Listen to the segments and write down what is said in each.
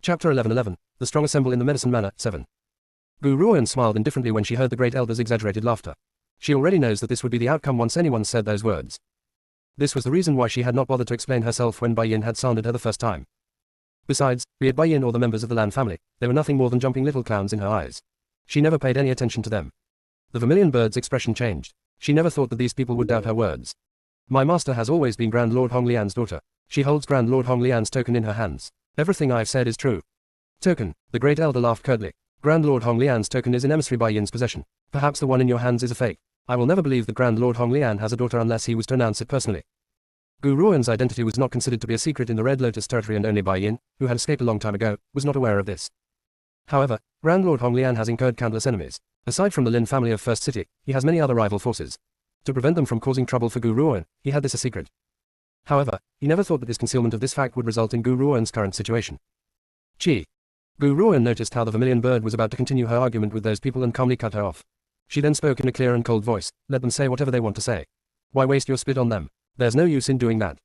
Chapter 11:11. The Strong Assemble in the Medicine Manor, 7. Gu Ruoan smiled indifferently when she heard the Great Elder's exaggerated laughter. She already knows that this would be the outcome once anyone said those words. This was the reason why she had not bothered to explain herself when Bai Yin had slandered her the first time. Besides, be it Bai Yin or the members of the Lan family, they were nothing more than jumping little clowns in her eyes. She never paid any attention to them. The vermilion bird's expression changed. She never thought that these people would doubt her words. My master has always been Grand Lord Hong Lian's daughter. She holds Grand Lord Hong Lian's token in her hands. Everything I've said is true. Token. The Great Elder laughed curtly. Grand Lord Hong Lian's token is in emissary Bai Yin's possession. Perhaps the one in your hands is a fake. I will never believe that Grand Lord Hong Lian has a daughter unless he was to announce it personally. Gu Ruoan's identity was not considered to be a secret in the Red Lotus territory, and only Bai Yin, who had escaped a long time ago, was not aware of this. However, Grand Lord Hong Lian has incurred countless enemies. Aside from the Lin family of First City, he has many other rival forces. To prevent them from causing trouble for Gu Ruoan, he had this a secret. However, he never thought that his concealment of this fact would result in Gu Ruoan's current situation. Chi. Gu Ruoan noticed how the vermilion bird was about to continue her argument with those people and calmly cut her off. She then spoke in a clear and cold voice. Let them say whatever they want to say. Why waste your spit on them? There's no use in doing that.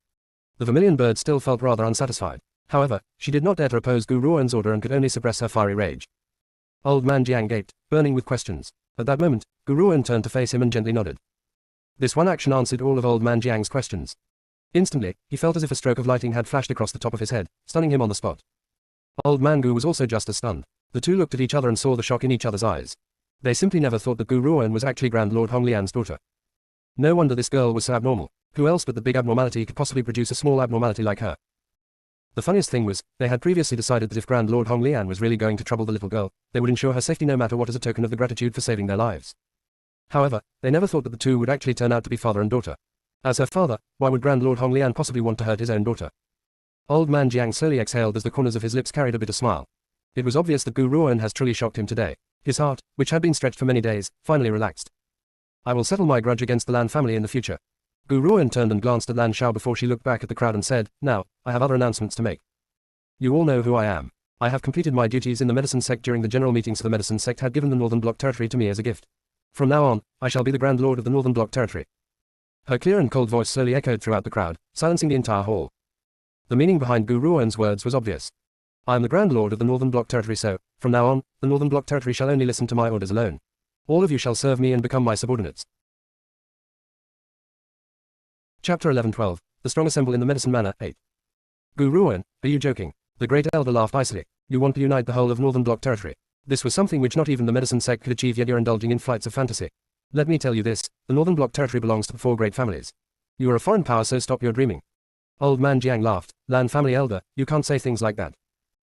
The vermilion bird still felt rather unsatisfied. However, she did not dare to oppose Gu Ruoan's order and could only suppress her fiery rage. Old man Jiang gaped, burning with questions. At that moment, Gu Ruoan turned to face him and gently nodded. This one action answered all of old man Jiang's questions. Instantly, he felt as if a stroke of lightning had flashed across the top of his head, stunning him on the spot. Old man Gu was also just as stunned. The two looked at each other and saw the shock in each other's eyes. They simply never thought that Gu Ruoan was actually Grand Lord Hong Lian's daughter. No wonder this girl was so abnormal. Who else but the big abnormality could possibly produce a small abnormality like her? The funniest thing was, they had previously decided that if Grand Lord Hong Lian was really going to trouble the little girl, they would ensure her safety no matter what as a token of the gratitude for saving their lives. However, they never thought that the two would actually turn out to be father and daughter. As her father, why would Grand Lord Hong Lian possibly want to hurt his own daughter? Old man Jiang slowly exhaled as the corners of his lips carried a bitter smile. It was obvious that Gu Ruoan has truly shocked him today. His heart, which had been stretched for many days, finally relaxed. I will settle my grudge against the Lan family in the future. Gu Ruoan turned and glanced at Lan Shao before she looked back at the crowd and said, Now, I have other announcements to make. You all know who I am. I have completed my duties in the medicine sect during the general meetings. The medicine sect had given the Northern Bloc territory to me as a gift. From now on, I shall be the Grand Lord of the Northern Bloc territory. Her clear and cold voice slowly echoed throughout the crowd, silencing the entire hall. The meaning behind Gu Ruoan's words was obvious. I am the Grand Lord of the Northern Bloc territory, so, from now on, the Northern Bloc territory shall only listen to my orders alone. All of you shall serve me and become my subordinates. Chapter 11:12. The Strong Assemble in the Medicine Manor, 8. Gu Ruoan, are you joking? The Great Elder laughed icily. You want to unite the whole of Northern Bloc territory. This was something which not even the medicine sect could achieve, yet you're indulging in flights of fantasy. Let me tell you this, the Northern Bloc territory belongs to the 4 great families. You are a foreign power, so stop your dreaming. Old man Jiang laughed. Lan family elder, you can't say things like that.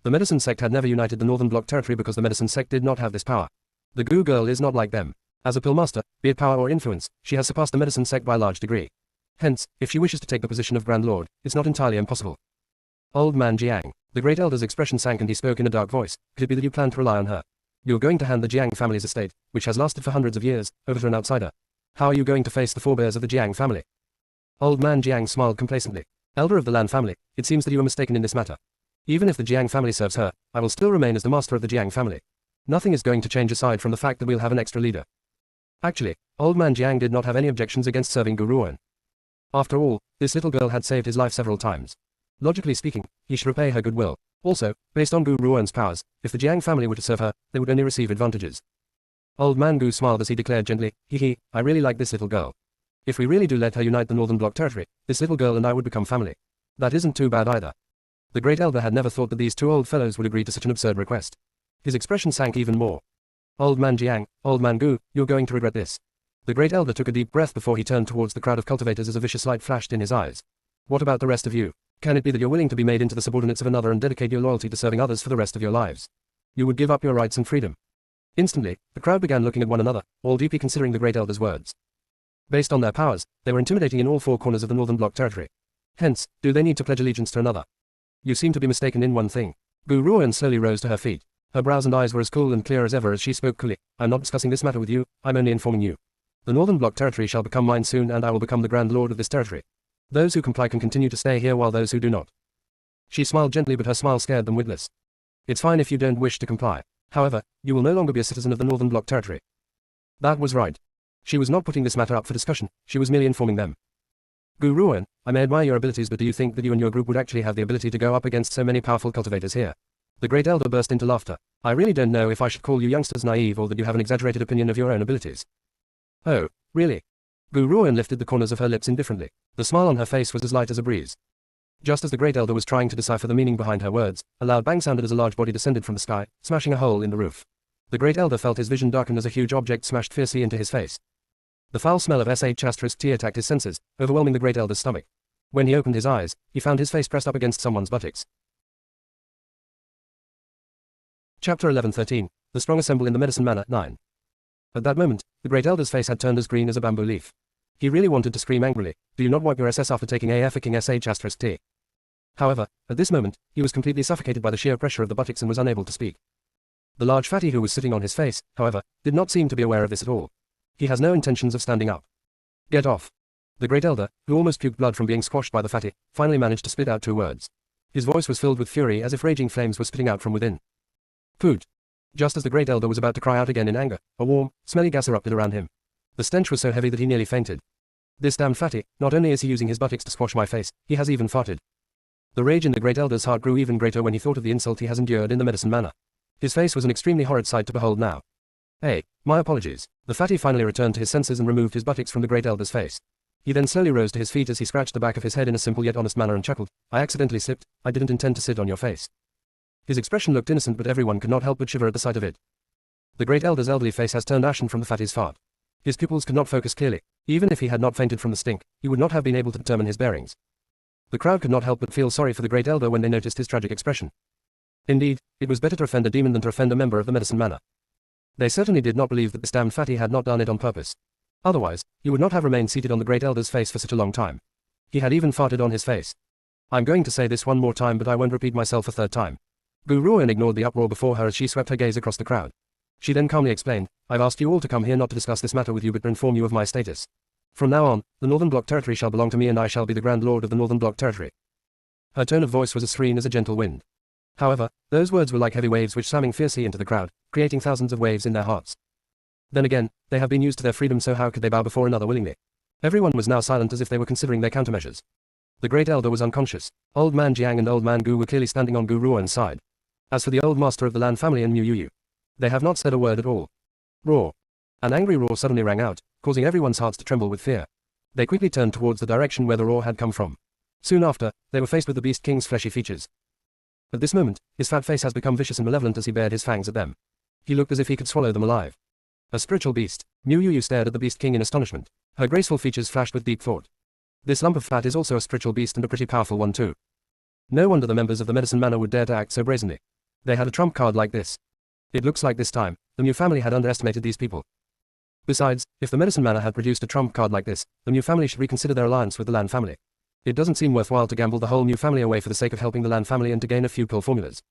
The medicine sect had never united the Northern Bloc territory because the medicine sect did not have this power. The Gu girl is not like them. As a pillmaster, be it power or influence, she has surpassed the medicine sect by a large degree. Hence, if she wishes to take the position of Grand Lord, it's not entirely impossible. Old man Jiang. The Great Elder's expression sank and he spoke in a dark voice. Could it be that you plan to rely on her? You're going to hand the Jiang family's estate, which has lasted for hundreds of years, over to an outsider. How are you going to face the forebears of the Jiang family? Old man Jiang smiled complacently. Elder of the Lan family, it seems that you are mistaken in this matter. Even if the Jiang family serves her, I will still remain as the master of the Jiang family. Nothing is going to change aside from the fact that we'll have an extra leader. Actually, old man Jiang did not have any objections against serving Gu Ruoan. After all, this little girl had saved his life several times. Logically speaking, he should repay her goodwill. Also, based on Gu Ruoan's powers, if the Jiang family were to serve her, they would only receive advantages. Old man Gu smiled as he declared gently, Hee, I really like this little girl. If we really do let her unite the Northern Bloc territory, this little girl and I would become family. That isn't too bad either. The Great Elder had never thought that these 2 old fellows would agree to such an absurd request. His expression sank even more. Old man Jiang, old man Gu, you're going to regret this. The Great Elder took a deep breath before he turned towards the crowd of cultivators as a vicious light flashed in his eyes. What about the rest of you? Can it be that you're willing to be made into the subordinates of another and dedicate your loyalty to serving others for the rest of your lives? You would give up your rights and freedom. Instantly, the crowd began looking at one another, all deeply considering the Great Elder's words. Based on their powers, they were intimidating in all 4 corners of the Northern Bloc territory. Hence, do they need to pledge allegiance to another? You seem to be mistaken in one thing. Gu Ruoan slowly rose to her feet. Her brows and eyes were as cool and clear as ever as she spoke coolly. I'm not discussing this matter with you, I'm only informing you. The Northern Bloc territory shall become mine soon and I will become the Grand Lord of this territory. Those who comply can continue to stay here while those who do not. She smiled gently, but her smile scared them witless. It's fine if you don't wish to comply. However, you will no longer be a citizen of the Northern Bloc territory. That was right. She was not putting this matter up for discussion, she was merely informing them. Gu Ruoan, I may admire your abilities, but do you think that you and your group would actually have the ability to go up against so many powerful cultivators here? The great elder burst into laughter. I really don't know if I should call you youngsters naive or that you have an exaggerated opinion of your own abilities. Oh, really? Gu Ruoan lifted the corners of her lips indifferently. The smile on her face was as light as a breeze. Just as the great elder was trying to decipher the meaning behind her words, a loud bang sounded as a large body descended from the sky, smashing a hole in the roof. The great elder felt his vision darken as a huge object smashed fiercely into his face. The foul smell of sh*t attacked his senses, overwhelming the great elder's stomach. When he opened his eyes, he found his face pressed up against someone's buttocks. Chapter 11:13. The Strong Assemble in the Medicine Manor 9. At that moment, the great elder's face had turned as green as a bamboo leaf. He really wanted to scream angrily, "Do you not wipe your SS after taking a fucking sh*t?" However, at this moment, he was completely suffocated by the sheer pressure of the buttocks and was unable to speak. The large fatty who was sitting on his face, however, did not seem to be aware of this at all. He has no intentions of standing up. Get off. The great elder, who almost puked blood from being squashed by the fatty, finally managed to spit out 2 words. His voice was filled with fury as if raging flames were spitting out from within. Food. Just as the great elder was about to cry out again in anger, a warm, smelly gas erupted around him. The stench was so heavy that he nearly fainted. This damned fatty, not only is he using his buttocks to squash my face, he has even farted. The rage in the great elder's heart grew even greater when he thought of the insult he has endured in the medicine manor. His face was an extremely horrid sight to behold now. Hey, my apologies. The fatty finally returned to his senses and removed his buttocks from the great elder's face. He then slowly rose to his feet as he scratched the back of his head in a simple yet honest manner and chuckled. I accidentally slipped, I didn't intend to sit on your face. His expression looked innocent, but everyone could not help but shiver at the sight of it. The great elder's elderly face has turned ashen from the fatty's fart. His pupils could not focus clearly. Even if he had not fainted from the stink, he would not have been able to determine his bearings. The crowd could not help but feel sorry for the great elder when they noticed his tragic expression. Indeed, it was better to offend a demon than to offend a member of the medicine manor. They certainly did not believe that this damned fatty had not done it on purpose. Otherwise, he would not have remained seated on the great elder's face for such a long time. He had even farted on his face. I'm going to say this one more time, but I won't repeat myself a 3rd time. Gu Ruoan ignored the uproar before her as she swept her gaze across the crowd. She then calmly explained, I've asked you all to come here not to discuss this matter with you but to inform you of my status. From now on, the Northern Bloc territory shall belong to me and I shall be the Grand Lord of the Northern Bloc territory. Her tone of voice was as serene as a gentle wind. However, those words were like heavy waves which slamming fiercely into the crowd, creating thousands of waves in their hearts. Then again, they have been used to their freedom, so how could they bow before another willingly? Everyone was now silent as if they were considering their countermeasures. The great elder was unconscious. Old man Jiang and old man Gu were clearly standing on Gu Ruoan's side. As for the old master of the Lan family and Mu Yu, they have not said a word at all. Roar. An angry roar suddenly rang out, causing everyone's hearts to tremble with fear. They quickly turned towards the direction where the roar had come from. Soon after, they were faced with the Beast King's fleshy features. At this moment, his fat face has become vicious and malevolent as he bared his fangs at them. He looked as if he could swallow them alive. A spiritual beast. Mu Yu stared at the Beast King in astonishment. Her graceful features flashed with deep thought. This lump of fat is also a spiritual beast and a pretty powerful one too. No wonder the members of the medicine manor would dare to act so brazenly. They had a trump card like this. It looks like this time, the Mu family had underestimated these people. Besides, if the medicine manor had produced a trump card like this, the Mu family should reconsider their alliance with the Lan family. It doesn't seem worthwhile to gamble the whole Mu family away for the sake of helping the Lan family and to gain a few pill formulas.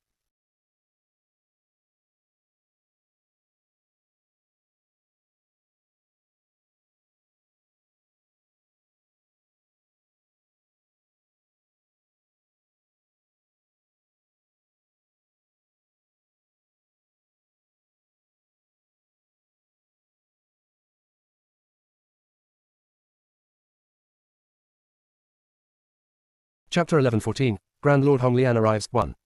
Chapter 11:14. Grand Lord Hong Lian arrives. 1.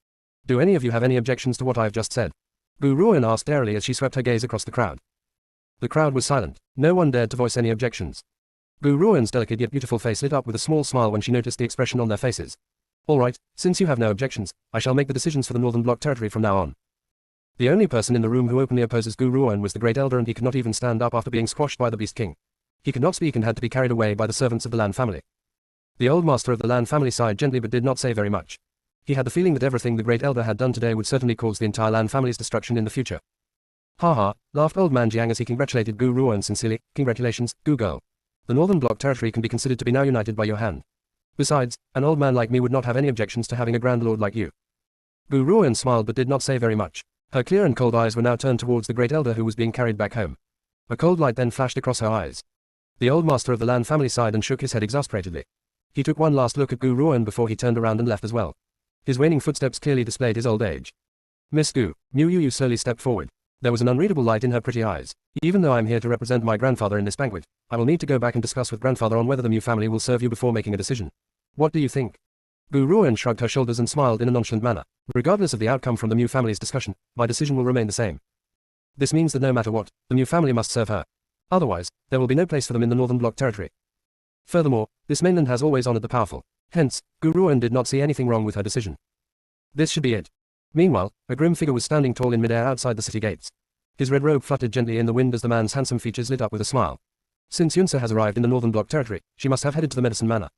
Do any of you have any objections to what I have just said? Gu Ruoan asked airily as she swept her gaze across the crowd. The crowd was silent. No one dared to voice any objections. Gu Ruoan's delicate yet beautiful face lit up with a small smile when she noticed the expression on their faces. All right, since you have no objections, I shall make the decisions for the Northern Bloc territory from now on. The only person in the room who openly opposes Gu Ruoan was the Great Elder, and he could not even stand up after being squashed by the Beast King. He could not speak and had to be carried away by the servants of the Lan family. The old master of the Lan family sighed gently but did not say very much. He had the feeling that everything the Great Elder had done today would certainly cause the entire Lan family's destruction in the future. Ha ha, laughed old man Jiang as he congratulated Gu Ruoan sincerely. Congratulations, Gu girl. The Northern Bloc territory can be considered to be now united by your hand. Besides, an old man like me would not have any objections to having a Grand Lord like you. Gu Ruoan smiled but did not say very much. Her clear and cold eyes were now turned towards the Great Elder who was being carried back home. A cold light then flashed across her eyes. The old master of the Lan family sighed and shook his head exasperatedly. He took one last look at Gu Ruoan before he turned around and left as well. His waning footsteps clearly displayed his old age. Miss Gu, Mu Yu slowly stepped forward. There was an unreadable light in her pretty eyes. Even though I am here to represent my grandfather in this banquet, I will need to go back and discuss with grandfather on whether the Mu family will serve you before making a decision. What do you think? Gu Ruoan shrugged her shoulders and smiled in a nonchalant manner. Regardless of the outcome from the Mu family's discussion, my decision will remain the same. This means that no matter what, the Mu family must serve her. Otherwise, there will be no place for them in the Northern Bloc territory. Furthermore, this mainland has always honored the powerful. Hence, Gu Ruoan did not see anything wrong with her decision. This should be it. Meanwhile, a grim figure was standing tall in midair outside the city gates. His red robe fluttered gently in the wind as the man's handsome features lit up with a smile. Since Yunsa has arrived in the Northern Bloc territory, she must have headed to the Medicine Manor.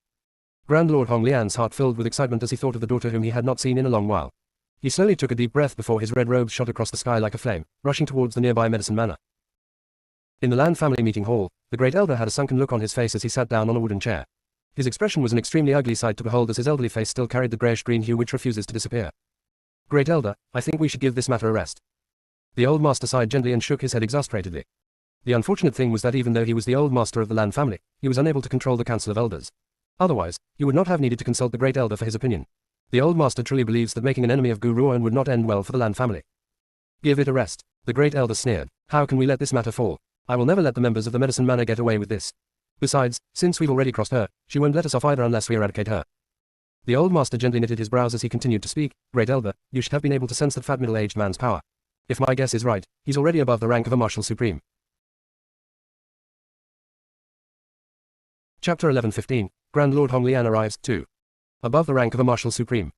Grand Lord Hong Lian's heart filled with excitement as he thought of the daughter whom he had not seen in a long while. He slowly took a deep breath before his red robes shot across the sky like a flame, rushing towards the nearby Medicine Manor. In the Land family meeting hall, the great elder had a sunken look on his face as he sat down on a wooden chair. His expression was an extremely ugly sight to behold as his elderly face still carried the greyish-green hue which refuses to disappear. Great elder, I think we should give this matter a rest. The old master sighed gently and shook his head exasperatedly. The unfortunate thing was that even though he was the old master of the Land family, he was unable to control the Council of Elders. Otherwise, he would not have needed to consult the great elder for his opinion. The old master truly believes that making an enemy of Gu Ruoan would not end well for the Land family. Give it a rest. The great elder sneered. How can we let this matter fall? I will never let the members of the Medicine Manor get away with this. Besides, since we've already crossed her, she won't let us off either unless we eradicate her. The old master gently knitted his brows as he continued to speak. Great elder, you should have been able to sense that fat middle-aged man's power. If my guess is right, he's already above the rank of a Marshal Supreme. Chapter 11:15. Grand Lord Hong Lian arrives, 2. Above the rank of a Marshal Supreme.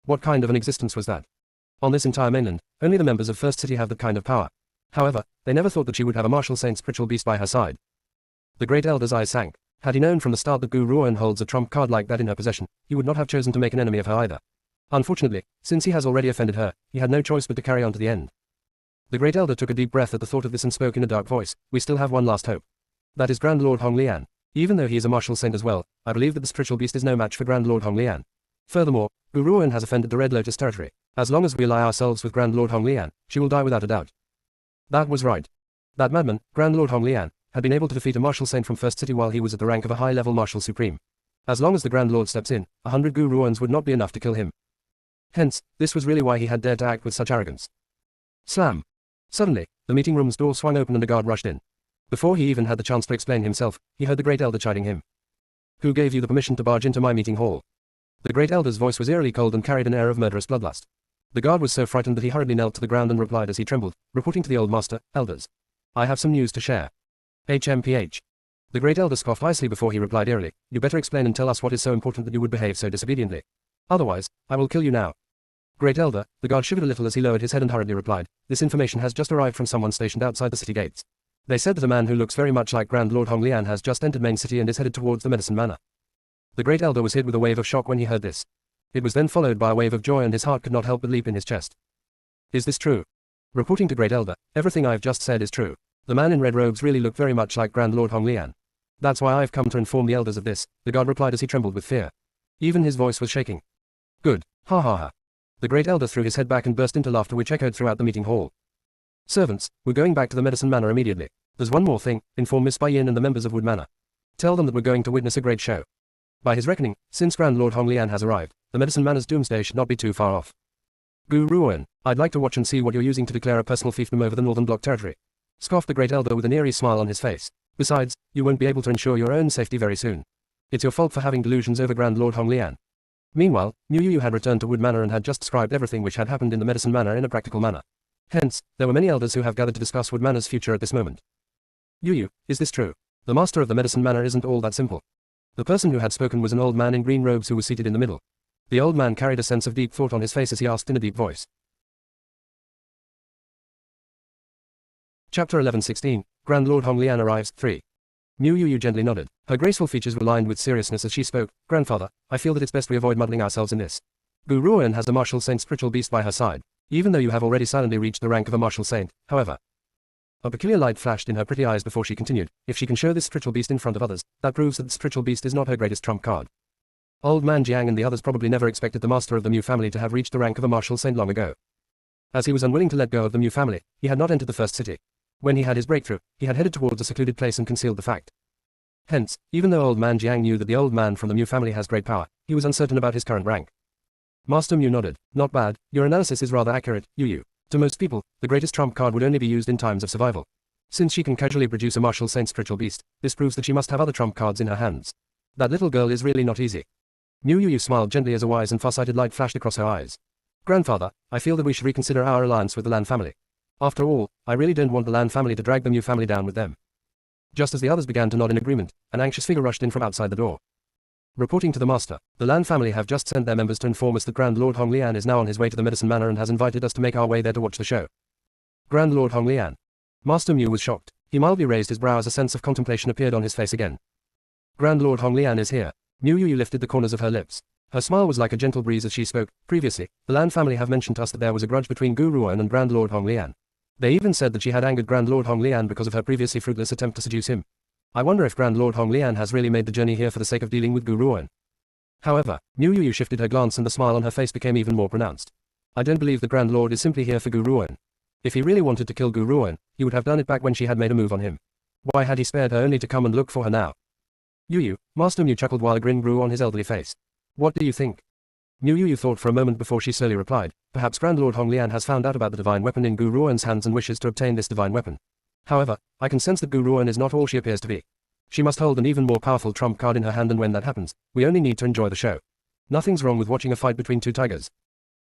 What kind of an existence was that? On this entire mainland, only the members of First City have that kind of power. However, they never thought that she would have a Marshal Saint spiritual beast by her side. The great elder's eyes sank. Had he known from the start that Gu Ruoan holds a trump card like that in her possession, he would not have chosen to make an enemy of her either. Unfortunately, since he has already offended her, he had no choice but to carry on to the end. The great elder took a deep breath at the thought of this and spoke in a dark voice. We still have one last hope. That is Grand Lord Hong Lian. Even though he is a Marshal Saint as well, I believe that the spiritual beast is no match for Grand Lord Hong Lian. Furthermore, Gu Ruoan has offended the Red Lotus territory. As long as we ally ourselves with Grand Lord Hong Lian, she will die without a doubt. That was right. That madman, Grand Lord Hong Lian, had been able to defeat a Marshal Saint from First City while he was at the rank of a high-level Marshal Supreme. As long as the Grand Lord steps in, 100 Gu Ruoans would not be enough to kill him. Hence, this was really why he had dared to act with such arrogance. Slam! Suddenly, the meeting room's door swung open and a guard rushed in. Before he even had the chance to explain himself, he heard the great elder chiding him. Who gave you the permission to barge into my meeting hall? The great elder's voice was eerily cold and carried an air of murderous bloodlust. The guard was so frightened that he hurriedly knelt to the ground and replied as he trembled, reporting to the old master, Elders. I have some news to share. HMPH. The great elder scoffed icily before he replied eerily, you better explain and tell us what is so important that you would behave so disobediently. Otherwise, I will kill you now. Great elder, the guard shivered a little as he lowered his head and hurriedly replied, this information has just arrived from someone stationed outside the city gates. They said that a man who looks very much like Grand Lord Hong Lian has just entered Main City and is headed towards the Medicine Manor. The great elder was hit with a wave of shock when he heard this. It was then followed by a wave of joy and his heart could not help but leap in his chest. Is this true? Reporting to Great Elder, everything I've just said is true. The man in red robes really looked very much like Grand Lord Hong Lian. That's why I've come to inform the elders of this, the guard replied as he trembled with fear. Even his voice was shaking. Good, ha ha ha. The great elder threw his head back and burst into laughter which echoed throughout the meeting hall. Servants, we're going back to the Medicine Manor immediately. There's one more thing, inform Miss Bai Yin and the members of Wood Manor. Tell them that we're going to witness a great show. By his reckoning, since Grand Lord Hong Lian has arrived, the Medicine Manor's doomsday should not be too far off. Gu Ruoan, I'd like to watch and see what you're using to declare a personal fiefdom over the Northern Bloc territory. Scoffed the great elder with an eerie smile on his face. Besides, you won't be able to ensure your own safety very soon. It's your fault for having delusions over Grand Lord Hong Lian. Meanwhile, Mu Yu had returned to Wood Manor and had just described everything which had happened in the Medicine Manor in a practical manner. Hence, there were many elders who have gathered to discuss Wood Manor's future at this moment. Yu, is this true? The master of the Medicine Manor isn't all that simple. The person who had spoken was an old man in green robes who was seated in the middle. The old man carried a sense of deep thought on his face as he asked in a deep voice. Chapter 11:16, Grand Lord Hong Lian arrives, 3. Mu Yu gently nodded. Her graceful features were lined with seriousness as she spoke. Grandfather, I feel that it's best we avoid muddling ourselves in this. Gu Ruoan has the Martial Saint spiritual beast by her side. Even though you have already silently reached the rank of a Martial Saint, however. A peculiar light flashed in her pretty eyes before she continued. If she can show this spiritual beast in front of others, that proves that the spiritual beast is not her greatest trump card. Old man Jiang and the others probably never expected the master of the Mu family to have reached the rank of a Martial Saint long ago. As he was unwilling to let go of the Mu family, he had not entered the first city. When he had his breakthrough, he had headed towards a secluded place and concealed the fact. Hence, even though old man Jiang knew that the old man from the Mu family has great power, he was uncertain about his current rank. Master Mu nodded. Not bad, your analysis is rather accurate, Yu. To most people, the greatest trump card would only be used in times of survival. Since she can casually produce a Martial Saint spiritual beast, this proves that she must have other trump cards in her hands. That little girl is really not easy. Mu Yu smiled gently as a wise and far-sighted light flashed across her eyes. Grandfather, I feel that we should reconsider our alliance with the Lan family. After all, I really don't want the Lan family to drag the Mu family down with them. Just as the others began to nod in agreement, an anxious figure rushed in from outside the door. Reporting to the master, the Lan family have just sent their members to inform us that Grand Lord Hong Lian is now on his way to the Medicine Manor and has invited us to make our way there to watch the show. Grand Lord Hong Lian. Master Mu was shocked. He mildly raised his brow as a sense of contemplation appeared on his face again. Grand Lord Hong Lian is here. Mu Yu lifted the corners of her lips. Her smile was like a gentle breeze as she spoke. Previously, the Lan family have mentioned to us that there was a grudge between Gu Ruan and Grand Lord Hong Lian. They even said that she had angered Grand Lord Hong Lian because of her previously fruitless attempt to seduce him. I wonder if Grand Lord Hong Lian has really made the journey here for the sake of dealing with Gu Ruan. However, Mu Yu shifted her glance and the smile on her face became even more pronounced. I don't believe the Grand Lord is simply here for Gu Ruan. If he really wanted to kill Gu Ruan, he would have done it back when she had made a move on him. Why had he spared her only to come and look for her now? Master Mu chuckled while a grin grew on his elderly face. What do you think? Mu Yu thought for a moment before she slowly replied, perhaps Grand Lord Hong Lian has found out about the divine weapon in Gu Ruan's hands and wishes to obtain this divine weapon. However, I can sense that Gu Ruan is not all she appears to be. She must hold an even more powerful trump card in her hand, and when that happens, we only need to enjoy the show. Nothing's wrong with watching a fight between two tigers.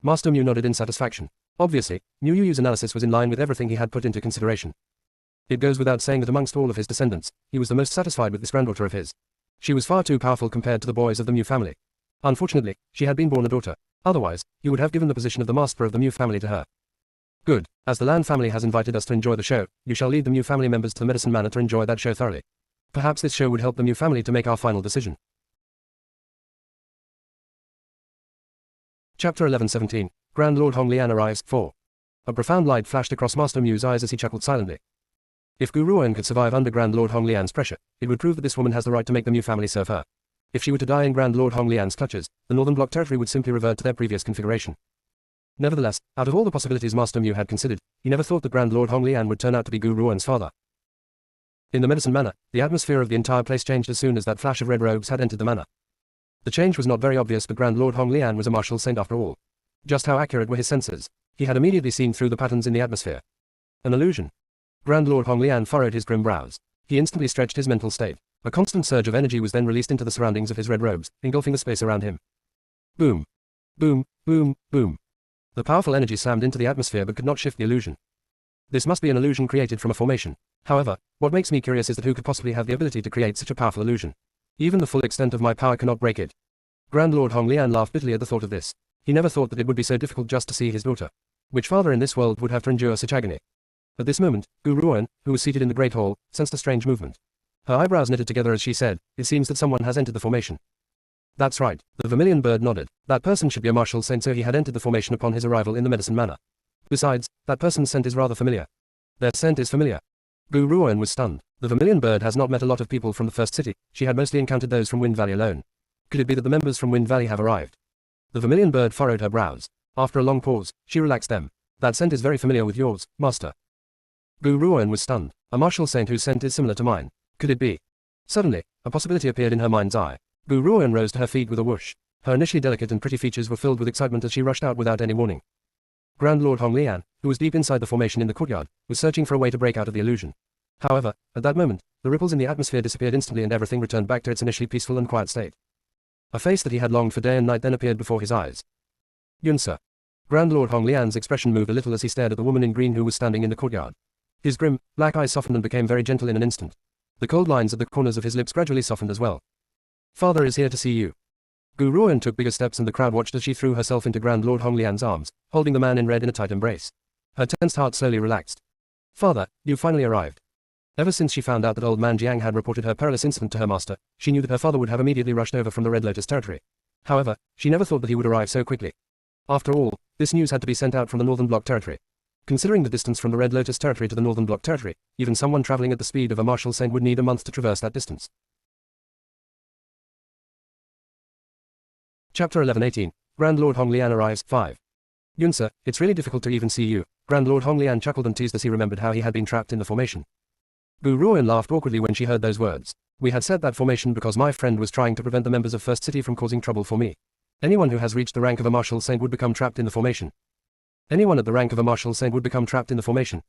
Master Mu nodded in satisfaction. Obviously, Mu Yu's analysis was in line with everything he had put into consideration. It goes without saying that amongst all of his descendants, he was the most satisfied with this granddaughter of his. She was far too powerful compared to the boys of the Mu family. Unfortunately, she had been born a daughter. Otherwise, he would have given the position of the master of the Mu family to her. Good. As the Lan family has invited us to enjoy the show, you shall lead the Mu family members to the Medicine Manor to enjoy that show thoroughly. Perhaps this show would help the Mu family to make our final decision. Chapter 11:17. Grand Lord Hong Lian arrives. 4. A profound light flashed across Master Mu's eyes as he chuckled silently. If Gu Ruan could survive under Grand Lord Hong Lian's pressure, it would prove that this woman has the right to make the Mu family serve her. If she were to die in Grand Lord Hong Lian's clutches, the Northern Bloc territory would simply revert to their previous configuration. Nevertheless, out of all the possibilities Master Mu had considered, he never thought that Grand Lord Hong Lian would turn out to be Gu Ruan's father. In the Medicine Manor, the atmosphere of the entire place changed as soon as that flash of red robes had entered the manor. The change was not very obvious, but Grand Lord Hong Lian was a martial saint after all. Just how accurate were his senses? He had immediately seen through the patterns in the atmosphere. An illusion. Grand Lord Hong Lian furrowed his grim brows. He instantly stretched his mental state. A constant surge of energy was then released into the surroundings of his red robes, engulfing the space around him. Boom. Boom, boom, boom. The powerful energy slammed into the atmosphere but could not shift the illusion. This must be an illusion created from a formation. However, what makes me curious is that who could possibly have the ability to create such a powerful illusion? Even the full extent of my power cannot break it. Grand Lord Hong Lian laughed bitterly at the thought of this. He never thought that it would be so difficult just to see his daughter. Which father in this world would have to endure such agony? At this moment, Gu Ruan, who was seated in the Great Hall, sensed a strange movement. Her eyebrows knitted together as she said, "It seems that someone has entered the formation." That's right, the Vermilion Bird nodded. That person should be a martial saint, so he had entered the formation upon his arrival in the Medicine Manor. Besides, that person's scent is rather familiar. Their scent is familiar. Gu Ruan was stunned. The Vermilion Bird has not met a lot of people from the First City. She had mostly encountered those from Wind Valley alone. Could it be that the members from Wind Valley have arrived? The Vermilion Bird furrowed her brows. After a long pause, she relaxed them. That scent is very familiar with yours, master. Gu Ruan was stunned. A martial saint whose scent is similar to mine. Could it be? Suddenly, a possibility appeared in her mind's eye. Gu Ruan rose to her feet with a whoosh. Her initially delicate and pretty features were filled with excitement as she rushed out without any warning. Grand Lord Hong Lian, who was deep inside the formation in the courtyard, was searching for a way to break out of the illusion. However, at that moment, the ripples in the atmosphere disappeared instantly and everything returned back to its initially peaceful and quiet state. A face that he had longed for day and night then appeared before his eyes. Yunsa. Grand Lord Hong Lian's expression moved a little as he stared at the woman in green who was standing in the courtyard. His grim, black eyes softened and became very gentle in an instant. The cold lines at the corners of his lips gradually softened as well. Father is here to see you. Gu Ruan took bigger steps and the crowd watched as she threw herself into Grand Lord Hong Lian's arms, holding the man in red in a tight embrace. Her tensed heart slowly relaxed. Father, you finally arrived. Ever since she found out that old man Jiang had reported her perilous incident to her master, she knew that her father would have immediately rushed over from the Red Lotus territory. However, she never thought that he would arrive so quickly. After all, this news had to be sent out from the Northern Bloc territory. Considering the distance from the Red Lotus territory to the Northern Bloc territory, even someone traveling at the speed of a martial saint would need a month to traverse that distance. Chapter 11:18. Grand Lord Hong Lian arrives. 5. Yunsa, it's really difficult to even see you. Grand Lord Hong Lian chuckled and teased as he remembered how he had been trapped in the formation. Gu Ruan laughed awkwardly when she heard those words. We had set that formation because my friend was trying to prevent the members of First City from causing trouble for me. Anyone who has reached the rank of a martial saint would become trapped in the formation. Anyone at the rank of a martial saint would become trapped in the formation.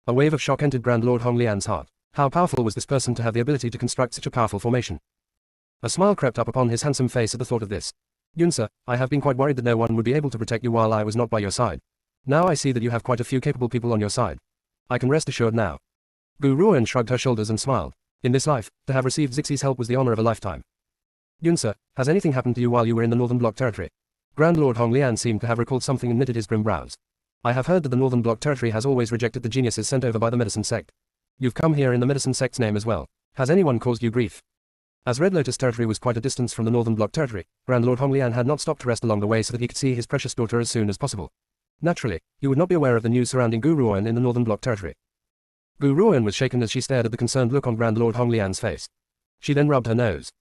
A wave of shock entered Grand Lord Hong Lian's heart. How powerful was this person to have the ability to construct such a powerful formation? A smile crept up upon his handsome face at the thought of this. Yunsa, I have been quite worried that no one would be able to protect you while I was not by your side. Now I see that you have quite a few capable people on your side. I can rest assured now. Gu Ruoan shrugged her shoulders and smiled. In this life, to have received Zixie's help was the honor of a lifetime. Yunsa, has anything happened to you while you were in the Northern Bloc territory? Grand Lord Honglian seemed to have recalled something and knitted his grim brows. I have heard that the Northern Bloc territory has always rejected the geniuses sent over by the medicine sect. You've come here in the medicine sect's name as well. Has anyone caused you grief? As Red Lotus territory was quite a distance from the Northern Bloc territory, Grand Lord Honglian had not stopped to rest along the way so that he could see his precious daughter as soon as possible. Naturally, he would not be aware of the news surrounding Gu Ruoan in the Northern Bloc territory. Gu Ruoan was shaken as she stared at the concerned look on Grand Lord Honglian's face. She then rubbed her nose.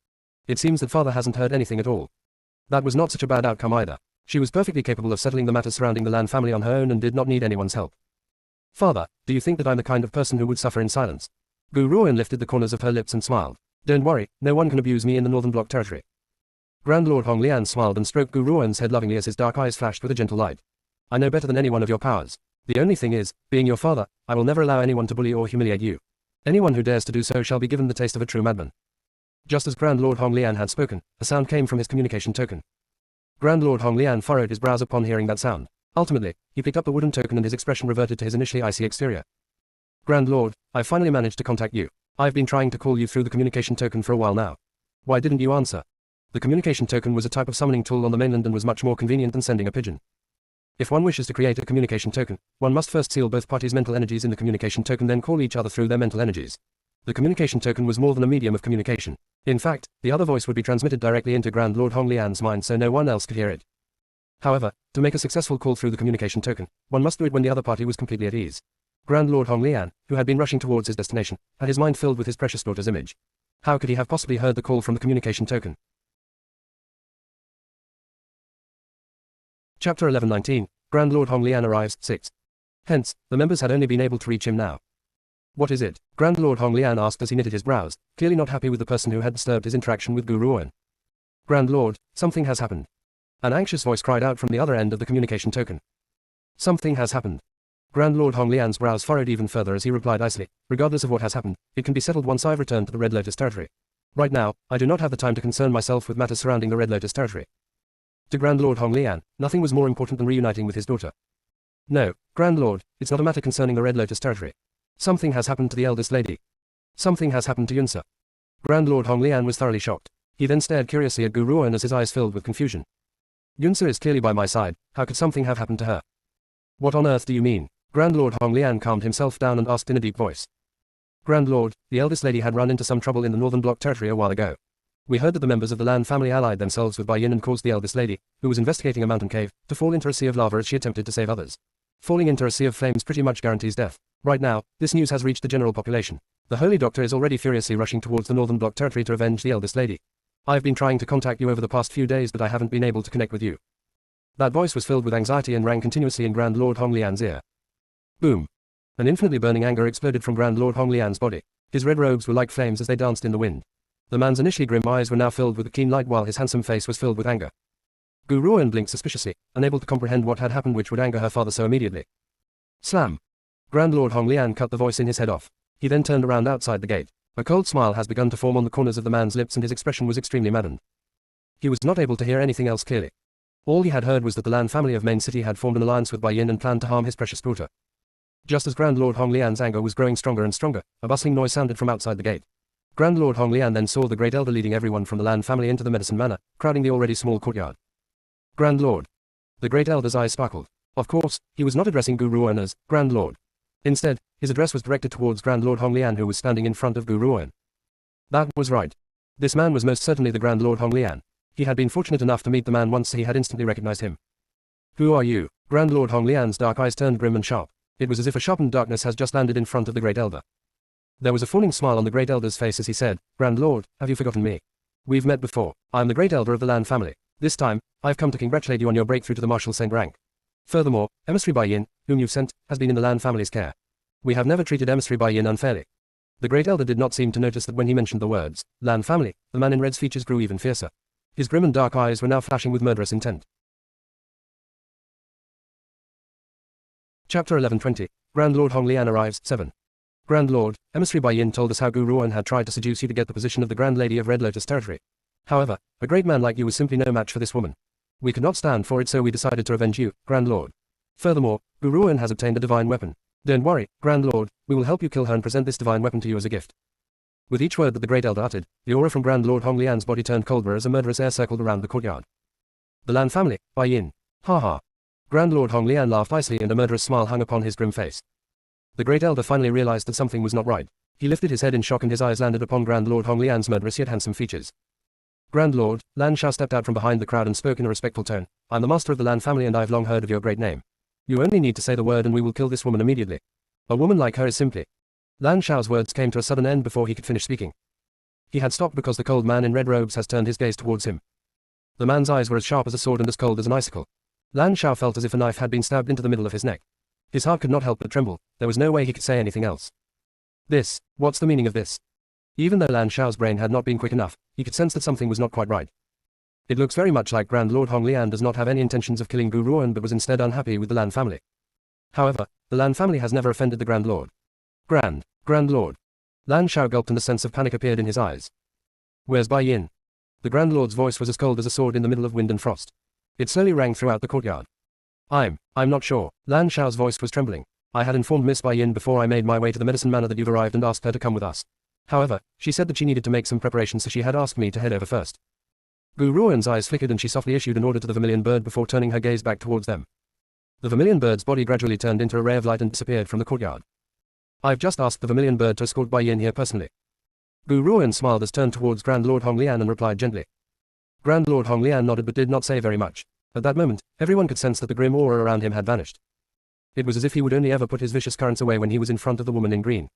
It seems that father hasn't heard anything at all. That was not such a bad outcome either. She was perfectly capable of settling the matters surrounding the Lan family on her own and did not need anyone's help. Father, do you think that I'm the kind of person who would suffer in silence? Gu Ruoan lifted the corners of her lips and smiled. Don't worry, no one can abuse me in the Northern Bloc territory. Grand Lord Honglian smiled and stroked Gu Ruoan's head lovingly as his dark eyes flashed with a gentle light. I know better than anyone of your powers. The only thing is, being your father, I will never allow anyone to bully or humiliate you. Anyone who dares to do so shall be given the taste of a true madman. Just as Grand Lord Honglian had spoken, a sound came from his communication token. Grand Lord Honglian furrowed his brows upon hearing that sound. Ultimately, he picked up the wooden token and his expression reverted to his initially icy exterior. Grand Lord, I finally managed to contact you. I've been trying to call you through the communication token for a while now. Why didn't you answer? The communication token was a type of summoning tool on the mainland and was much more convenient than sending a pigeon. If one wishes to create a communication token, one must first seal both parties' mental energies in the communication token, then call each other through their mental energies. The communication token was more than a medium of communication. In fact, the other voice would be transmitted directly into Grand Lord Honglian's mind so no one else could hear it. However, to make a successful call through the communication token, one must do it when the other party was completely at ease. Grand Lord Honglian, who had been rushing towards his destination, had his mind filled with his precious daughter's image. How could he have possibly heard the call from the communication token? Chapter 11:19, Grand Lord Honglian arrives, 6. Hence, the members had only been able to reach him now. What is it? Grand Lord Honglian asked as he knitted his brows, clearly not happy with the person who had disturbed his interaction with Gu Ruoan. Grand Lord, something has happened. An anxious voice cried out from the other end of the communication token. Something has happened. Grand Lord Honglian's brows furrowed even further as he replied icily, regardless of what has happened, it can be settled once I've returned to the Red Lotus territory. Right now, I do not have the time to concern myself with matters surrounding the Red Lotus territory. To Grand Lord Honglian, nothing was more important than reuniting with his daughter. No, Grand Lord, it's not a matter concerning the Red Lotus territory. Something has happened to the eldest lady. Something has happened to Yunsa. Grand Lord Honglian was thoroughly shocked. He then stared curiously at Gu Ruoan as his eyes filled with confusion. Yunsa is clearly by my side, how could something have happened to her? What on earth do you mean? Grand Lord Honglian calmed himself down and asked in a deep voice. Grand Lord, the eldest lady had run into some trouble in the Northern Bloc territory a while ago. We heard that the members of the Lan family allied themselves with Bai Yin and caused the eldest lady, who was investigating a mountain cave, to fall into a sea of lava as she attempted to save others. Falling into a sea of flames pretty much guarantees death. Right now, this news has reached the general population. The Holy Doctor is already furiously rushing towards the Northern Bloc territory to avenge the eldest lady. I've been trying to contact you over the past few days but I haven't been able to connect with you. That voice was filled with anxiety and rang continuously in Grand Lord Honglian's ear. Boom. An infinitely burning anger exploded from Grand Lord Honglian's body. His red robes were like flames as they danced in the wind. The man's initially grim eyes were now filled with a keen light while his handsome face was filled with anger. Gu Ruoan blinked suspiciously, unable to comprehend what had happened which would anger her father so immediately. Slam. Grand Lord Honglian cut the voice in his head off. He then turned around outside the gate. A cold smile has begun to form on the corners of the man's lips and his expression was extremely maddened. He was not able to hear anything else clearly. All he had heard was that the Lan family of Main City had formed an alliance with Bai Yin and planned to harm his precious daughter. Just as Grand Lord Honglian's anger was growing stronger and stronger, a bustling noise sounded from outside the gate. Grand Lord Honglian then saw the Great Elder leading everyone from the Lan family into the Medicine Manor, crowding the already small courtyard. Grand Lord. The Great Elder's eyes sparkled. Of course, he was not addressing Gu Ruoan as Grand Lord. Instead, his address was directed towards Grand Lord Honglian who was standing in front of Gu Ruoan. That was right. This man was most certainly the Grand Lord Honglian. He had been fortunate enough to meet the man once so he had instantly recognized him. Who are you? Grand Lord Honglian's dark eyes turned grim and sharp. It was as if a sharpened darkness has just landed in front of the Great Elder. There was a fawning smile on the Great Elder's face as he said, Grand Lord, have you forgotten me? We've met before. I am the Great Elder of the Lan family. This time, I've come to congratulate you on your breakthrough to the Marshal Saint rank. Furthermore, Emissary Bai Yin, whom you've sent, has been in the Lan family's care. We have never treated Emissary Bai Yin unfairly. The Great Elder did not seem to notice that when he mentioned the words, Lan family, the man in red's features grew even fiercer. His grim and dark eyes were now flashing with murderous intent. Chapter 11:20, Grand Lord Honglian arrives, 7. Grand Lord, Emissary Bai Yin told us how Gu Ruoan had tried to seduce you to get the position of the Grand Lady of Red Lotus territory. However, a great man like you was simply no match for this woman. We could not stand for it, so we decided to revenge you, Grand Lord. Furthermore, Guruan has obtained a divine weapon. Don't worry, Grand Lord, we will help you kill her and present this divine weapon to you as a gift. With each word that the great elder uttered, the aura from Grand Lord Honglian's body turned colder as a murderous air circled around the courtyard. The Lan family, Bai Yin. Ha ha. Grand Lord Honglian laughed icily and a murderous smile hung upon his grim face. The great elder finally realized that something was not right. He lifted his head in shock and his eyes landed upon Grand Lord Honglian's murderous yet handsome features. Grand Lord, Lan Shao stepped out from behind the crowd and spoke in a respectful tone. I'm the master of the Lan family and I've long heard of your great name. You only need to say the word and we will kill this woman immediately. A woman like her is simply... Lan Shao's words came to a sudden end before he could finish speaking. He had stopped because the cold man in red robes has turned his gaze towards him. The man's eyes were as sharp as a sword and as cold as an icicle. Lan Shao felt as if a knife had been stabbed into the middle of his neck. His heart could not help but tremble. There was no way he could say anything else. What's the meaning of this? Even though Lan Shao's brain had not been quick enough, he could sense that something was not quite right. It looks very much like Grand Lord Honglian does not have any intentions of killing Gu Ruan but was instead unhappy with the Lan family. However, the Lan family has never offended the Grand Lord. Grand Lord. Lan Shao gulped and a sense of panic appeared in his eyes. Where's Bai Yin? The Grand Lord's voice was as cold as a sword in the middle of wind and frost. It slowly rang throughout the courtyard. I'm not sure. Lan Shao's voice was trembling. I had informed Miss Bai Yin before I made my way to the medicine manor that you've arrived and asked her to come with us. However, she said that she needed to make some preparations, so she had asked me to head over first. Gu Ruan's eyes flickered and she softly issued an order to the vermilion bird before turning her gaze back towards them. The vermilion bird's body gradually turned into a ray of light and disappeared from the courtyard. I've just asked the vermilion bird to escort Bai Yin here personally. Gu Ruan smiled as turned towards Grand Lord Honglian and replied gently. Grand Lord Honglian nodded but did not say very much. At that moment, everyone could sense that the grim aura around him had vanished. It was as if he would only ever put his vicious currents away when he was in front of the woman in green.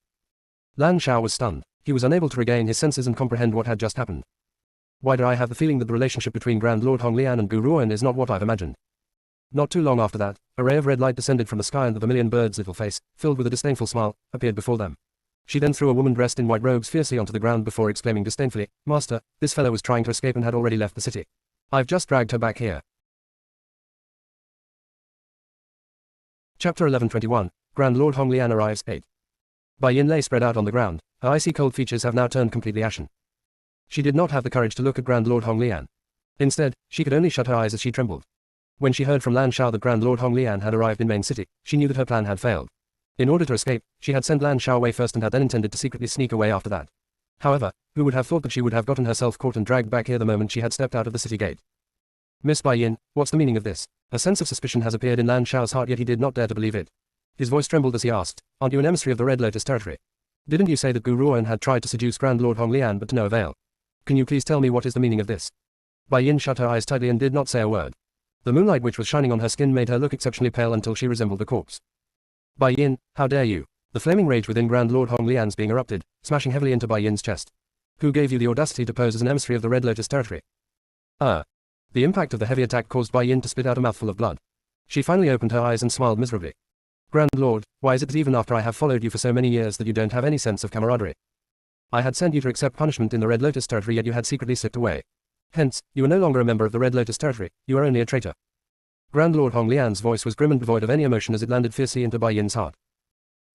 Lan Shao was stunned. He was unable to regain his senses and comprehend what had just happened. Why do I have the feeling that the relationship between Grand Lord Honglian and Gu Ruan is not what I've imagined? Not too long after that, a ray of red light descended from the sky and the vermilion bird's little face, filled with a disdainful smile, appeared before them. She then threw a woman dressed in white robes fiercely onto the ground before exclaiming disdainfully, Master, this fellow was trying to escape and had already left the city. I've just dragged her back here. Chapter 11:21, Grand Lord Honglian arrives. 8. Bai Yin lay spread out on the ground. Her icy cold features have now turned completely ashen. She did not have the courage to look at Grand Lord Honglian. Instead, she could only shut her eyes as she trembled. When she heard from Lan Shao that Grand Lord Honglian had arrived in Main City, she knew that her plan had failed. In order to escape, she had sent Lan Shao away first and had then intended to secretly sneak away after that. However, who would have thought that she would have gotten herself caught and dragged back here the moment she had stepped out of the city gate? Miss Bai Yin, what's the meaning of this? A sense of suspicion has appeared in Lan Shao's heart, yet he did not dare to believe it. His voice trembled as he asked, aren't you an emissary of the Red Lotus territory? Didn't you say that Gu Ruan had tried to seduce Grand Lord Honglian but to no avail? Can you please tell me what is the meaning of this? Bai Yin shut her eyes tightly and did not say a word. The moonlight which was shining on her skin made her look exceptionally pale until she resembled a corpse. Bai Yin, how dare you? The flaming rage within Grand Lord Honglian's being erupted, smashing heavily into Bai Yin's chest. Who gave you the audacity to pose as an emissary of the Red Lotus territory? The impact of the heavy attack caused Bai Yin to spit out a mouthful of blood. She finally opened her eyes and smiled miserably. Grand Lord, why is it that even after I have followed you for so many years that you don't have any sense of camaraderie? I had sent you to accept punishment in the Red Lotus territory, yet you had secretly slipped away. Hence, you are no longer a member of the Red Lotus territory, you are only a traitor. Grand Lord Honglian's voice was grim and devoid of any emotion as it landed fiercely into Bai Yin's heart.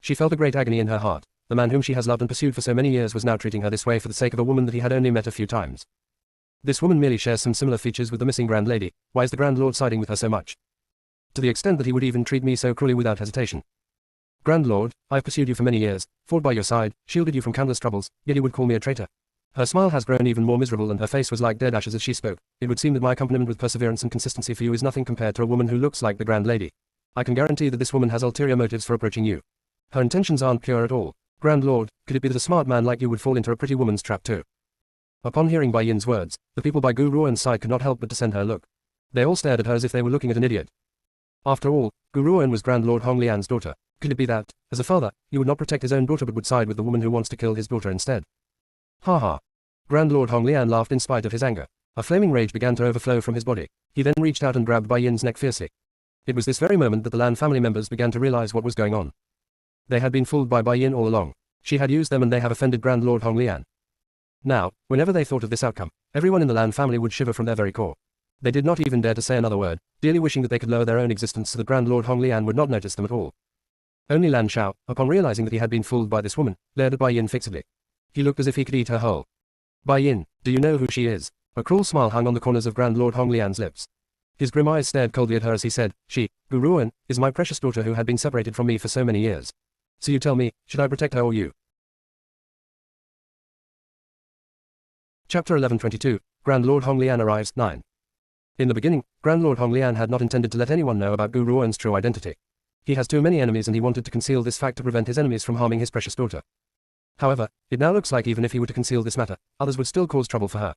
She felt a great agony in her heart. The man whom she has loved and pursued for so many years was now treating her this way for the sake of a woman that he had only met a few times. This woman merely shares some similar features with the missing Grand Lady. Why is the Grand Lord siding with her so much? To the extent that he would even treat me so cruelly without hesitation. Grand Lord, I've pursued you for many years, fought by your side, shielded you from countless troubles, yet you would call me a traitor. Her smile has grown even more miserable and her face was like dead ashes as she spoke. It would seem that my accompaniment with perseverance and consistency for you is nothing compared to a woman who looks like the Grand Lady. I can guarantee that this woman has ulterior motives for approaching you. Her intentions aren't pure at all. Grand Lord, could it be that a smart man like you would fall into a pretty woman's trap too? Upon hearing Bai Yin's words, the people by Gu Ruan's side could not help but to send her a look. They all stared at her as if they were looking at an idiot. After all, Gu Ruan was Grand Lord Honglian's daughter. Could it be that, as a father, he would not protect his own daughter but would side with the woman who wants to kill his daughter instead? Ha ha. Grand Lord Honglian laughed in spite of his anger. A flaming rage began to overflow from his body. He then reached out and grabbed Bai Yin's neck fiercely. It was this very moment that the Lan family members began to realize what was going on. They had been fooled by Bai Yin all along. She had used them and they have offended Grand Lord Honglian. Now, whenever they thought of this outcome, everyone in the Lan family would shiver from their very core. They did not even dare to say another word, dearly wishing that they could lower their own existence so that Grand Lord Honglian would not notice them at all. Only Lan Shao, upon realizing that he had been fooled by this woman, glared at Bai Yin fixedly. He looked as if he could eat her whole. Bai Yin, do you know who she is? A cruel smile hung on the corners of Grand Lord Hong Lian's lips. His grim eyes stared coldly at her as he said, she, Gu Ruoan, is my precious daughter who had been separated from me for so many years. So you tell me, should I protect her or you? Chapter 1122, Grand Lord Hong Lian arrives, 9. In the beginning, Grand Lord Hong Lian had not intended to let anyone know about Gu Ruoan's true identity. He has too many enemies and he wanted to conceal this fact to prevent his enemies from harming his precious daughter. However, it now looks like even if he were to conceal this matter, others would still cause trouble for her.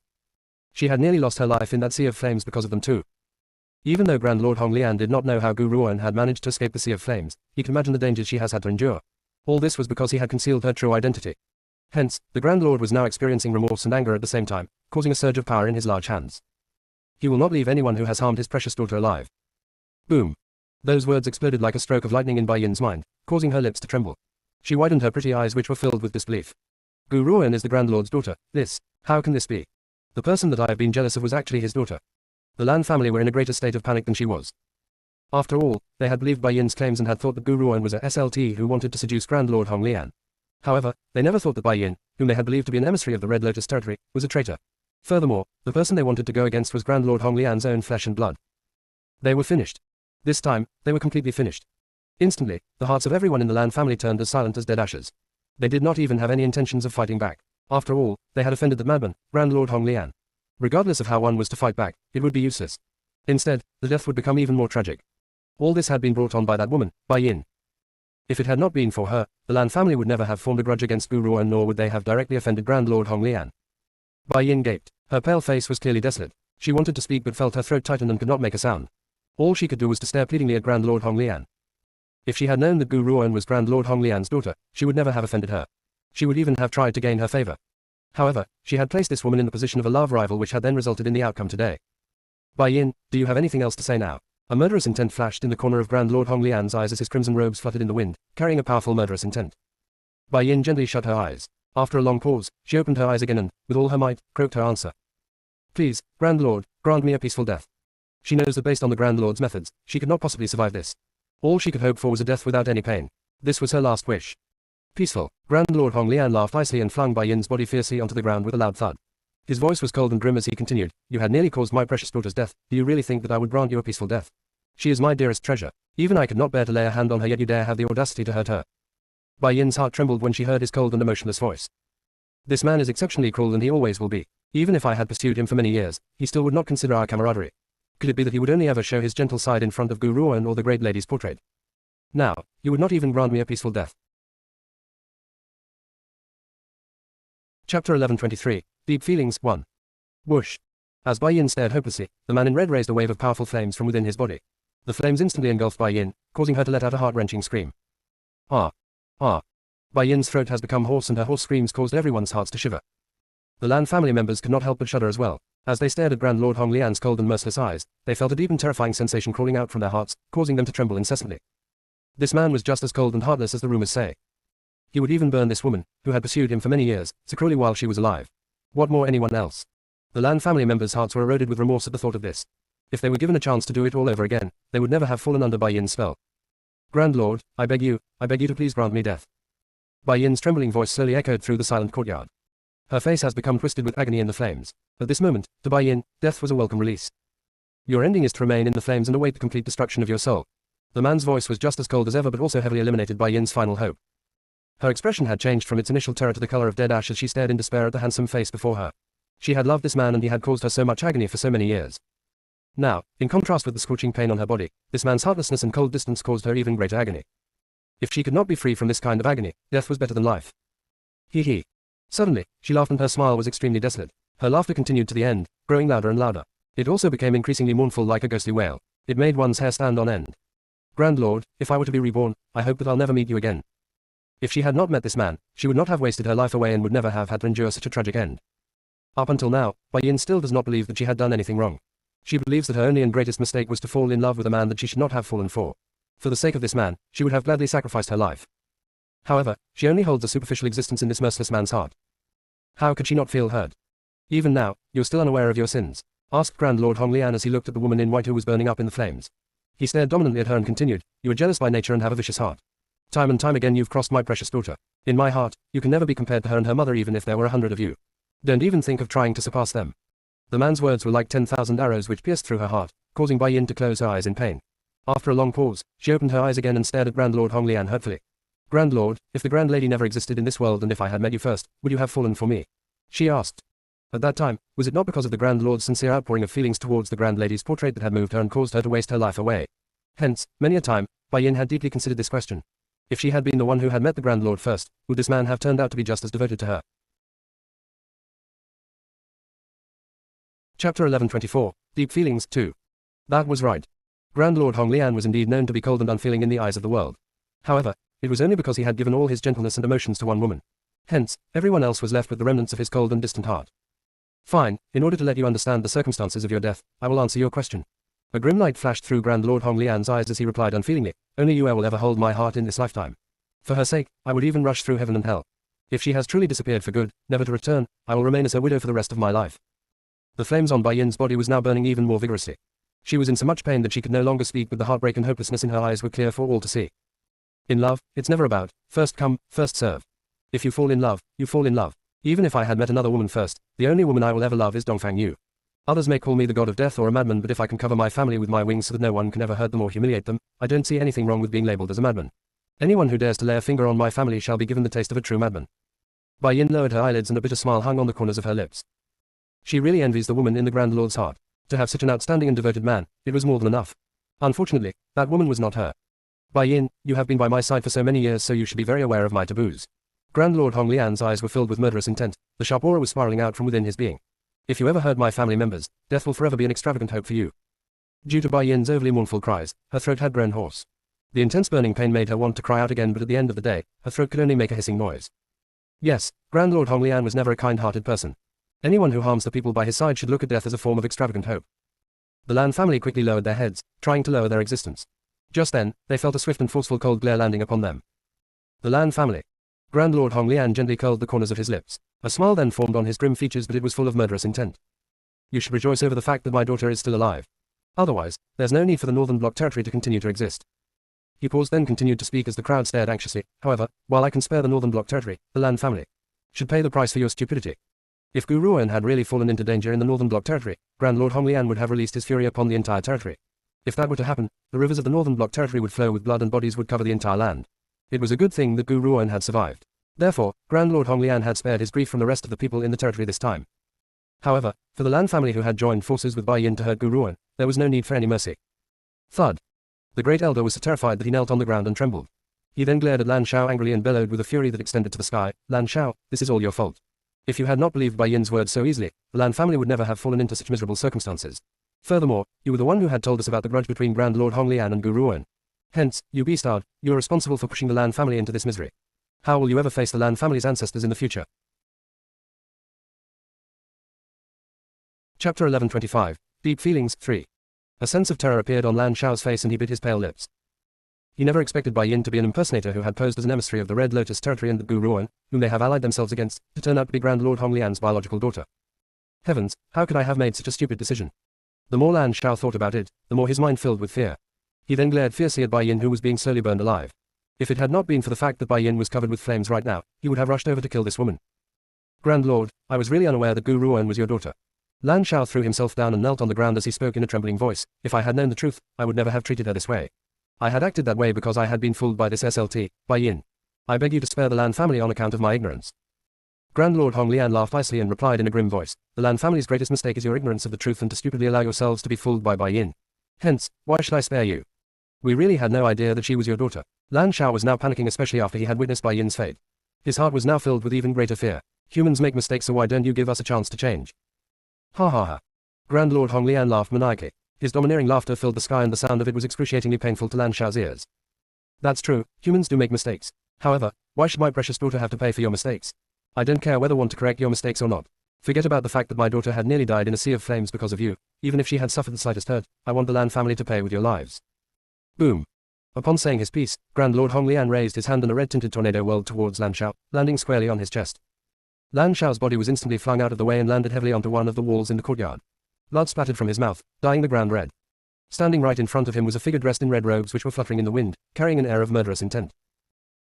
She had nearly lost her life in that sea of flames because of them too. Even though Grand Lord Hong Lian did not know how Gu Ruoan had managed to escape the sea of flames, he could imagine the dangers she has had to endure. All this was because he had concealed her true identity. Hence, the Grand Lord was now experiencing remorse and anger at the same time, causing a surge of power in his large hands. He will not leave anyone who has harmed his precious daughter alive. Boom. Those words exploded like a stroke of lightning in Bai Yin's mind, causing her lips to tremble. She widened her pretty eyes which were filled with disbelief. Gu Ruoan is the Grand Lord's daughter. How can this be? The person that I have been jealous of was actually his daughter. The Lan family were in a greater state of panic than she was. After all, they had believed Bai Yin's claims and had thought that Gu Ruoan was a SLT who wanted to seduce Grand Lord Hong Lian. However, they never thought that Bai Yin, whom they had believed to be an emissary of the Red Lotus territory, was a traitor. Furthermore, the person they wanted to go against was Grand Lord Hong Lian's own flesh and blood. They were finished. This time, they were completely finished. Instantly, the hearts of everyone in the Lan family turned as silent as dead ashes. They did not even have any intentions of fighting back. After all, they had offended the madman, Grand Lord Hong Lian. Regardless of how one was to fight back, it would be useless. Instead, the death would become even more tragic. All this had been brought on by that woman, Bai Yin. If it had not been for her, the Lan family would never have formed a grudge against Gu Ruoan nor would they have directly offended Grand Lord Hong Lian. Bai Yin gaped. Her pale face was clearly desolate. She wanted to speak but felt her throat tighten and could not make a sound. All she could do was to stare pleadingly at Grand Lord Hong Lian. If she had known that Gu Ruoan was Grand Lord Hong Lian's daughter, she would never have offended her. She would even have tried to gain her favor. However, she had placed this woman in the position of a love rival which had then resulted in the outcome today. Bai Yin, do you have anything else to say now? A murderous intent flashed in the corner of Grand Lord Hong Lian's eyes as his crimson robes fluttered in the wind, carrying a powerful murderous intent. Bai Yin gently shut her eyes. After a long pause, she opened her eyes again and, with all her might, croaked her answer. Please, Grand Lord, grant me a peaceful death. She knows that based on the Grand Lord's methods, she could not possibly survive this. All she could hope for was a death without any pain. This was her last wish. Peaceful. Grand Lord Hong Lian laughed icily and flung Bai Yin's body fiercely onto the ground with a loud thud. His voice was cold and grim as he continued, you had nearly caused my precious daughter's death, do you really think that I would grant you a peaceful death? She is my dearest treasure. Even I could not bear to lay a hand on her yet you dare have the audacity to hurt her. Bai Yin's heart trembled when she heard his cold and emotionless voice. This man is exceptionally cruel and he always will be. Even if I had pursued him for many years, he still would not consider our camaraderie. Could it be that he would only ever show his gentle side in front of Gu Ruoan or the great lady's portrait? Now, you would not even grant me a peaceful death. Chapter 1123, Deep Feelings, 1. Whoosh. As Bai Yin stared hopelessly, the man in red raised a wave of powerful flames from within his body. The flames instantly engulfed Bai Yin, causing her to let out a heart-wrenching scream. Ah. Ah. Bai Yin's throat has become hoarse and her hoarse screams caused everyone's hearts to shiver. The Lan family members could not help but shudder as well. As they stared at Grand Lord Hong Lian's cold and merciless eyes, they felt a deep and terrifying sensation crawling out from their hearts, causing them to tremble incessantly. This man was just as cold and heartless as the rumors say. He would even burn this woman, who had pursued him for many years, so cruelly while she was alive. What more anyone else? The Lan family members' hearts were eroded with remorse at the thought of this. If they were given a chance to do it all over again, they would never have fallen under Bai Yin's spell. Grand Lord, I beg you to please grant me death. Bai Yin's trembling voice slowly echoed through the silent courtyard. Her face has become twisted with agony in the flames. At this moment, to Bai Yin, death was a welcome release. Your ending is to remain in the flames and await the complete destruction of your soul. The man's voice was just as cold as ever but also heavily eliminated Bai Yin's final hope. Her expression had changed from its initial terror to the color of dead ash as she stared in despair at the handsome face before her. She had loved this man and he had caused her so much agony for so many years. Now, in contrast with the scorching pain on her body, this man's heartlessness and cold distance caused her even greater agony. If she could not be free from this kind of agony, death was better than life. Hee. Suddenly, she laughed and her smile was extremely desolate. Her laughter continued to the end, growing louder and louder. It also became increasingly mournful like a ghostly wail. It made one's hair stand on end. Grand Lord, if I were to be reborn, I hope that I'll never meet you again. If she had not met this man, she would not have wasted her life away and would never have had to endure such a tragic end. Up until now, Bai Yin still does not believe that she had done anything wrong. She believes that her only and greatest mistake was to fall in love with a man that she should not have fallen for. For the sake of this man, she would have gladly sacrificed her life. However, she only holds a superficial existence in this merciless man's heart. How could she not feel hurt? Even now, you're still unaware of your sins, asked Grand Lord Hong Lian as he looked at the woman in white who was burning up in the flames. He stared dominantly at her and continued, you are jealous by nature and have a vicious heart. Time and time again you've crossed my precious daughter. In my heart, you can never be compared to her and her mother even if there were 100 of you. Don't even think of trying to surpass them. The man's words were like 10,000 arrows which pierced through her heart, causing Bai Yin to close her eyes in pain. After a long pause, she opened her eyes again and stared at Grand Lord Honglian hurtfully. Grand Lord, if the Grand Lady never existed in this world and if I had met you first, would you have fallen for me? She asked. At that time, was it not because of the Grand Lord's sincere outpouring of feelings towards the Grand Lady's portrait that had moved her and caused her to waste her life away? Hence, many a time, Bai Yin had deeply considered this question. If she had been the one who had met the Grand Lord first, would this man have turned out to be just as devoted to her? Chapter 1124, Deep Feelings 2. That was right. Grand Lord Honglian was indeed known to be cold and unfeeling in the eyes of the world. However, it was only because he had given all his gentleness and emotions to one woman. Hence, everyone else was left with the remnants of his cold and distant heart. Fine, in order to let you understand the circumstances of your death, I will answer your question. A grim light flashed through Grand Lord Honglian's eyes as he replied unfeelingly, only you will ever hold my heart in this lifetime. For her sake, I would even rush through heaven and hell. If she has truly disappeared for good, never to return, I will remain as her widow for the rest of my life. The flames on Bai Yin's body was now burning even more vigorously. She was in so much pain that she could no longer speak, but the heartbreak and hopelessness in her eyes were clear for all to see. In love, it's never about first come, first serve. If you fall in love, you fall in love. Even if I had met another woman first, the only woman I will ever love is Dongfang Yu. Others may call me the god of death or a madman, but if I can cover my family with my wings so that no one can ever hurt them or humiliate them, I don't see anything wrong with being labeled as a madman. Anyone who dares to lay a finger on my family shall be given the taste of a true madman. Bai Yin lowered her eyelids and a bitter smile hung on the corners of her lips. She really envies the woman in the Grand Lord's heart. To have such an outstanding and devoted man, it was more than enough. Unfortunately, that woman was not her. Bai Yin, you have been by my side for so many years, so you should be very aware of my taboos. Grand Lord Honglian's eyes were filled with murderous intent, the sharp aura was spiraling out from within his being. If you ever hurt my family members, death will forever be an extravagant hope for you. Due to Bai Yin's overly mournful cries, her throat had grown hoarse. The intense burning pain made her want to cry out again, but at the end of the day, her throat could only make a hissing noise. Yes, Grand Lord Honglian was never a kind-hearted person. Anyone who harms the people by his side should look at death as a form of extravagant hope. The Lan family quickly lowered their heads, trying to lower their existence. Just then, they felt a swift and forceful cold glare landing upon them. The Lan family. Grand Lord Honglian gently curled the corners of his lips. A smile then formed on his grim features, but it was full of murderous intent. You should rejoice over the fact that my daughter is still alive. Otherwise, there's no need for the Northern Bloc territory to continue to exist. He paused, then continued to speak as the crowd stared anxiously. However, while I can spare the Northern Bloc territory, the Lan family should pay the price for your stupidity. If Gu Ruoan had really fallen into danger in the Northern Bloc territory, Grand Lord Honglian would have released his fury upon the entire territory. If that were to happen, the rivers of the Northern Bloc territory would flow with blood and bodies would cover the entire land. It was a good thing that Gu Ruoan had survived. Therefore, Grand Lord Honglian had spared his grief from the rest of the people in the territory this time. However, for the Lan family who had joined forces with Bai Yin to hurt Gu Ruoan, there was no need for any mercy. Thud. The great elder was so terrified that he knelt on the ground and trembled. He then glared at Lan Shao angrily and bellowed with a fury that extended to the sky, Lan Shao, this is all your fault. If you had not believed Bai Yin's words so easily, the Lan family would never have fallen into such miserable circumstances. Furthermore, you were the one who had told us about the grudge between Grand Lord Honglian and Gu Ruoan. Hence, you beastard, you are responsible for pushing the Lan family into this misery. How will you ever face the Lan family's ancestors in the future? Chapter 1125, Deep Feelings 3. A sense of terror appeared on Lan Shao's face and he bit his pale lips. He never expected Bai Yin to be an impersonator who had posed as an emissary of the Red Lotus territory and the Gu Ruoan, whom they have allied themselves against, to turn out to be Grand Lord Honglian's biological daughter. Heavens, how could I have made such a stupid decision? The more Lan Shao thought about it, the more his mind filled with fear. He then glared fiercely at Bai Yin, who was being slowly burned alive. If it had not been for the fact that Bai Yin was covered with flames right now, he would have rushed over to kill this woman. Grand Lord, I was really unaware that Gu Ruoan was your daughter. Lan Shao threw himself down and knelt on the ground as he spoke in a trembling voice. If I had known the truth, I would never have treated her this way. I had acted that way because I had been fooled by this SLT, Bai Yin. I beg you to spare the Lan family on account of my ignorance. Grand Lord Honglian laughed icily and replied in a grim voice, the Lan family's greatest mistake is your ignorance of the truth and to stupidly allow yourselves to be fooled by Bai Yin. Hence, why should I spare you? We really had no idea that she was your daughter. Lan Shao was now panicking, especially after he had witnessed Bai Yin's fate. His heart was now filled with even greater fear. Humans make mistakes, so why don't you give us a chance to change? Ha ha ha. Grand Lord Honglian laughed maniacally. His domineering laughter filled the sky and the sound of it was excruciatingly painful to Lan Shao's ears. That's true, humans do make mistakes. However, why should my precious daughter have to pay for your mistakes? I don't care whether want to correct your mistakes or not. Forget about the fact that my daughter had nearly died in a sea of flames because of you. Even if she had suffered the slightest hurt, I want the Lan family to pay with your lives. Boom. Upon saying his piece, Grand Lord Honglian raised his hand and a red-tinted tornado whirled towards Lan Shao, landing squarely on his chest. Lan Shao's body was instantly flung out of the way and landed heavily onto one of the walls in the courtyard. Blood splattered from his mouth, dyeing the ground red. Standing right in front of him was a figure dressed in red robes which were fluttering in the wind, carrying an air of murderous intent.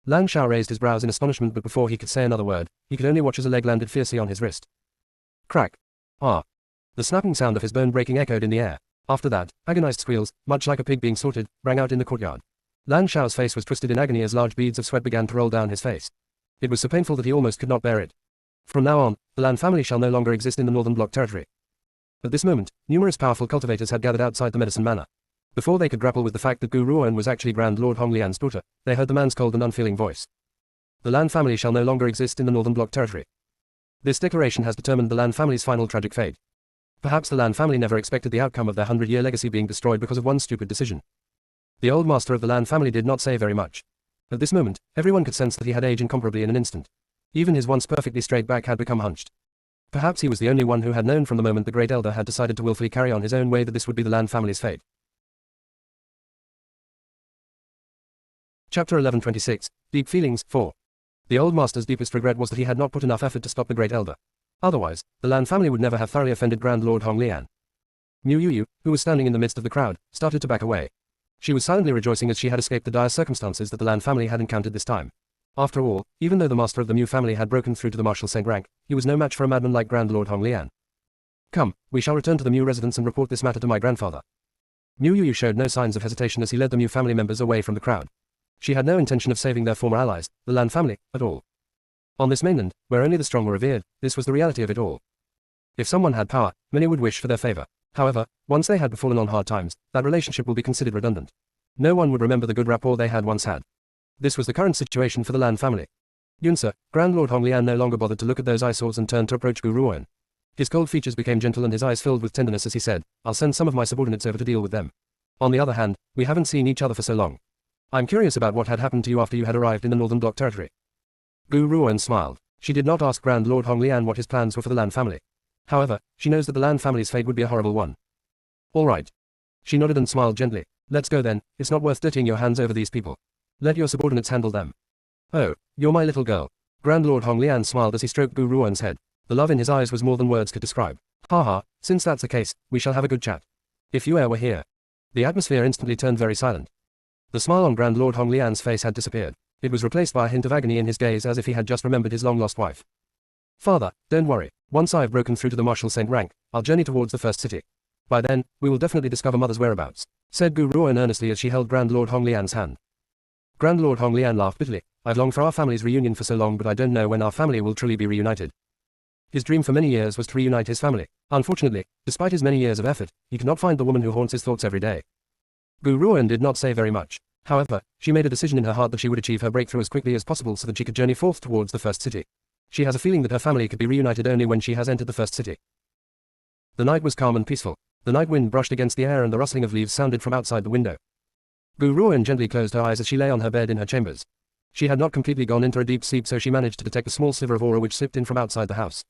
Lan Shao raised his brows in astonishment, but before he could say another word, he could only watch as a leg landed fiercely on his wrist. Crack. Ah. The snapping sound of his bone breaking echoed in the air. After that, agonized squeals, much like a pig being slaughtered, rang out in the courtyard. Lan Shao's face was twisted in agony as large beads of sweat began to roll down his face. It was so painful that he almost could not bear it. From now on, the Lan family shall no longer exist in the Northern Bloc territory. At this moment, numerous powerful cultivators had gathered outside the medicine manor. Before they could grapple with the fact that Gu Ruoan was actually Grand Lord Honglian's daughter, they heard the man's cold and unfeeling voice. The Lan family shall no longer exist in the Northern Bloc territory. This declaration has determined the Lan family's final tragic fate. Perhaps the Lan family never expected the outcome of their 100-year legacy being destroyed because of one stupid decision. The old master of the Lan family did not say very much. At this moment, everyone could sense that he had aged incomparably in an instant. Even his once perfectly straight back had become hunched. Perhaps he was the only one who had known from the moment the Great Elder had decided to willfully carry on his own way that this would be the Lan family's fate. Chapter 1126, Deep Feelings, 4. The old master's deepest regret was that he had not put enough effort to stop the Great Elder. Otherwise, the Lan family would never have thoroughly offended Grand Lord Honglian. Mu Yuyu, who was standing in the midst of the crowd, started to back away. She was silently rejoicing as she had escaped the dire circumstances that the Lan family had encountered this time. After all, even though the master of the Mu family had broken through to the Marshal Saint rank, he was no match for a madman like Grand Lord Honglian. Come, we shall return to the Mu residence and report this matter to my grandfather. Mu Yuyu showed no signs of hesitation as he led the Mu family members away from the crowd. She had no intention of saving their former allies, the Lan family, at all. On this mainland, where only the strong were revered, this was the reality of it all. If someone had power, many would wish for their favor. However, once they had befallen on hard times, that relationship will be considered redundant. No one would remember the good rapport they had once had. This was the current situation for the Lan family. Yunsa, Grand Lord Honglian no longer bothered to look at those eyesores and turned to approach Gu Ruoan. His cold features became gentle and his eyes filled with tenderness as he said, I'll send some of my subordinates over to deal with them. On the other hand, we haven't seen each other for so long. I'm curious about what had happened to you after you had arrived in the Northern Bloc territory. Gu Ruoan smiled. She did not ask Grand Lord Honglian what his plans were for the Lan family. However, she knows that the Lan family's fate would be a horrible one. All right. She nodded and smiled gently. Let's go then, it's not worth dirtying your hands over these people. Let your subordinates handle them. Oh, you're my little girl. Grand Lord Honglian smiled as he stroked Gu Ruoan's head. The love in his eyes was more than words could describe. Haha, since that's the case, we shall have a good chat. If you were here. The atmosphere instantly turned very silent. The smile on Grand Lord Honglian's face had disappeared. It was replaced by a hint of agony in his gaze as if he had just remembered his long-lost wife. Father, don't worry. Once I've broken through to the Marshal Saint rank, I'll journey towards the first city. By then, we will definitely discover Mother's whereabouts, said Gu Ruoan earnestly as she held Grand Lord Honglian's hand. Grand Lord Honglian laughed bitterly. I've longed for our family's reunion for so long, but I don't know when our family will truly be reunited. His dream for many years was to reunite his family. Unfortunately, despite his many years of effort, he could not find the woman who haunts his thoughts every day. Gu Ruoan did not say very much. However, she made a decision in her heart that she would achieve her breakthrough as quickly as possible so that she could journey forth towards the first city. She has a feeling that her family could be reunited only when she has entered the first city. The night was calm and peaceful. The night wind brushed against the air and the rustling of leaves sounded from outside the window. Gu Ruoan gently closed her eyes as she lay on her bed in her chambers. She had not completely gone into a deep sleep, so she managed to detect a small sliver of aura which slipped in from outside the house.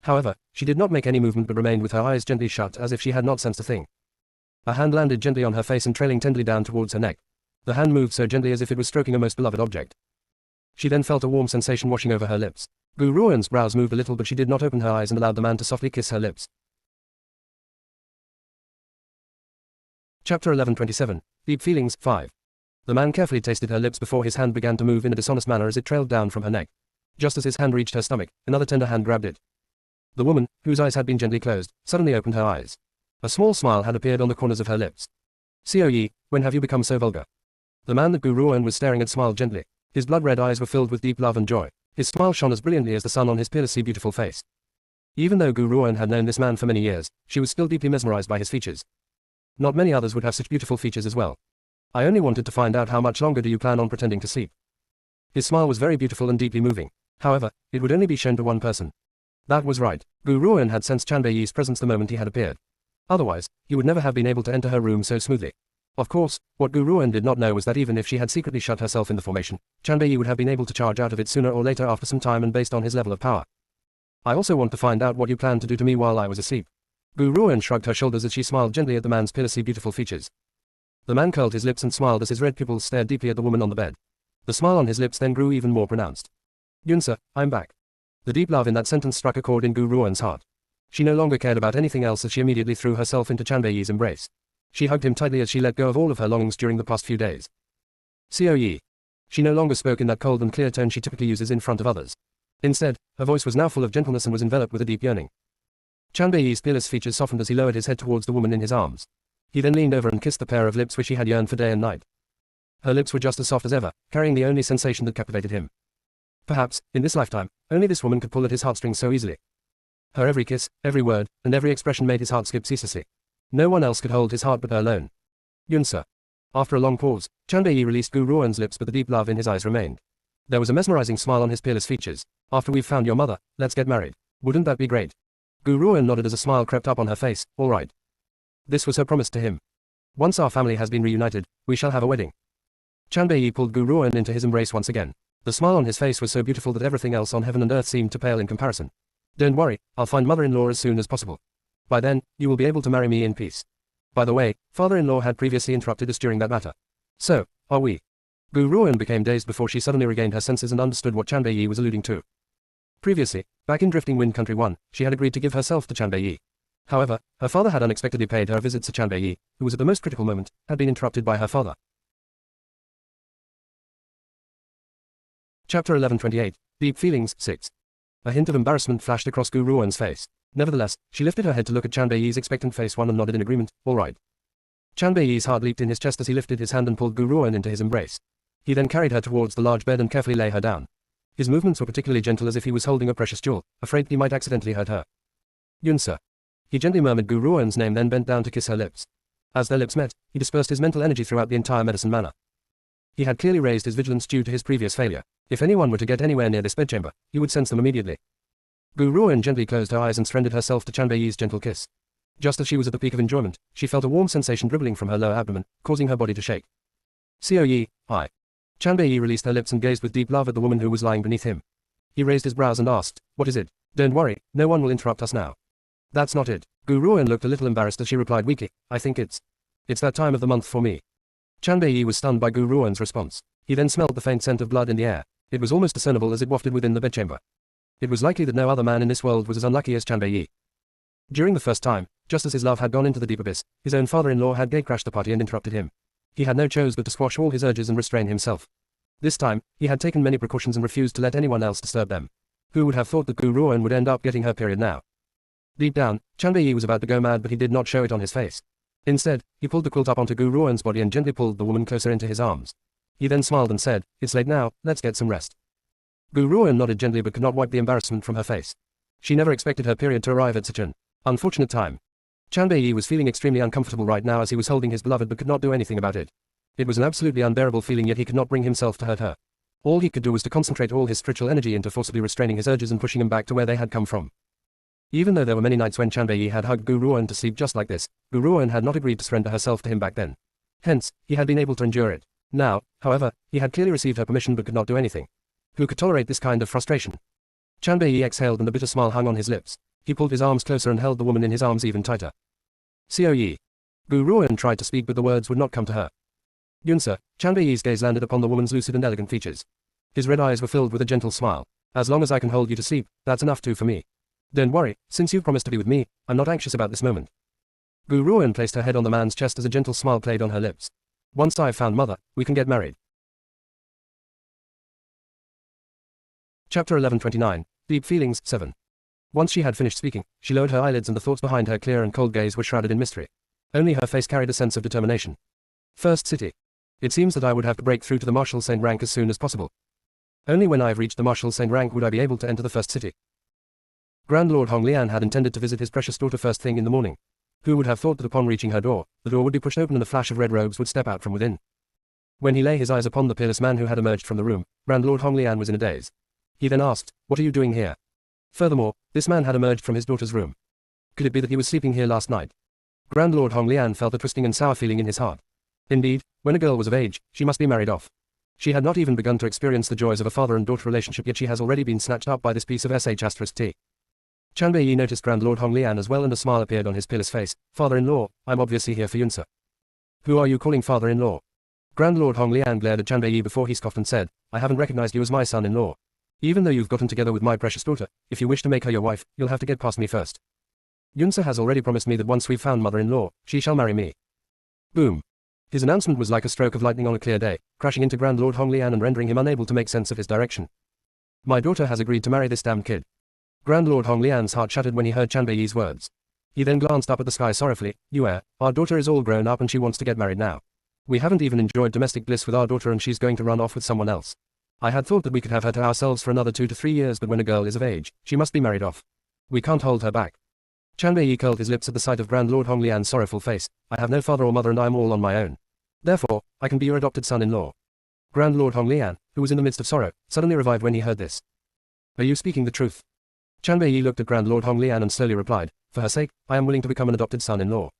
However, she did not make any movement but remained with her eyes gently shut as if she had not sensed a thing. A hand landed gently on her face and trailing tenderly down towards her neck. The hand moved so gently as if it was stroking a most beloved object. She then felt a warm sensation washing over her lips. Gu Ruoan's brows moved a little, but she did not open her eyes and allowed the man to softly kiss her lips. Chapter 1127, Deep Feelings, 5. The man carefully tasted her lips before his hand began to move in a dishonest manner as it trailed down from her neck. Just as his hand reached her stomach, another tender hand grabbed it. The woman, whose eyes had been gently closed, suddenly opened her eyes. A small smile had appeared on the corners of her lips. Xiao Yi, when have you become so vulgar? The man that Gu Ruoan was staring at smiled gently. His blood-red eyes were filled with deep love and joy. His smile shone as brilliantly as the sun on his peerlessly beautiful face. Even though Gu Ruoan had known this man for many years, she was still deeply mesmerized by his features. Not many others would have such beautiful features as well. I only wanted to find out how much longer do you plan on pretending to sleep. His smile was very beautiful and deeply moving. However, it would only be shown to one person. That was right. Gu Ruoan had sensed Chanbei Yi's presence the moment he had appeared. Otherwise, he would never have been able to enter her room so smoothly. Of course, what Gu Ruoan did not know was that even if she had secretly shut herself in the formation, Chanbei Yi would have been able to charge out of it sooner or later after some time and based on his level of power. I also want to find out what you planned to do to me while I was asleep. Gu Ruoan shrugged her shoulders as she smiled gently at the man's peerlessly beautiful features. The man curled his lips and smiled as his red pupils stared deeply at the woman on the bed. The smile on his lips then grew even more pronounced. Yunsa, I'm back. The deep love in that sentence struck a chord in Gu Ruoan's heart. She no longer cared about anything else as she immediately threw herself into Chanbei Yi's embrace. She hugged him tightly as she let go of all of her longings during the past few days. Xiao Yi. She no longer spoke in that cold and clear tone she typically uses in front of others. Instead, her voice was now full of gentleness and was enveloped with a deep yearning. Chan Bei-yi's peerless features softened as he lowered his head towards the woman in his arms. He then leaned over and kissed the pair of lips which he had yearned for day and night. Her lips were just as soft as ever, carrying the only sensation that captivated him. Perhaps, in this lifetime, only this woman could pull at his heartstrings so easily. Her every kiss, every word, and every expression made his heart skip ceaselessly. No one else could hold his heart but her alone. Yunsa. After a long pause, Chan Bei-yi released Gu Ruoan's lips but the deep love in his eyes remained. There was a mesmerizing smile on his peerless features. After we've found your mother, let's get married. Wouldn't that be great? Gu Ruoan nodded as a smile crept up on her face. All right. This was her promise to him. Once our family has been reunited, we shall have a wedding. Chan Bei-yi pulled Gu Ruoan into his embrace once again. The smile on his face was so beautiful that everything else on heaven and earth seemed to pale in comparison. Don't worry, I'll find mother-in-law as soon as possible. By then, you will be able to marry me in peace. By the way, father-in-law had previously interrupted us during that matter. So, are we? Gu Ruoan became dazed before she suddenly regained her senses and understood what Chan Bei-yi was alluding to. Previously, back in Drifting Wind Country 1, she had agreed to give herself to Chan Bei-yi. However, her father had unexpectedly paid her a visit, so Chan Bei-yi, who was at the most critical moment, had been interrupted by her father. Chapter 11:28, Deep Feelings, 6. A hint of embarrassment flashed across Gu Ruoan's face. Nevertheless, she lifted her head to look at Chan Bei-yi's expectant face and nodded in agreement. All right. Chan Bei-yi's heart leaped in his chest as he lifted his hand and pulled Gu Ruoan into his embrace. He then carried her towards the large bed and carefully lay her down. His movements were particularly gentle, as if he was holding a precious jewel, afraid he might accidentally hurt her. Yunsa. He gently murmured Gu Ruoan's name, then bent down to kiss her lips. As their lips met, he dispersed his mental energy throughout the entire medicine manor. He had clearly raised his vigilance due to his previous failure. If anyone were to get anywhere near this bedchamber, he would sense them immediately. Gu Ruoan gently closed her eyes and surrendered herself to Chan Bei-yi's gentle kiss. Just as she was at the peak of enjoyment, she felt a warm sensation dribbling from her lower abdomen, causing her body to shake. Yi, hi. Chan Bei-yi released her lips and gazed with deep love at the woman who was lying beneath him. He raised his brows and asked, what is it? Don't worry, no one will interrupt us now. That's not it. Gu Ruoan looked a little embarrassed as she replied weakly, I think it's that time of the month for me. Chan Bei-yi was stunned by Gu Ruoan's response. He then smelled the faint scent of blood in the air. It was almost discernible as it wafted within the bedchamber. It was likely that no other man in this world was as unlucky as Chan Bei-yi. During the first time, just as his love had gone into the deep abyss, his own father-in-law had gatecrashed the party and interrupted him. He had no choice but to squash all his urges and restrain himself. This time, he had taken many precautions and refused to let anyone else disturb them. Who would have thought that Gu Ruoan would end up getting her period now? Deep down, Chan Bei-yi was about to go mad, but he did not show it on his face. Instead, he pulled the quilt up onto Gu Ruoan's body and gently pulled the woman closer into his arms. He then smiled and said, it's late now, let's get some rest. Gu Ruoan nodded gently but could not wipe the embarrassment from her face. She never expected her period to arrive at such an unfortunate time. Chan Bei-yi was feeling extremely uncomfortable right now as he was holding his beloved but could not do anything about it. It was an absolutely unbearable feeling, yet he could not bring himself to hurt her. All he could do was to concentrate all his spiritual energy into forcibly restraining his urges and pushing him back to where they had come from. Even though there were many nights when Chan Bei-yi had hugged Gu Ruoan to sleep just like this, Gu Ruoan had not agreed to surrender herself to him back then. Hence, he had been able to endure it. Now, however, he had clearly received her permission but could not do anything. Who could tolerate this kind of frustration? Chan Bei-yi exhaled and the bitter smile hung on his lips. He pulled his arms closer and held the woman in his arms even tighter. Yi. Gu Ruoan tried to speak but the words would not come to her. Yunsa. Chan Bei-yi's gaze landed upon the woman's lucid and elegant features. His red eyes were filled with a gentle smile. As long as I can hold you to sleep, that's enough too for me. Don't worry, since you've promised to be with me, I'm not anxious about this moment. Gu Ruoan placed her head on the man's chest as a gentle smile played on her lips. Once I've found mother, we can get married. Chapter 11:29, Deep Feelings, 7. Once she had finished speaking, she lowered her eyelids and the thoughts behind her clear and cold gaze were shrouded in mystery. Only her face carried a sense of determination. First city. It seems that I would have to break through to the Marshal Saint rank as soon as possible. Only when I have reached the Marshal Saint rank would I be able to enter the first city. Grand Lord Hong Lian had intended to visit his precious daughter first thing in the morning. Who would have thought that upon reaching her door, the door would be pushed open and a flash of red robes would step out from within. When he lay his eyes upon the peerless man who had emerged from the room, Grand Lord Hong Lian was in a daze. He then asked, what are you doing here? Furthermore, this man had emerged from his daughter's room. Could it be that he was sleeping here last night? Grand Lord Hong Lian felt a twisting and sour feeling in his heart. Indeed, when a girl was of age, she must be married off. She had not even begun to experience the joys of a father and daughter relationship, yet she has already been snatched up by this piece of sh*t. Chan Bei-yi noticed Grand Lord Hong Lian as well, and a smile appeared on his peerless face. Father-in-law, I'm obviously here for Yunsa. Who are you calling father-in-law? Grand Lord Hong Lian glared at Chan Bei-yi before he scoffed and said, I haven't recognized you as my son-in-law. Even though you've gotten together with my precious daughter, if you wish to make her your wife, you'll have to get past me first. Yunsa has already promised me that once we've found mother-in-law, she shall marry me. Boom. His announcement was like a stroke of lightning on a clear day, crashing into Grand Lord Hong Lian and rendering him unable to make sense of his direction. My daughter has agreed to marry this damned kid. Grand Lord Hong Lian's heart shattered when he heard Chan Beiyi's words. He then glanced up at the sky sorrowfully. You heir, our daughter is all grown up and she wants to get married now. We haven't even enjoyed domestic bliss with our daughter and she's going to run off with someone else. I had thought that we could have her to ourselves for another 2 to 3 years, but when a girl is of age, she must be married off. We can't hold her back. Chan Beiyi curled his lips at the sight of Grand Lord Hong Lian's sorrowful face. I have no father or mother and I am all on my own. Therefore, I can be your adopted son-in-law. Grand Lord Hong Lian, who was in the midst of sorrow, suddenly revived when he heard this. Are you speaking the truth? Chan Beiyi looked at Grand Lord Hong Lian and slowly replied, for her sake, I am willing to become an adopted son-in-law.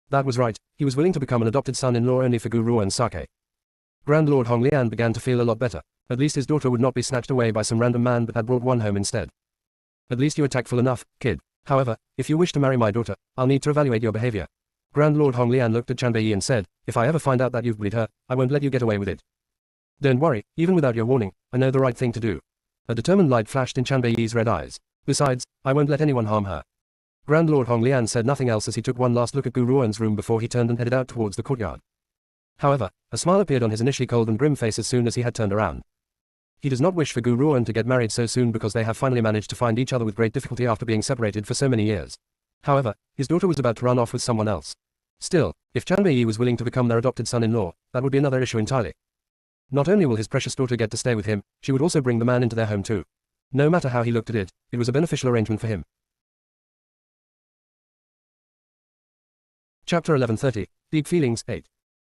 That was right, he was willing to become an adopted son-in-law only for Gu Ruo's sake. Grand Lord Hong Lian began to feel a lot better. At least his daughter would not be snatched away by some random man but had brought one home instead. At least you are tactful enough, kid. However, if you wish to marry my daughter, I'll need to evaluate your behavior. Grand Lord Hong Lian looked at Chan Beiyi and said, if I ever find out that you've bullied her, I won't let you get away with it. Don't worry, even without your warning, I know the right thing to do. A determined light flashed in Chan Beiyi's red eyes. Besides, I won't let anyone harm her. Grand Lord Hong Lian said nothing else as he took one last look at Gu Ruo's room before he turned and headed out towards the courtyard. However, a smile appeared on his initially cold and grim face as soon as he had turned around. He does not wish for Gu Ruo to get married so soon because they have finally managed to find each other with great difficulty after being separated for so many years. However, his daughter was about to run off with someone else. Still, if Chan Beiyi was willing to become their adopted son-in-law, that would be another issue entirely. Not only will his precious daughter get to stay with him, she would also bring the man into their home too. No matter how he looked at it, it was a beneficial arrangement for him. Chapter 1130, Deep Feelings 8.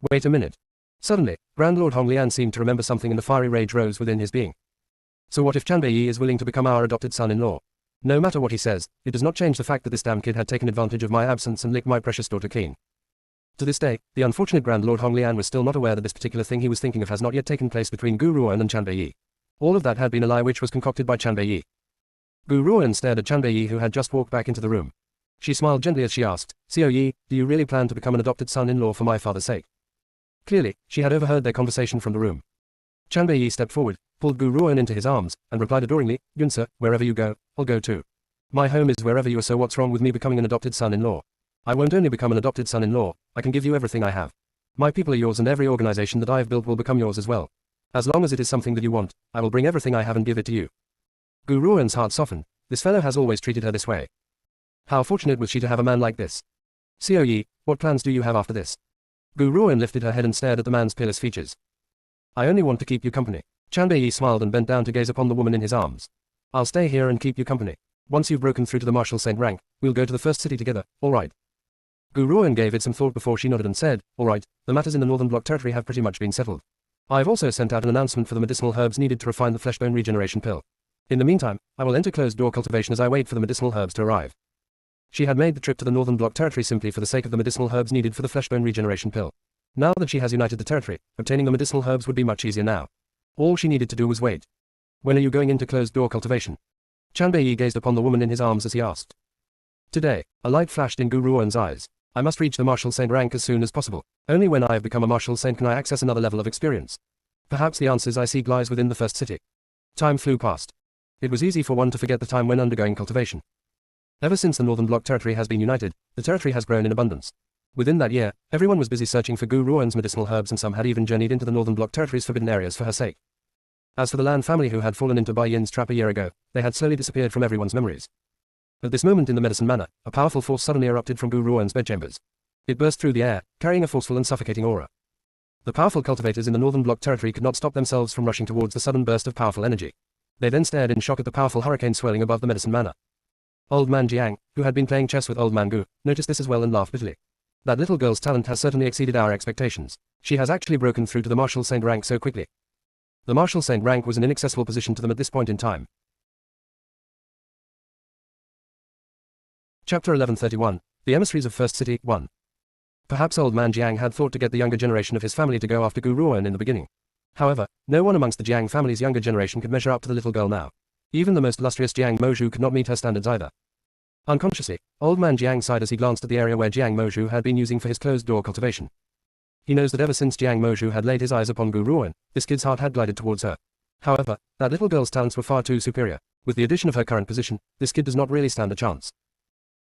Wait a minute. Suddenly, Grand Lord Hong Lian seemed to remember something and a fiery rage rose within his being. So what if Chan Beiyi is willing to become our adopted son-in-law? No matter what he says, it does not change the fact that this damn kid had taken advantage of my absence and licked my precious daughter clean. To this day, the unfortunate Grand Lord Hong Lian was still not aware that this particular thing he was thinking of has not yet taken place between Gu Ruo and Chan Beiyi. All of that had been a lie which was concocted by Chan Beiyi. Gu Ruo stared at Chan Beiyi who had just walked back into the room. She smiled gently as she asked, Xiao Yi, do you really plan to become an adopted son-in-law for my father's sake? Clearly, she had overheard their conversation from the room. Chan Beiyi stepped forward, pulled Gu Ruo into his arms, and replied adoringly, Yunsa, wherever you go, I'll go too. My home is wherever you are, so what's wrong with me becoming an adopted son-in-law? I won't only become an adopted son-in-law, I can give you everything I have. My people are yours and every organization that I have built will become yours as well. As long as it is something that you want, I will bring everything I have and give it to you. Gu Ruo's heart softened. This fellow has always treated her this way. How fortunate was she to have a man like this. Xiao Yi, what plans do you have after this? Gu Ruo lifted her head and stared at the man's peerless features. I only want to keep you company. Chan Beiyi smiled and bent down to gaze upon the woman in his arms. I'll stay here and keep you company. Once you've broken through to the Marshal Saint rank, we'll go to the first city together, alright. Gu Ruo gave it some thought before she nodded and said, alright, the matters in the Northern Bloc territory have pretty much been settled. I've also sent out an announcement for the medicinal herbs needed to refine the fleshbone regeneration pill. In the meantime, I will enter closed door cultivation as I wait for the medicinal herbs to arrive. She had made the trip to the Northern Bloc territory simply for the sake of the medicinal herbs needed for the fleshbone regeneration pill. Now that she has united the territory, obtaining the medicinal herbs would be much easier now. All she needed to do was wait. When are you going into closed door cultivation? Chan Beiyi gazed upon the woman in his arms as he asked. Today, a light flashed in Gu Ruo's eyes. I must reach the Marshal Saint rank as soon as possible. Only when I have become a Marshal Saint can I access another level of experience. Perhaps the answers I seek lies within the first city. Time flew past. It was easy for one to forget the time when undergoing cultivation. Ever since the Northern Bloc territory has been united, the territory has grown in abundance. Within that year, everyone was busy searching for Gu Ruo's medicinal herbs and some had even journeyed into the Northern Bloc territory's forbidden areas for her sake. As for the Lan family who had fallen into Bai Yin's trap a year ago, they had slowly disappeared from everyone's memories. At this moment in the medicine manor, a powerful force suddenly erupted from Gu Ruo's bedchambers. It burst through the air, carrying a forceful and suffocating aura. The powerful cultivators in the Northern Bloc territory could not stop themselves from rushing towards the sudden burst of powerful energy. They then stared in shock at the powerful hurricane swirling above the medicine manor. Old man Jiang, who had been playing chess with old man Gu, noticed this as well and laughed bitterly. That little girl's talent has certainly exceeded our expectations. She has actually broken through to the Marshal Saint rank so quickly. The Marshal Saint rank was an inaccessible position to them at this point in time. Chapter 1131, The Emissaries of First City, 1. Perhaps old man Jiang had thought to get the younger generation of his family to go after Gu Ruo in the beginning. However, no one amongst the Jiang family's younger generation could measure up to the little girl now. Even the most illustrious Jiang Mozhu could not meet her standards either. Unconsciously, old man Jiang sighed as he glanced at the area where Jiang Mozhu had been using for his closed-door cultivation. He knows that ever since Jiang Mozhu had laid his eyes upon Gu Ruo, this kid's heart had glided towards her. However, that little girl's talents were far too superior. With the addition of her current position, this kid does not really stand a chance.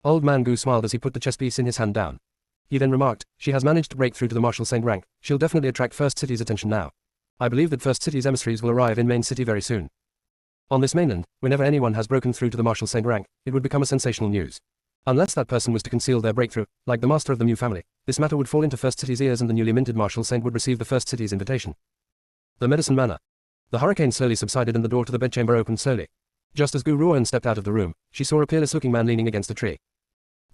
Old man Gu smiled as he put the chess piece in his hand down. He then remarked, she has managed to break through to the Marshal Saint rank, she'll definitely attract First City's attention now. I believe that First City's emissaries will arrive in Main City very soon. On this mainland, whenever anyone has broken through to the Marshal Saint rank, it would become a sensational news. Unless that person was to conceal their breakthrough, like the master of the Mew family, this matter would fall into First City's ears and the newly minted Marshal Saint would receive the First City's invitation. The Medicine Manor. The hurricane slowly subsided and the door to the bedchamber opened slowly. Just as Gu Ruoan stepped out of the room, she saw a peerless-looking man leaning against a tree.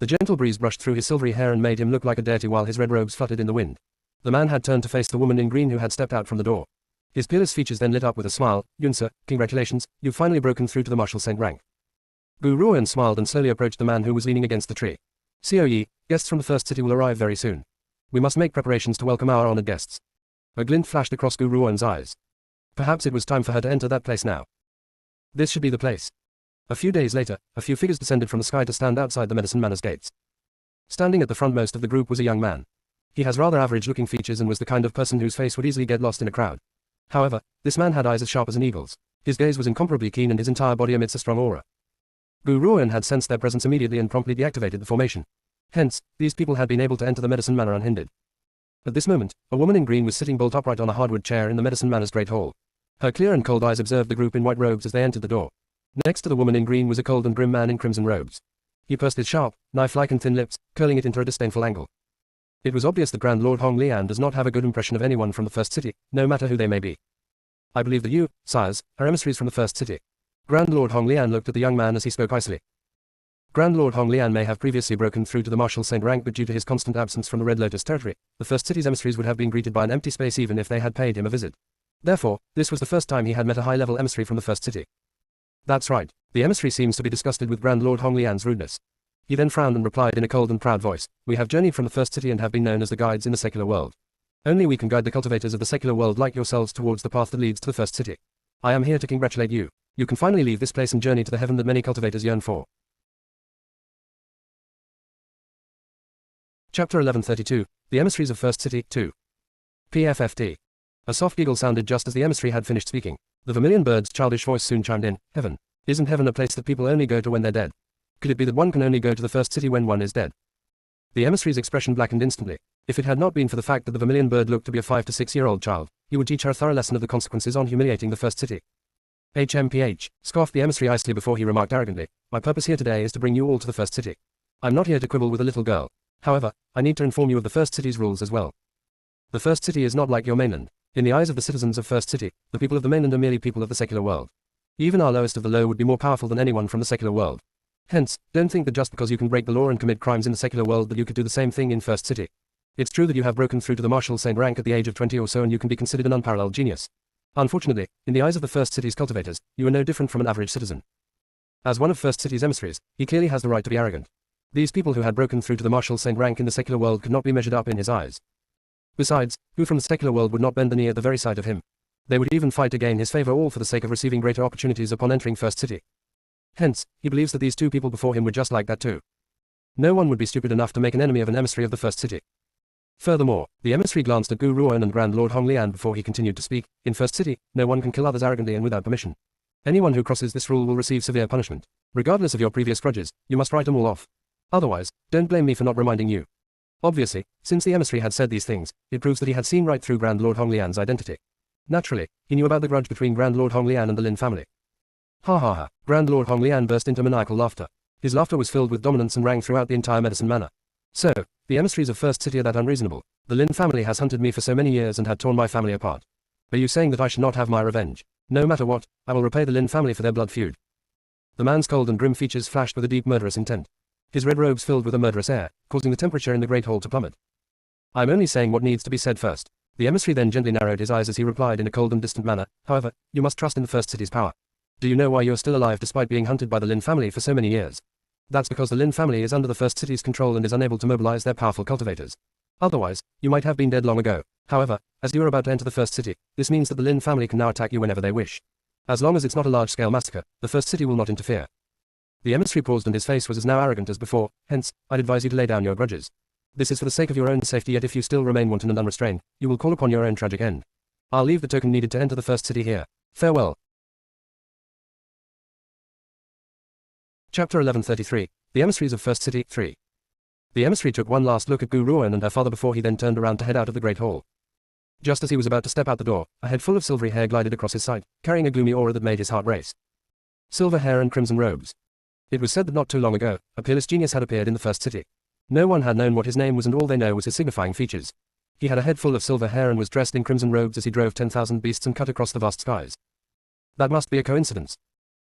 The gentle breeze brushed through his silvery hair and made him look like a deity while his red robes fluttered in the wind. The man had turned to face the woman in green who had stepped out from the door. His peerless features then lit up with a smile. "Yun sir, congratulations, you've finally broken through to the Marshal Saint rank." Gu Ruoan smiled and slowly approached the man who was leaning against the tree. "Xiao Yi, guests from the First City will arrive very soon. We must make preparations to welcome our honored guests." A glint flashed across Gu Ruoan's eyes. Perhaps it was time for her to enter that place now. This should be the place. A few days later, a few figures descended from the sky to stand outside the Medicine Manor's gates. Standing at the frontmost of the group was a young man. He has rather average-looking features and was the kind of person whose face would easily get lost in a crowd. However, this man had eyes as sharp as an eagle's. His gaze was incomparably keen and his entire body emits a strong aura. Gu Ruoan had sensed their presence immediately and promptly deactivated the formation. Hence, these people had been able to enter the Medicine Manor unhindered. At this moment, a woman in green was sitting bolt upright on a hardwood chair in the Medicine Manor's great hall. Her clear and cold eyes observed the group in white robes as they entered the door. Next to the woman in green was a cold and grim man in crimson robes. He pursed his sharp, knife-like and thin lips, curling it into a disdainful angle. It was obvious that Grand Lord Hong Lian does not have a good impression of anyone from the First City, no matter who they may be. "I believe that you, sires, are emissaries from the First City." Grand Lord Hong Lian looked at the young man as he spoke icily. Grand Lord Hong Lian may have previously broken through to the Marshal Saint rank, but due to his constant absence from the Red Lotus territory, the First City's emissaries would have been greeted by an empty space even if they had paid him a visit. Therefore, this was the first time he had met a high-level emissary from the First City. "That's right. The emissary seems to be disgusted with Grand Lord Hong Lian's rudeness." He then frowned and replied in a cold and proud voice, "We have journeyed from the First City and have been known as the guides in the secular world. Only we can guide the cultivators of the secular world like yourselves towards the path that leads to the First City. I am here to congratulate you. You can finally leave this place and journey to the heaven that many cultivators yearn for." Chapter 1132, The Emissaries of First City, 2. PFFT. A soft giggle sounded just as the emissary had finished speaking. The vermilion bird's childish voice soon chimed in. "Heaven. Isn't heaven a place that people only go to when they're dead? Could it be that one can only go to the First City when one is dead?" The emissary's expression blackened instantly. If it had not been for the fact that the vermilion bird looked to be a 5 to 6-year-old child, he would teach her a thorough lesson of the consequences on humiliating the First City. "HMPH, scoffed the emissary icily before he remarked arrogantly, "My purpose here today is to bring you all to the First City. I'm not here to quibble with a little girl. However, I need to inform you of the First City's rules as well. The First City is not like your mainland. In the eyes of the citizens of First City, the people of the mainland are merely people of the secular world. Even our lowest of the low would be more powerful than anyone from the secular world. Hence, don't think that just because you can break the law and commit crimes in the secular world that you could do the same thing in First City. It's true that you have broken through to the Marshal Saint rank at the age of 20 or so and you can be considered an unparalleled genius. Unfortunately, in the eyes of the First City's cultivators, you are no different from an average citizen. As one of First City's emissaries, he clearly has the right to be arrogant. These people who had broken through to the Marshal Saint rank in the secular world could not be measured up in his eyes. Besides, who from the secular world would not bend the knee at the very sight of him? They would even fight to gain his favor, all for the sake of receiving greater opportunities upon entering First City. Hence, he believes that these two people before him were just like that too. No one would be stupid enough to make an enemy of an emissary of the First City. Furthermore, the emissary glanced at Gu Ruoan and Grand Lord Hong Lian before he continued to speak. In First City, no one can kill others arrogantly and without permission. Anyone who crosses this rule will receive severe punishment. Regardless of your previous grudges, you must write them all off. Otherwise, don't blame me for not reminding you. Obviously, since the emissary had said these things, it proves that he had seen right through Grand Lord Hong Lian's identity. Naturally, he knew about the grudge between Grand Lord Hong Lian and the Lin family. Ha ha ha. Grand Lord Hong Lian burst into maniacal laughter. His laughter was filled with dominance and rang throughout the entire Medicine Manor. "So, the emissaries of First City are that unreasonable. The Lin family has hunted me for so many years and had torn my family apart. Are you saying that I should not have my revenge? No matter what, I will repay the Lin family for their blood feud." The man's cold and grim features flashed with a deep murderous intent. His red robes filled with a murderous air, causing the temperature in the great hall to plummet. "I'm only saying what needs to be said first." The emissary then gently narrowed his eyes as he replied in a cold and distant manner, "However, you must trust in the First City's power. Do you know why you're still alive despite being hunted by the Lin family for so many years? That's because the Lin family is under the First City's control and is unable to mobilize their powerful cultivators. Otherwise, you might have been dead long ago. However, as you are about to enter the First City, this means that the Lin family can now attack you whenever they wish. As long as it's not a large-scale massacre, the First City will not interfere." The emissary paused and his face was as now arrogant as before. "Hence, I'd advise you to lay down your grudges. This is for the sake of your own safety, yet if you still remain wanton and unrestrained, you will call upon your own tragic end. I'll leave the token needed to enter the First City here. Farewell." Chapter 1133, The Emissaries of First City, 3. The emissary took one last look at Gu Ruoan and her father before he then turned around to head out of the great hall. Just as he was about to step out the door, a head full of silvery hair glided across his sight, carrying a gloomy aura that made his heart race. silver hair and crimson robes. It was said that not too long ago, a peerless genius had appeared in the first city. No one had known what his name was, and all they know was his signifying features. He had a head full of silver hair and was dressed in crimson robes as he drove 10,000 beasts and cut across the vast skies. That must be a coincidence.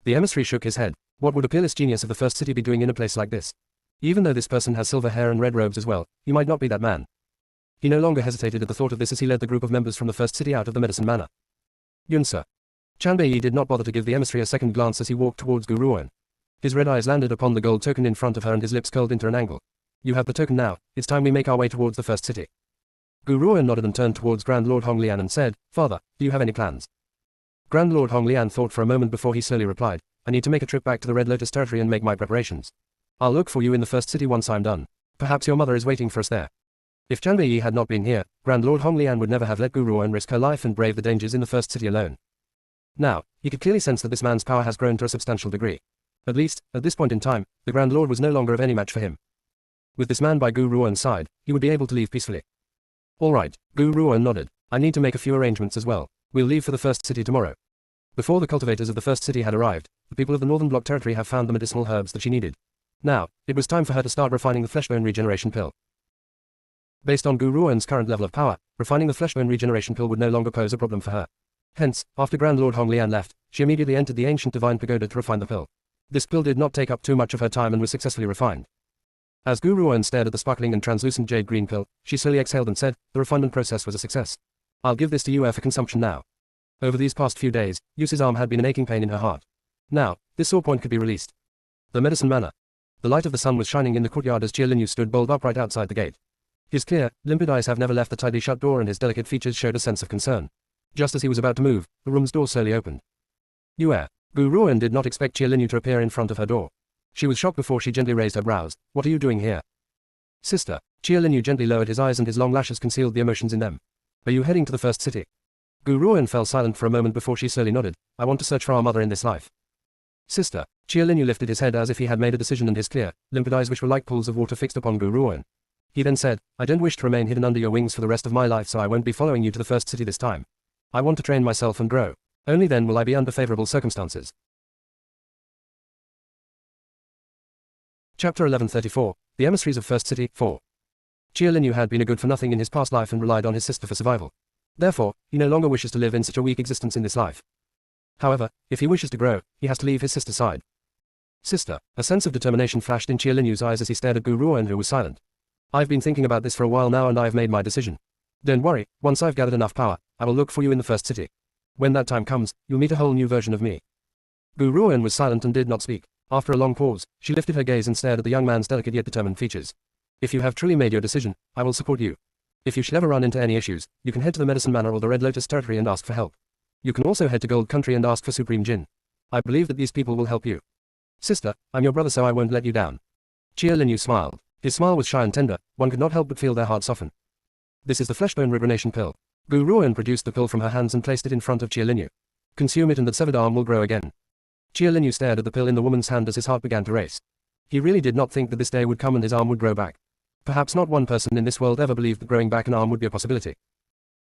The emissary shook his head. What would a peerless genius of the first city be doing in a place like this? Even though this person has silver hair and red robes as well, he might not be that man. He no longer hesitated at the thought of this as he led the group of members from the first city out of the medicine manor. Yun, sir. Chanbei did not bother to give the emissary a second glance as he walked towards Gu Ruoan. His red eyes landed upon the gold token in front of her and his lips curled into an angle. You have the token now, it's time we make our way towards the first city. Gu Ruoan nodded and turned towards Grand Lord Hong Lian and said, Father, do you have any plans? Grand Lord Hong Lian thought for a moment before he slowly replied, I need to make a trip back to the Red Lotus territory and make my preparations. I'll look for you in the first city once I'm done. Perhaps your mother is waiting for us there. If Chanbei had not been here, Grand Lord Hong Lian would never have let Gu Ruoan risk her life and brave the dangers in the first city alone. Now, he could clearly sense that this man's power has grown to a substantial degree. At least, at this point in time, the Grand Lord was no longer of any match for him. With this man by Gu Ruoan's side, he would be able to leave peacefully. All right, Gu Ruoan nodded. I need to make a few arrangements as well. We'll leave for the first city tomorrow. Before the cultivators of the first city had arrived, the people of the Northern Block territory have found the medicinal herbs that she needed. Now, it was time for her to start refining the fleshbone regeneration pill. Based on Gu Ruoan's current level of power, refining the fleshbone regeneration pill would no longer pose a problem for her. Hence, after Grand Lord Hong Lian left, she immediately entered the ancient divine pagoda to refine the pill. This pill did not take up too much of her time and was successfully refined. As Gu Ruoan stared at the sparkling and translucent jade green pill, she slowly exhaled and said, the refinement process was a success. I'll give this to you for consumption now. Over these past few days, Yusi's arm had been an aching pain in her heart. Now, this sore point could be released. The medicine manor. The light of the sun was shining in the courtyard as Chia Linyu stood bolt upright outside the gate. His clear, limpid eyes have never left the tightly shut door and his delicate features showed a sense of concern. Just as he was about to move, the room's door slowly opened. Gu Ruoan did not expect Chia Linyu to appear in front of her door. She was shocked before she gently raised her brows. What are you doing here? Sister. Chia Linyu gently lowered his eyes and his long lashes concealed the emotions in them. Are you heading to the first city? Gu Ruoan fell silent for a moment before she slowly nodded. I want to search for our mother in this life. Sister. Chia Linyu lifted his head as if he had made a decision and his clear, limpid eyes which were like pools of water fixed upon Gu Ruoan. He then said, I don't wish to remain hidden under your wings for the rest of my life, so I won't be following you to the first city this time. I want to train myself and grow. Only then will I be under favorable circumstances. Chapter 1134, The Emissaries of First City, 4. Chia Linyu had been a good-for-nothing in his past life and relied on his sister for survival. Therefore, he no longer wishes to live in such a weak existence in this life. However, if he wishes to grow, he has to leave his sister's side. Sister. A sense of determination flashed in Chia Linyu's eyes as he stared at Gu Ruoan, who was silent. I've been thinking about this for a while now and I've made my decision. Don't worry, once I've gathered enough power, I will look for you in the first city. When that time comes, you'll meet a whole new version of me. Gu Ruoan was silent and did not speak. After a long pause, she lifted her gaze and stared at the young man's delicate yet determined features. If you have truly made your decision, I will support you. If you should ever run into any issues, you can head to the Medicine Manor or the Red Lotus territory and ask for help. You can also head to Gold Country and ask for Supreme Jin. I believe that these people will help you. Sister, I'm your brother so I won't let you down. Chia Linyu smiled. His smile was shy and tender, one could not help but feel their heart soften. This is the Fleshbone Regeneration Pill. Gu Ruoan produced the pill from her hands and placed it in front of Chia Linyu. Consume it and that severed arm will grow again. Chia Linyu stared at the pill in the woman's hand as his heart began to race. He really did not think that this day would come and his arm would grow back. Perhaps not one person in this world ever believed that growing back an arm would be a possibility.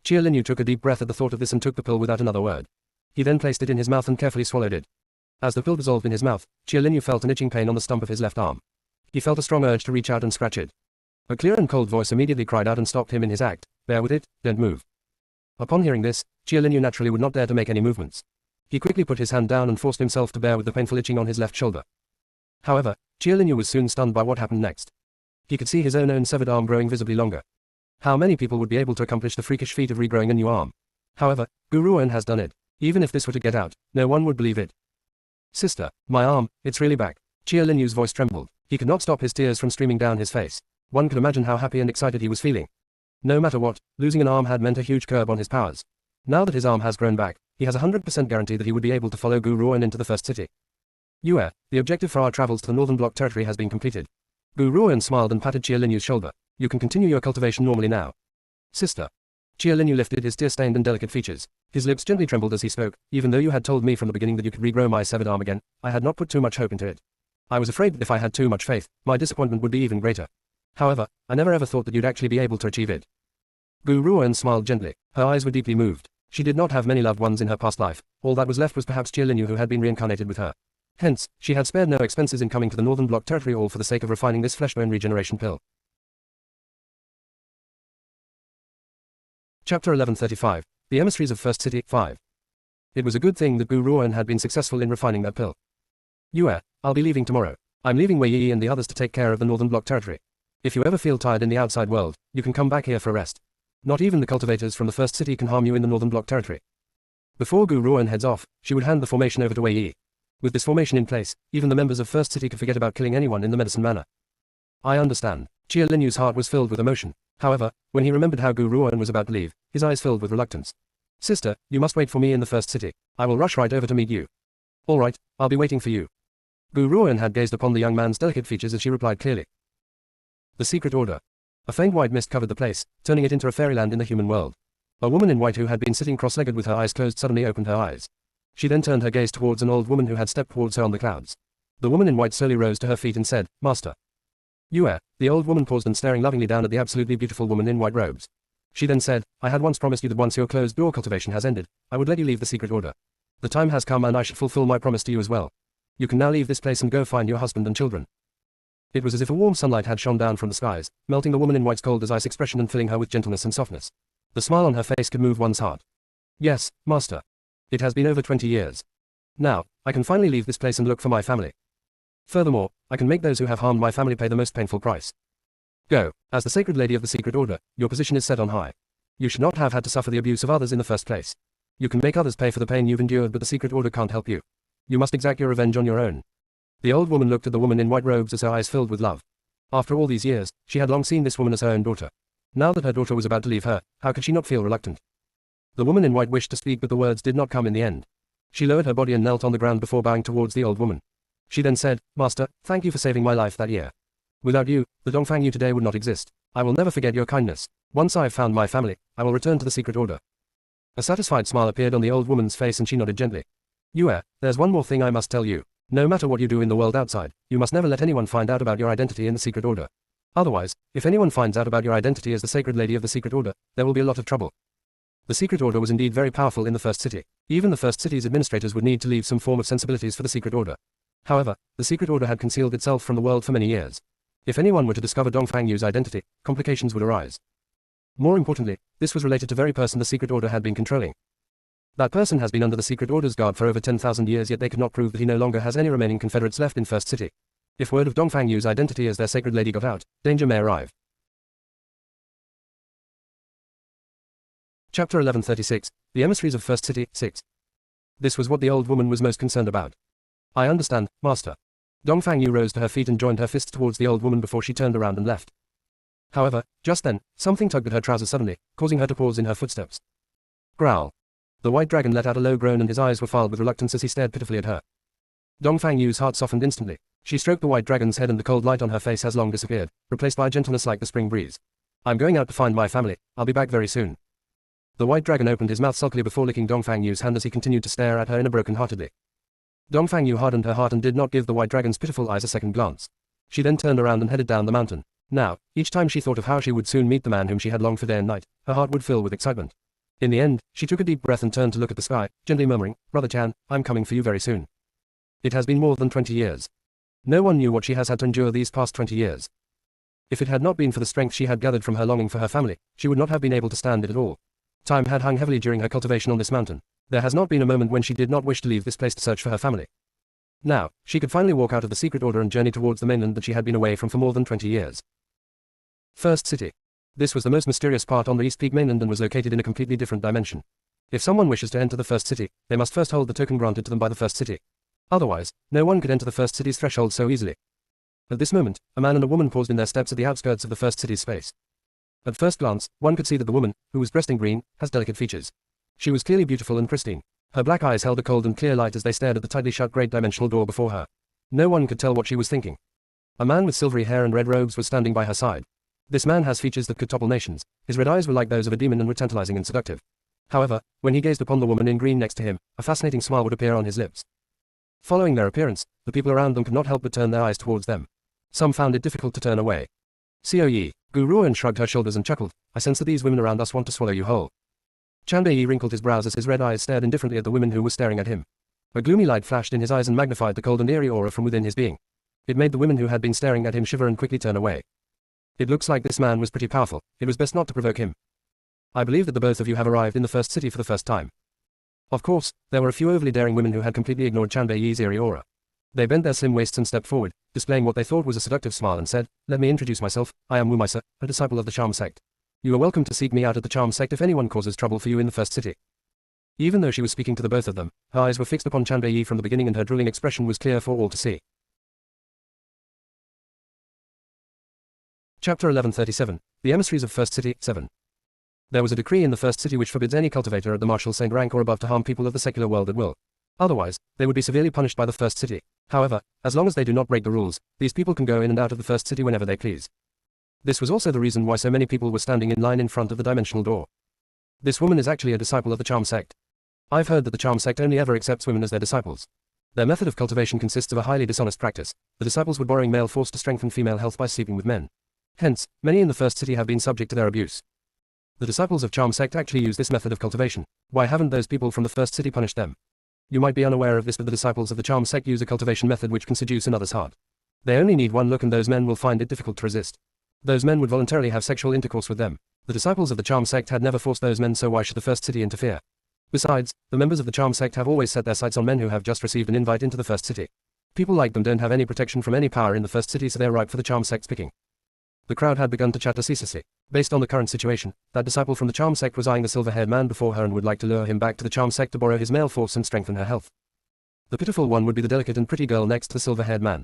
Chia Linyu took a deep breath at the thought of this and took the pill without another word. He then placed it in his mouth and carefully swallowed it. As the pill dissolved in his mouth, Chia Linyu felt an itching pain on the stump of his left arm. He felt a strong urge to reach out and scratch it. A clear and cold voice immediately cried out and stopped him in his act. Bear with it, don't move. Upon hearing this, Chia Linyu naturally would not dare to make any movements. He quickly put his hand down and forced himself to bear with the painful itching on his left shoulder. However, Chia Linyu was soon stunned by what happened next. He could see his own severed arm growing visibly longer. How many people would be able to accomplish the freakish feat of regrowing a new arm? However, Gu Ruoan has done it. Even if this were to get out, no one would believe it. Sister, my arm, it's really back. Chia Linyu's voice trembled. He could not stop his tears from streaming down his face. One could imagine how happy and excited he was feeling. No matter what, losing an arm had meant a huge curb on his powers. Now that his arm has grown back, he has a 100% guarantee that he would be able to follow Gu Ruoan into the first city. Yue, the objective for our travels to the Northern Block territory has been completed. Gu Ruoan smiled and patted Chia Linyu's shoulder. You can continue your cultivation normally now. Sister. Chia Linyu lifted his tear-stained and delicate features. His lips gently trembled as he spoke. Even though you had told me from the beginning that you could regrow my severed arm again, I had not put too much hope into it. I was afraid that if I had too much faith, my disappointment would be even greater. However, I never ever thought that you'd actually be able to achieve it. Gu Ruoan smiled gently. Her eyes were deeply moved. She did not have many loved ones in her past life. All that was left was perhaps Chia Linyu, who had been reincarnated with her. Hence, she had spared no expenses in coming to the Northern Bloc territory, all for the sake of refining this flesh-bone regeneration pill. Chapter 1135. The Emissaries of First City, 5. It was a good thing that Gu Ruoan had been successful in refining that pill. Yue, I'll be leaving tomorrow. I'm leaving Wei Yi and the others to take care of the Northern Bloc territory. If you ever feel tired in the outside world, you can come back here for a rest. Not even the cultivators from the First City can harm you in the Northern Bloc territory. Before Gu Ruoan heads off, she would hand the formation over to Wei Yi. With this formation in place, even the members of First City could forget about killing anyone in the medicine manor. I understand. Chia Linyu's heart was filled with emotion. However, when he remembered how Gu Ruoan was about to leave, his eyes filled with reluctance. Sister, you must wait for me in the First City. I will rush right over to meet you. All right, I'll be waiting for you. Gu Ruoan had gazed upon the young man's delicate features as she replied clearly. The Secret Order. A faint white mist covered the place, turning it into a fairyland in the human world. A woman in white who had been sitting cross-legged with her eyes closed suddenly opened her eyes. She then turned her gaze towards an old woman who had stepped towards her on the clouds. The woman in white slowly rose to her feet and said, Master. Yue. The old woman paused and staring lovingly down at the absolutely beautiful woman in white robes. She then said, I had once promised you that once your closed-door cultivation has ended, I would let you leave the Secret Order. The time has come and I should fulfill my promise to you as well. You can now leave this place and go find your husband and children. It was as if a warm sunlight had shone down from the skies, melting the woman in white's cold as ice expression and filling her with gentleness and softness. The smile on her face could move one's heart. Yes, Master. It has been over 20 years. Now, I can finally leave this place and look for my family. Furthermore, I can make those who have harmed my family pay the most painful price. Go. As the Sacred Lady of the Secret Order, your position is set on high. You should not have had to suffer the abuse of others in the first place. You can make others pay for the pain you've endured, but the Secret Order can't help you. You must exact your revenge on your own. The old woman looked at the woman in white robes as her eyes filled with love. After all these years, she had long seen this woman as her own daughter. Now that her daughter was about to leave her, how could she not feel reluctant? The woman in white wished to speak, but the words did not come in the end. She lowered her body and knelt on the ground before bowing towards the old woman. She then said, Master, thank you for saving my life that year. Without you, the Dongfang you today would not exist. I will never forget your kindness. Once I have found my family, I will return to the Secret Order. A satisfied smile appeared on the old woman's face and she nodded gently. Yue, there's one more thing I must tell you. No matter what you do in the world outside, you must never let anyone find out about your identity in the Secret Order. Otherwise, if anyone finds out about your identity as the Sacred Lady of the Secret Order, there will be a lot of trouble. The Secret Order was indeed very powerful in the First City. Even the First City's administrators would need to leave some form of sensibilities for the Secret Order. However, the Secret Order had concealed itself from the world for many years. If anyone were to discover Dongfang Yu's identity, complications would arise. More importantly, this was related to the very person the Secret Order had been controlling. That person has been under the Secret Order's guard for over 10,000 years, yet they could not prove that he no longer has any remaining Confederates left in First City. If word of Dongfang Yu's identity as their Sacred Lady got out, danger may arrive. Chapter 1136. The Emissaries of First City, 6. This was what the old woman was most concerned about. I understand, Master. Dongfang Yu rose to her feet and joined her fists towards the old woman before she turned around and left. However, just then, something tugged at her trousers suddenly, causing her to pause in her footsteps. Growl. The white dragon let out a low groan and his eyes were filled with reluctance as he stared pitifully at her. Dongfang Yu's heart softened instantly. She stroked the white dragon's head and the cold light on her face has long disappeared, replaced by a gentleness like the spring breeze. I'm going out to find my family. I'll be back very soon. The white dragon opened his mouth sulkily before licking Dongfang Yu's hand as he continued to stare at her in a broken-heartedly. Dongfang Yu hardened her heart and did not give the white dragon's pitiful eyes a second glance. She then turned around and headed down the mountain. Now, each time she thought of how she would soon meet the man whom she had longed for day and night, her heart would fill with excitement. In the end, she took a deep breath and turned to look at the sky, gently murmuring, Brother Chan, I'm coming for you very soon. It has been more than 20 years. No one knew what she has had to endure these past 20 years. If it had not been for the strength she had gathered from her longing for her family, she would not have been able to stand it at all. Time had hung heavily during her cultivation on this mountain. There has not been a moment when she did not wish to leave this place to search for her family. Now, she could finally walk out of the Secret Order and journey towards the mainland that she had been away from for more than 20 years. First City. This was the most mysterious part on the East Peak mainland and was located in a completely different dimension. If someone wishes to enter the First City, they must first hold the token granted to them by the First City. Otherwise, no one could enter the First City's threshold so easily. At this moment, a man and a woman paused in their steps at the outskirts of the First City's space. At first glance, one could see that the woman, who was dressed in green, has delicate features. She was clearly beautiful and pristine. Her black eyes held a cold and clear light as they stared at the tightly shut great dimensional door before her. No one could tell what she was thinking. A man with silvery hair and red robes was standing by her side. This man has features that could topple nations. His red eyes were like those of a demon and were tantalizing and seductive. However, when he gazed upon the woman in green next to him, a fascinating smile would appear on his lips. Following their appearance, the people around them could not help but turn their eyes towards them. Some found it difficult to turn away. Xiao Yi, Gu Ruoan shrugged her shoulders and chuckled. I sense that these women around us want to swallow you whole. Chan Bei wrinkled his brows as his red eyes stared indifferently at the women who were staring at him. A gloomy light flashed in his eyes and magnified the cold and eerie aura from within his being. It made the women who had been staring at him shiver and quickly turn away. It looks like this man was pretty powerful. It was best not to provoke him. I believe that the both of you have arrived in the first city for the first time. Of course, there were a few overly daring women who had completely ignored Chanbei's eerie aura. They bent their slim waists and stepped forward, displaying what they thought was a seductive smile and said, "Let me introduce myself, I am Wu Maisa, a disciple of the Charm Sect. You are welcome to seek me out at the Charm Sect if anyone causes trouble for you in the first city." Even though she was speaking to the both of them, her eyes were fixed upon Chanbei from the beginning and her drooling expression was clear for all to see. Chapter 1137, The Emissaries of First City, 7. There was a decree in the first city which forbids any cultivator at the martial saint rank or above to harm people of the secular world at will. Otherwise, they would be severely punished by the first city. However, as long as they do not break the rules, these people can go in and out of the first city whenever they please. This was also the reason why so many people were standing in line in front of the dimensional door. This woman is actually a disciple of the Charm Sect. I've heard that the Charm Sect only ever accepts women as their disciples. Their method of cultivation consists of a highly dishonest practice. The disciples would borrowing male force to strengthen female health by sleeping with men. Hence, many in the first city have been subject to their abuse. The disciples of Charm Sect actually use this method of cultivation. Why haven't those people from the first city punished them? You might be unaware of this, but the disciples of the Charm Sect use a cultivation method which can seduce another's heart. They only need one look and those men will find it difficult to resist. Those men would voluntarily have sexual intercourse with them. The disciples of the Charm Sect had never forced those men, so why should the first city interfere? Besides, the members of the Charm Sect have always set their sights on men who have just received an invite into the first city. People like them don't have any protection from any power in the first city, so they're ripe for the Charm Sect's picking. The crowd had begun to chatter ceaselessly. Based on the current situation, that disciple from the Charm Sect was eyeing the silver-haired man before her and would like to lure him back to the Charm Sect to borrow his male force and strengthen her health. The pitiful one would be the delicate and pretty girl next to the silver-haired man.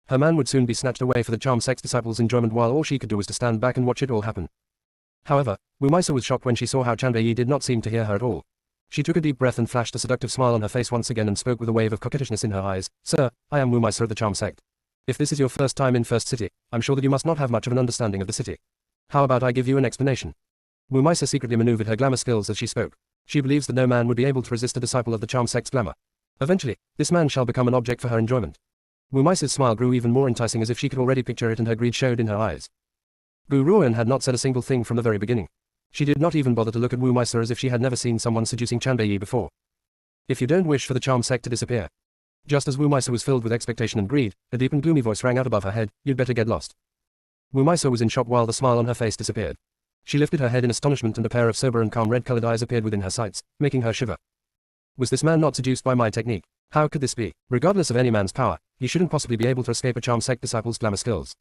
Her man would soon be snatched away for the Charm Sect's disciples' enjoyment, while all she could do was to stand back and watch it all happen. However, Wu Maisa was shocked when she saw how Chanbei did not seem to hear her at all. She took a deep breath and flashed a seductive smile on her face once again and spoke with a wave of coquettishness in her eyes. "Sir, I am Wu Maisa of the Charm Sect. If this is your first time in First City, I'm sure that you must not have much of an understanding of the city. How about I give you an explanation?" Wu Maisa secretly maneuvered her glamour skills as she spoke. She believes that no man would be able to resist a disciple of the Charm Sect's glamour. Eventually, this man shall become an object for her enjoyment. Wu Maisa's smile grew even more enticing as if she could already picture it, and her greed showed in her eyes. Gu Ruoan had not said a single thing from the very beginning. She did not even bother to look at Wu Maisa as if she had never seen someone seducing Chanbei before. "If you don't wish for the Charm Sect to disappear." Just as Wu Maisa was filled with expectation and greed, a deep and gloomy voice rang out above her head, "You'd better get lost." Wu Maisa was in shock while the smile on her face disappeared. She lifted her head in astonishment and a pair of sober and calm red-colored eyes appeared within her sights, making her shiver. Was this man not seduced by my technique? How could this be? Regardless of any man's power, he shouldn't possibly be able to escape a Charm Sect disciple's glamour skills.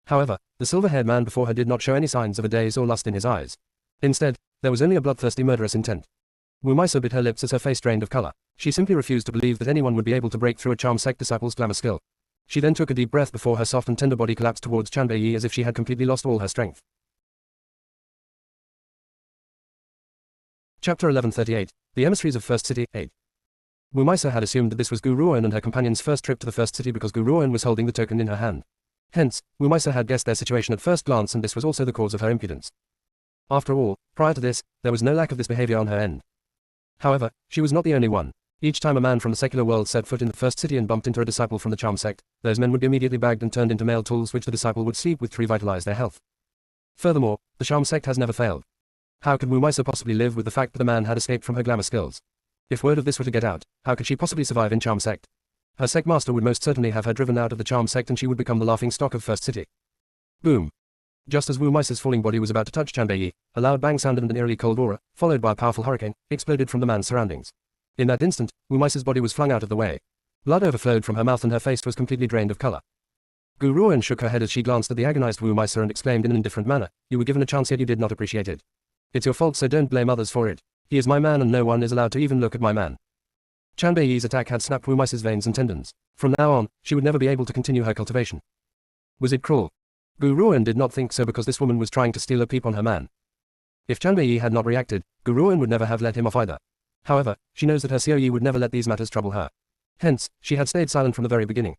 However, the silver-haired man before her did not show any signs of a daze or lust in his eyes. Instead, there was only a bloodthirsty murderous intent. Wu Maisa bit her lips as her face drained of color. She simply refused to believe that anyone would be able to break through a Charm Sect disciple's glamour skill. She then took a deep breath before her soft and tender body collapsed towards Chanbei as if she had completely lost all her strength. Chapter 1138, The Emissaries of First City, 8. Wu Maisa had assumed that this was Gu Ruoan and her companion's first trip to the first city because Gu Ruoan was holding the token in her hand. Hence, Wu Maisa had guessed their situation at first glance, and this was also the cause of her impudence. After all, prior to this, there was no lack of this behavior on her end. However, she was not the only one. Each time a man from the secular world set foot in the first city and bumped into a disciple from the Charm Sect, those men would be immediately bagged and turned into male tools which the disciple would sleep with to revitalize their health. Furthermore, the Charm Sect has never failed. How could Wu Maisa possibly live with the fact that the man had escaped from her glamour skills? If word of this were to get out, how could she possibly survive in Charm Sect? Her sect master would most certainly have her driven out of the Charm Sect and she would become the laughing stock of First City. Boom. Just as Wu Maisa's falling body was about to touch Chanbei, a loud bang sounded and an eerily cold aura, followed by a powerful hurricane, exploded from the man's surroundings. In that instant, Wu Maisa's body was flung out of the way. Blood overflowed from her mouth and her face was completely drained of color. Gu Ruoan shook her head as she glanced at the agonized Wu Maisa and exclaimed in an indifferent manner, "You were given a chance yet you did not appreciate it. It's your fault, so don't blame others for it. He is my man and no one is allowed to even look at my man." Chanbei's attack had snapped Wu Maisa's veins and tendons. From now on, she would never be able to continue her cultivation. Was it cruel? Gu Ruoan did not think so because this woman was trying to steal a peep on her man. If Chanbei had not reacted, Gu Ruoan would never have let him off either. However, she knows that her Xiaoyi would never let these matters trouble her. Hence, she had stayed silent from the very beginning.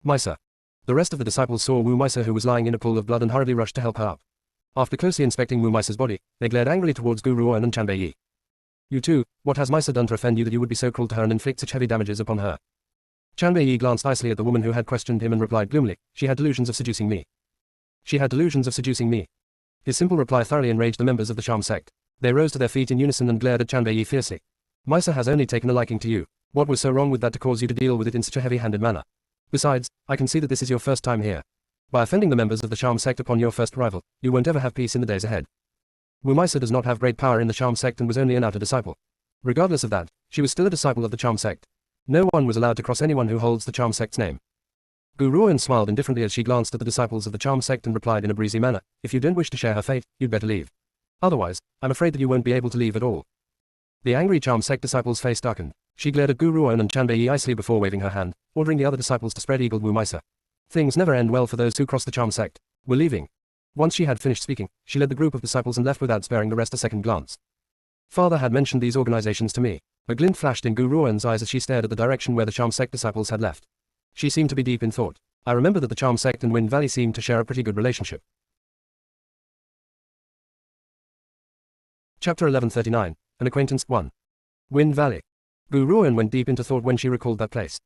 Maisa. The rest of the disciples saw Wu Maisa, who was lying in a pool of blood, and hurriedly rushed to help her up. After closely inspecting Wu Maisa's body, they glared angrily towards Gu Ruoan and Chanbei. "You too, what has Maisa done to offend you that you would be so cruel to her and inflict such heavy damages upon her?" Chanbei glanced icily at the woman who had questioned him and replied gloomily, "She had delusions of seducing me." She had delusions of seducing me. His simple reply thoroughly enraged the members of the Charm Sect. They rose to their feet in unison and glared at Chanbei fiercely. "Maisa has only taken a liking to you. What was so wrong with that to cause you to deal with it in such a heavy-handed manner? Besides, I can see that this is your first time here. By offending the members of the charm sect upon your first arrival, you won't ever have peace in the days ahead. Wumaisa does not have great power in the charm sect and was only an outer disciple. Regardless of that, she was still a disciple of the charm sect. No one was allowed to cross anyone who holds the charm sect's name. Guruan smiled indifferently as she glanced at the disciples of the charm sect and replied in a breezy manner, if you don't wish to share her fate, you'd better leave. Otherwise, I'm afraid that you won't be able to leave at all. The angry charm sect disciple's face darkened. She glared at Guruan and Chanbei icily before waving her hand, ordering the other disciples to spread-eagled Wumaisa. Things never end well for those who cross the charm sect. We're leaving. Once she had finished speaking, she led the group of disciples and left without sparing the rest a second glance. Father had mentioned these organizations to me. A glint flashed in Guruan's eyes as she stared at the direction where the charm sect disciples had left. She seemed to be deep in thought. I remember that the charm sect and Wind Valley seemed to share a pretty good relationship. Chapter 1139, An Acquaintance 1. Wind Valley. Guruan went deep into thought when she recalled that place.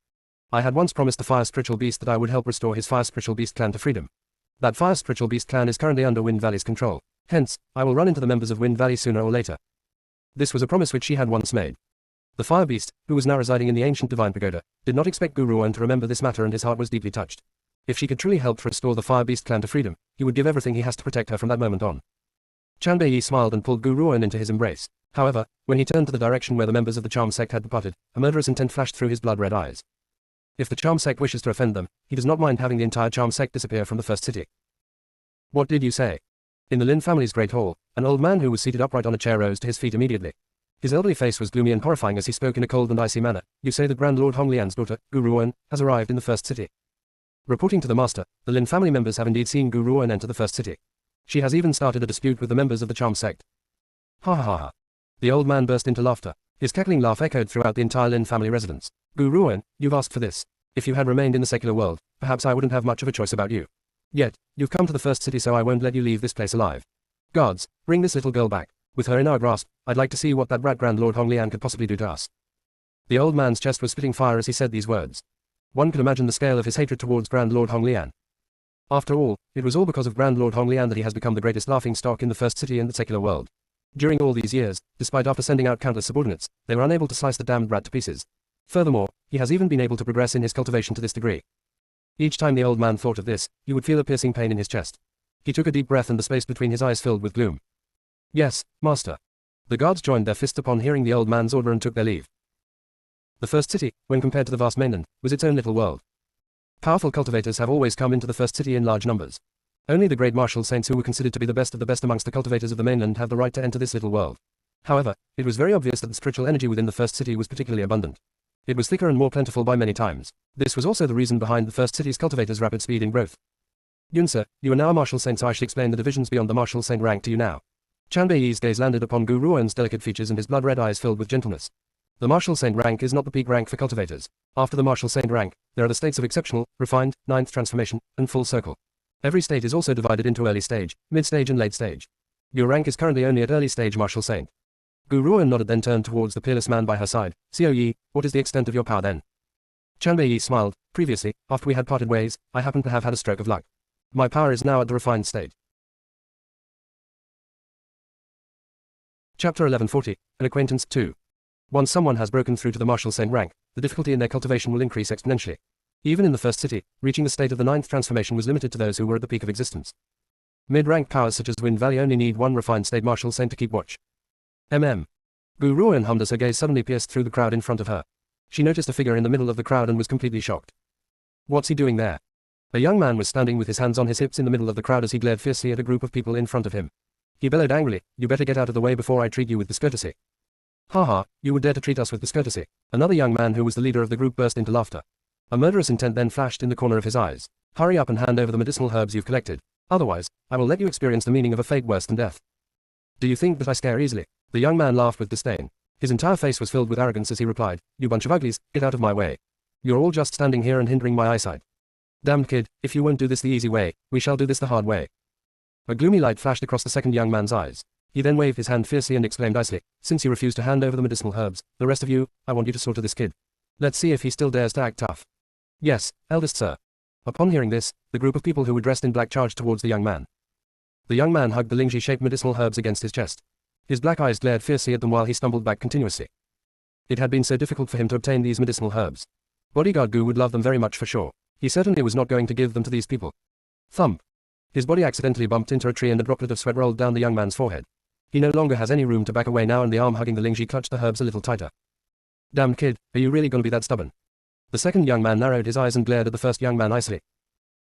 I had once promised the Fire Spiritual Beast that I would help restore his Fire Spiritual Beast clan to freedom. That Fire Spiritual Beast clan is currently under Wind Valley's control. Hence, I will run into the members of Wind Valley sooner or later. This was a promise which she had once made. The Fire Beast, who was now residing in the ancient Divine Pagoda, did not expect Guruan to remember this matter and his heart was deeply touched. If she could truly help to restore the Fire Beast clan to freedom, he would give everything he has to protect her from that moment on. Chanbei smiled and pulled Guruan into his embrace. However, when he turned to the direction where the members of the charm sect had departed, a murderous intent flashed through his blood-red eyes. If the charm sect wishes to offend them, he does not mind having the entire charm sect disappear from the first city. What did you say? In the Lin family's great hall, an old man who was seated upright on a chair rose to his feet immediately. His elderly face was gloomy and horrifying as he spoke in a cold and icy manner. You say that Grand Lord Honglian's daughter, Guruan, has arrived in the first city. Reporting to the master, the Lin family members have indeed seen Guruan enter the first city. She has even started a dispute with the members of the charm sect. Ha ha ha ha. The old man burst into laughter. His cackling laugh echoed throughout the entire Lin family residence. Guruan, you've asked for this. If you had remained in the secular world, perhaps I wouldn't have much of a choice about you. Yet, you've come to the first city so I won't let you leave this place alive. Guards, bring this little girl back. With her in our grasp, I'd like to see what that rat Grand Lord Honglian could possibly do to us. The old man's chest was spitting fire as he said these words. One could imagine the scale of his hatred towards Grand Lord Honglian. After all, it was all because of Grand Lord Honglian that he has become the greatest laughingstock in the first city and the secular world. During all these years, despite after sending out countless subordinates, they were unable to slice the damned rat to pieces. Furthermore, he has even been able to progress in his cultivation to this degree. Each time the old man thought of this, he would feel a piercing pain in his chest. He took a deep breath and the space between his eyes filled with gloom. Yes, master. The guards joined their fists upon hearing the old man's order and took their leave. The first city, when compared to the vast mainland, was its own little world. Powerful cultivators have always come into the first city in large numbers. Only the great martial saints who were considered to be the best of the best amongst the cultivators of the mainland have the right to enter this little world. However, it was very obvious that the spiritual energy within the first city was particularly abundant. It was thicker and more plentiful by many times. This was also the reason behind the first city's cultivators' rapid speed in growth. Yunsa, you are now a martial saint, so I should explain the divisions beyond the martial saint rank to you now. Chanbei's gaze landed upon Guruan's delicate features and his blood-red eyes filled with gentleness. The martial saint rank is not the peak rank for cultivators. After the martial saint rank, there are the states of exceptional, refined, ninth transformation, and full circle. Every state is also divided into early stage, mid stage and late stage. Your rank is currently only at early stage martial saint. Guruan nodded then turned towards the peerless man by her side. Xiao Yi, what is the extent of your power then? Chanbei smiled. Previously, after we had parted ways, I happened to have had a stroke of luck. My power is now at the refined state. Chapter 1140, An Acquaintance 2. Once someone has broken through to the martial saint rank, the difficulty in their cultivation will increase exponentially. Even in the first city, reaching the state of the ninth transformation was limited to those who were at the peak of existence. Mid-rank powers such as Wind Valley only need one refined state martial saint to keep watch. Guruan hummed as her gaze suddenly pierced through the crowd in front of her. She noticed a figure in the middle of the crowd and was completely shocked. What's he doing there? A young man was standing with his hands on his hips in the middle of the crowd as he glared fiercely at a group of people in front of him. He bellowed angrily, you better get out of the way before I treat you with discourtesy. Ha ha, you would dare to treat us with discourtesy. Another young man who was the leader of the group burst into laughter. A murderous intent then flashed in the corner of his eyes. Hurry up and hand over the medicinal herbs you've collected. Otherwise, I will let you experience the meaning of a fate worse than death. Do you think that I scare easily? The young man laughed with disdain. His entire face was filled with arrogance as he replied, you bunch of uglies, get out of my way. You're all just standing here and hindering my eyesight. Damned kid, if you won't do this the easy way, we shall do this the hard way. A gloomy light flashed across the second young man's eyes. He then waved his hand fiercely and exclaimed icily, since you refuse to hand over the medicinal herbs, the rest of you, I want you to slaughter this kid. Let's see if he still dares to act tough. Yes, eldest sir. Upon hearing this, the group of people who were dressed in black charged towards the young man. The young man hugged the Lingxi-shaped medicinal herbs against his chest. His black eyes glared fiercely at them while he stumbled back continuously. It had been so difficult for him to obtain these medicinal herbs. Bodyguard Gu would love them very much for sure. He certainly was not going to give them to these people. Thump. His body accidentally bumped into a tree and a droplet of sweat rolled down the young man's forehead. He no longer has any room to back away now, and the arm hugging the Lingji clutched the herbs a little tighter. Damned kid, are you really gonna be that stubborn? The second young man narrowed his eyes and glared at the first young man icily.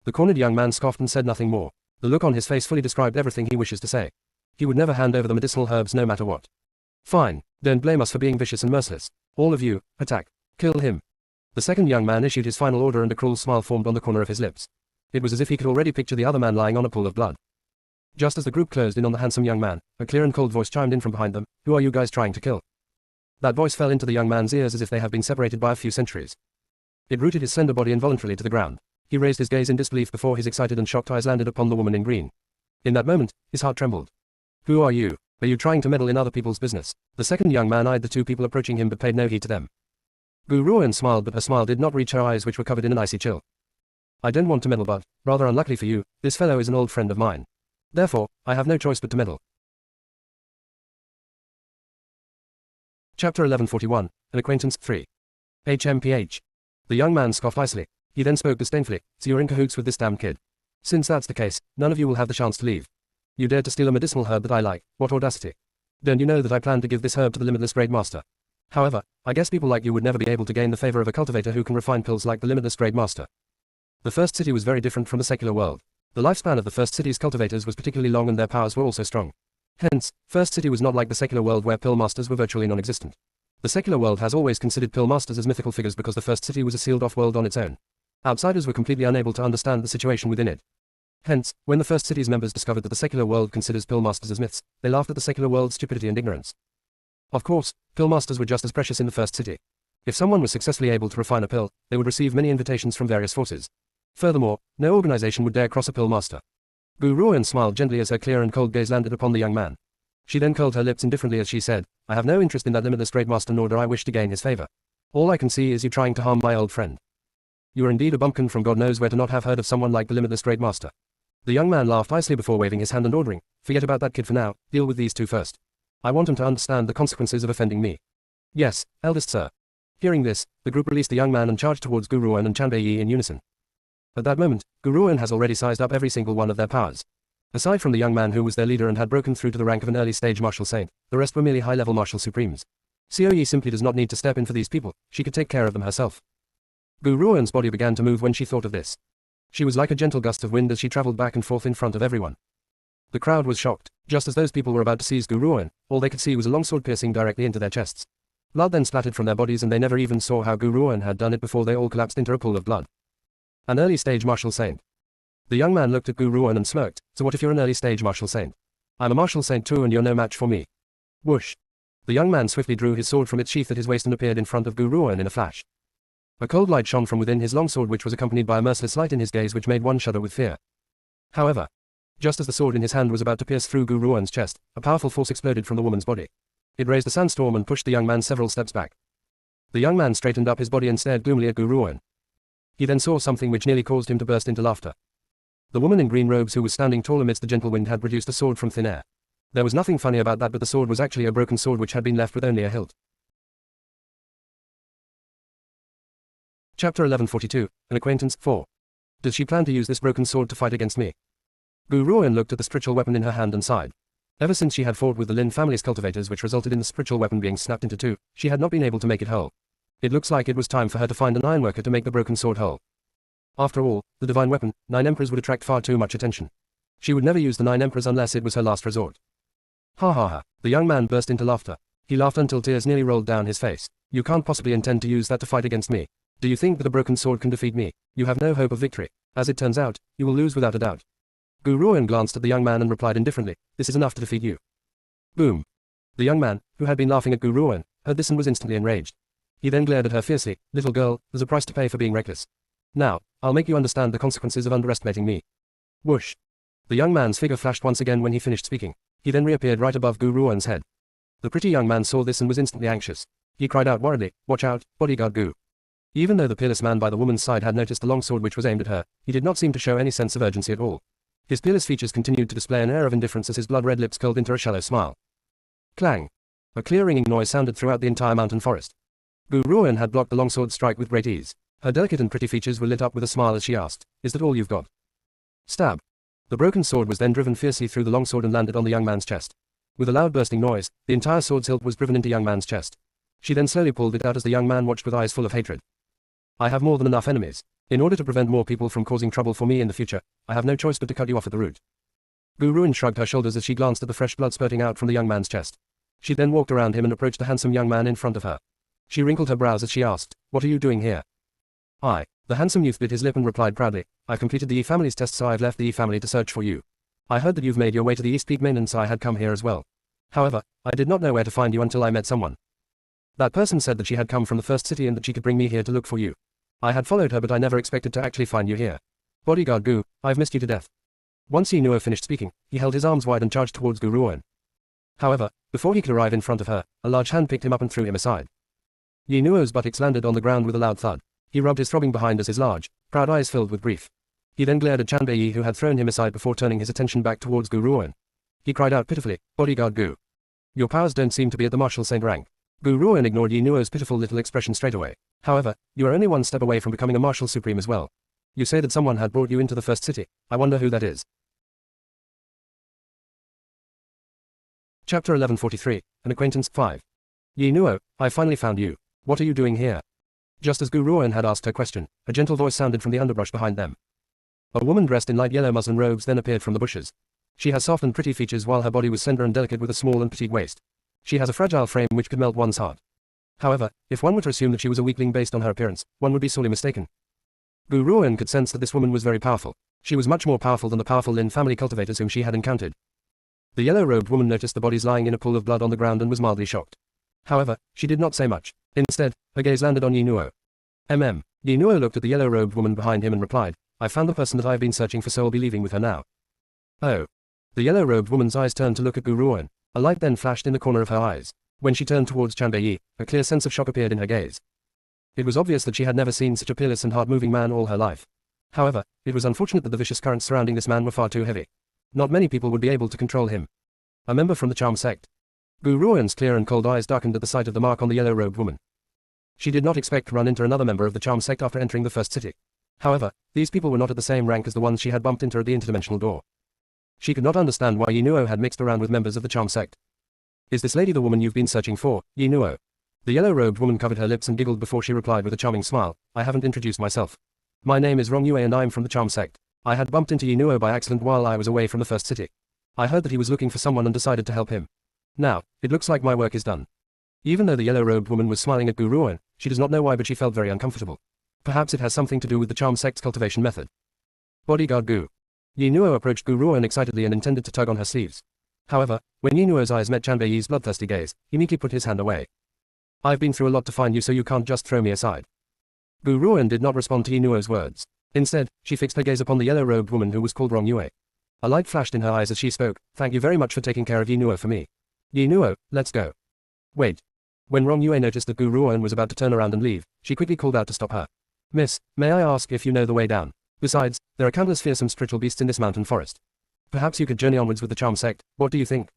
The cornered young man scoffed and said nothing more. The look on his face fully described everything he wishes to say. He would never hand over the medicinal herbs no matter what. Fine, don't blame us for being vicious and merciless. All of you, attack. Kill him. The second young man issued his final order and a cruel smile formed on the corner of his lips. It was as if he could already picture the other man lying on a pool of blood. Just as the group closed in on the handsome young man, a clear and cold voice chimed in from behind them. Who are you guys trying to kill? That voice fell into the young man's ears as if they had been separated by a few centuries. It rooted his slender body involuntarily to the ground. He raised his gaze in disbelief before his excited and shocked eyes landed upon the woman in green. In that moment, his heart trembled. Who are you? Are you trying to meddle in other people's business? The second young man eyed the two people approaching him but paid no heed to them. Gu Ruoyan smiled, but her smile did not reach her eyes, which were covered in an icy chill. I don't want to meddle, but, rather unluckily for you, this fellow is an old friend of mine. Therefore, I have no choice but to meddle. Chapter 1141, An Acquaintance 3. HMPH. The young man scoffed icily. He then spoke disdainfully. So you're in cahoots with this damned kid. Since that's the case, none of you will have the chance to leave. You dared to steal a medicinal herb that I like. What audacity. Don't you know that I plan to give this herb to the limitless Great Master? However, I guess people like you would never be able to gain the favor of a cultivator who can refine pills like the limitless Great Master. The first city was very different from the secular world. The lifespan of the first city's cultivators was particularly long and their powers were also strong. Hence, First City was not like the secular world where pill masters were virtually non-existent. The secular world has always considered pill masters as mythical figures because the First City was a sealed-off world on its own. Outsiders were completely unable to understand the situation within it. Hence, when the First City's members discovered that the secular world considers pill masters as myths, they laughed at the secular world's stupidity and ignorance. Of course, pill masters were just as precious in the First City. If someone was successfully able to refine a pill, they would receive many invitations from various forces. Furthermore, no organization would dare cross a pill master. Gu Ruoyan smiled gently as her clear and cold gaze landed upon the young man. She then curled her lips indifferently as she said, I have no interest in that limitless Great Master, nor do I wish to gain his favor. All I can see is you trying to harm my old friend. You are indeed a bumpkin from God knows where to not have heard of someone like the limitless Great Master. The young man laughed icily before waving his hand and ordering, forget about that kid for now, deal with these two first. I want him to understand the consequences of offending me. Yes, eldest sir. Hearing this, the group released the young man and charged towards Gu Ruoyan and Chanbei Yi in unison. At that moment, Gu Ruoyan has already sized up every single one of their powers. Aside from the young man who was their leader and had broken through to the rank of an early-stage martial saint, the rest were merely high-level martial supremes. Xiao Yi simply does not need to step in for these people, she could take care of them herself. Gu Ruoyan's body began to move when she thought of this. She was like a gentle gust of wind as she traveled back and forth in front of everyone. The crowd was shocked. Just as those people were about to seize Gu Ruoyan, all they could see was a long sword piercing directly into their chests. Blood then splattered from their bodies and they never even saw how Gu Ruoyan had done it before they all collapsed into a pool of blood. An early-stage martial saint. The young man looked at Gu Ruoyan and smirked, so what if you're an early-stage martial saint? I'm a martial saint too and you're no match for me. Whoosh. The young man swiftly drew his sword from its sheath at his waist and appeared in front of Gu Ruoyan in a flash. A cold light shone from within his long sword, which was accompanied by a merciless light in his gaze which made one shudder with fear. However, just as the sword in his hand was about to pierce through Gu Ruoyan's chest, a powerful force exploded from the woman's body. It raised a sandstorm and pushed the young man several steps back. The young man straightened up his body and stared gloomily at Gu Ruoyan. He then saw something which nearly caused him to burst into laughter. The woman in green robes who was standing tall amidst the gentle wind had produced a sword from thin air. There was nothing funny about that, but the sword was actually a broken sword which had been left with only a hilt. Chapter 1142, An Acquaintance 4. Does she plan to use this broken sword to fight against me? Gu Ruoyan looked at the spiritual weapon in her hand and sighed. Ever since she had fought with the Lin family's cultivators, which resulted in the spiritual weapon being snapped into two, she had not been able to make it whole. It looks like it was time for her to find an ironworker to make the broken sword whole. After all, the divine weapon, 9 emperors, would attract far too much attention. She would never use the 9 emperors unless it was her last resort. Ha ha ha. The young man burst into laughter. He laughed until tears nearly rolled down his face. You can't possibly intend to use that to fight against me. Do you think that a broken sword can defeat me? You have no hope of victory. As it turns out, you will lose without a doubt. Gu Ruoyan glanced at the young man and replied indifferently, this is enough to defeat you. Boom. The young man, who had been laughing at Gu Ruoyan, heard this and was instantly enraged. He then glared at her fiercely, little girl, there's a price to pay for being reckless. Now, I'll make you understand the consequences of underestimating me. Whoosh. The young man's figure flashed once again when he finished speaking. He then reappeared right above Gu Ruoyan's head. The pretty young man saw this and was instantly anxious. He cried out worriedly, watch out, bodyguard Gu. Even though the peerless man by the woman's side had noticed the long sword which was aimed at her, he did not seem to show any sense of urgency at all. His peerless features continued to display an air of indifference as his blood-red lips curled into a shallow smile. Clang. A clear ringing noise sounded throughout the entire mountain forest. Gu Ruoan had blocked the longsword strike with great ease. Her delicate and pretty features were lit up with a smile as she asked, "Is that all you've got?" Stab. The broken sword was then driven fiercely through the longsword and landed on the young man's chest. With a loud bursting noise, the entire sword's hilt was driven into young man's chest. She then slowly pulled it out as the young man watched with eyes full of hatred. "I have more than enough enemies. In order to prevent more people from causing trouble for me in the future, I have no choice but to cut you off at the root." Gu Ruoan shrugged her shoulders as she glanced at the fresh blood spurting out from the young man's chest. She then walked around him and approached the handsome young man in front of her. She wrinkled her brows as she asked, "What are you doing here?" The handsome youth bit his lip and replied proudly, "I've completed the Yi family's test, so I've left the Yi family to search for you. I heard that you've made your way to the East Peak mainland, so I had come here as well. However, I did not know where to find you until I met someone. That person said that she had come from the first city and that she could bring me here to look for you. I had followed her, but I never expected to actually find you here. Bodyguard Gu, I've missed you to death." Once Yi Nuo finished speaking, he held his arms wide and charged towards Gu Ruoan. However, before he could arrive in front of her, a large hand picked him up and threw him aside. Yi Nuo's buttocks landed on the ground with a loud thud. He rubbed his throbbing behind as his large, proud eyes filled with grief. He then glared at Chanbei, who had thrown him aside before turning his attention back towards Gu Ruoan. He cried out pitifully, "Bodyguard Gu. Your powers don't seem to be at the Marshal Saint rank." Gu Ruoan ignored Yi Nuo's pitiful little expression straight away. "However, you are only one step away from becoming a Marshal Supreme as well. You say that someone had brought you into the first city. I wonder who that is." Chapter 1143, An Acquaintance 5. "Yi Nuo, I finally found you. What are you doing here?" Just as Gu Ruoan had asked her question, a gentle voice sounded from the underbrush behind them. A woman dressed in light yellow muslin robes then appeared from the bushes. She has soft and pretty features while her body was slender and delicate with a small and petite waist. She has a fragile frame which could melt one's heart. However, if one were to assume that she was a weakling based on her appearance, one would be sorely mistaken. Gu Ruoan could sense that this woman was very powerful. She was much more powerful than the powerful Lin family cultivators whom she had encountered. The yellow-robed woman noticed the bodies lying in a pool of blood on the ground and was mildly shocked. However, she did not say much. Instead, her gaze landed on Yi Nuo. Yi Nuo looked at the yellow-robed woman behind him and replied, "I found the person that I have been searching for, so I'll be leaving with her now." "Oh." The yellow-robed woman's eyes turned to look at Gu Ruoan. A light then flashed in the corner of her eyes. When she turned towards Chanbei, a clear sense of shock appeared in her gaze. It was obvious that she had never seen such a peerless and hard-moving man all her life. However, it was unfortunate that the vicious currents surrounding this man were far too heavy. Not many people would be able to control him. A member from the Charm sect. Gu Ruoan's clear and cold eyes darkened at the sight of the mark on the yellow-robed woman. She did not expect to run into another member of the Charm sect after entering the first city. However, these people were not at the same rank as the ones she had bumped into at the interdimensional door. She could not understand why Yi Nuo had mixed around with members of the Charm sect. "Is this lady the woman you've been searching for, Yi Nuo?" The yellow-robed woman covered her lips and giggled before she replied with a charming smile, "I haven't introduced myself. My name is Rong Yue and I'm from the Charm sect. I had bumped into Yi Nuo by accident while I was away from the first city. I heard that he was looking for someone and decided to help him. Now, it looks like my work is done." Even though the yellow-robed woman was smiling at Gu Ruoan, she does not know why, but she felt very uncomfortable. Perhaps it has something to do with the Charm sect's cultivation method. "Bodyguard Gu." Yi Nuo approached Gu Ruoan excitedly and intended to tug on her sleeves. However, when Yi Nuo's eyes met Chanbei's bloodthirsty gaze, he meekly put his hand away. "I've been through a lot to find you, so you can't just throw me aside." Gu Ruoan did not respond to Yi Nuo's words. Instead, she fixed her gaze upon the yellow-robed woman who was called Rong Yue. A light flashed in her eyes as she spoke, "Thank you very much for taking care of Yi Nuo for me. Yi Nuo, let's go." "Wait." When Rong Yue noticed that Gu Ruoan was about to turn around and leave, she quickly called out to stop her. "Miss, may I ask if you know the way down? Besides, there are countless fearsome spiritual beasts in this mountain forest. Perhaps you could journey onwards with the Charm sect, what do you think?"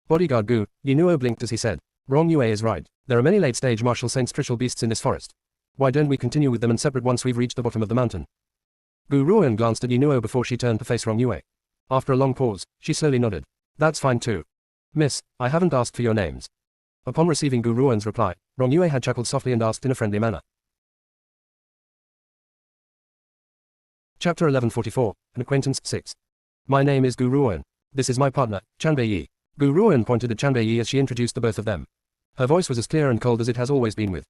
"Bodyguard Gu," Yi Nuo blinked as he said, "Rong Yue is right. There are many late-stage Marshal Saint spiritual beasts in this forest. Why don't we continue with them and separate once we've reached the bottom of the mountain?" Gu Ruoan glanced at Yi Nuo before she turned to face Rong Yue. After a long pause, she slowly nodded. "That's fine too. Miss, I haven't asked for your names." Upon receiving Gu Ruoan's reply, Rong Yue had chuckled softly and asked in a friendly manner. Chapter 1144, An Acquaintance 6. "My name is Gu Ruoan. This is my partner, Chanbei. Gu Ruoan pointed at Chanbei as she introduced the both of them. Her voice was as clear and cold as it has always been with.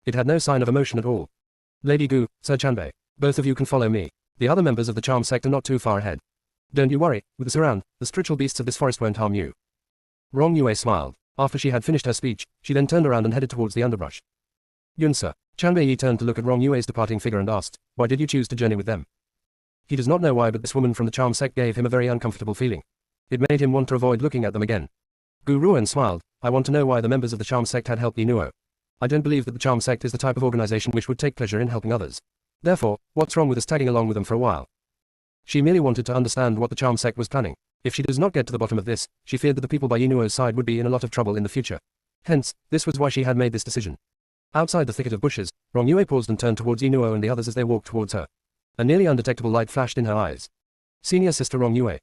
It had no sign of emotion at all. "Lady Gu, Sir Chanbei, both of you can follow me. The other members of the Charm sect are not too far ahead. Don't you worry, with us around, the spiritual beasts of this forest won't harm you." Rong Yue smiled. After she had finished her speech, she then turned around and headed towards the underbrush. "Yun-sir." Chanbei turned to look at Rong Yue's departing figure and asked, "Why did you choose to journey with them?" He does not know why, but this woman from the Charm sect gave him a very uncomfortable feeling. It made him want to avoid looking at them again. Gu Ruoan smiled. "I want to know why the members of the Charm sect had helped Yi Nuo. I don't believe that the Charm sect is the type of organization which would take pleasure in helping others. Therefore, what's wrong with us tagging along with them for a while?" She merely wanted to understand what the Charm sect was planning. If she does not get to the bottom of this, she feared that the people by Yi Nuo's side would be in a lot of trouble in the future. Hence, this was why she had made this decision. Outside the thicket of bushes, Rong Yue paused and turned towards Yi Nuo and the others as they walked towards her. A nearly undetectable light flashed in her eyes. Senior Sister Rong Yue.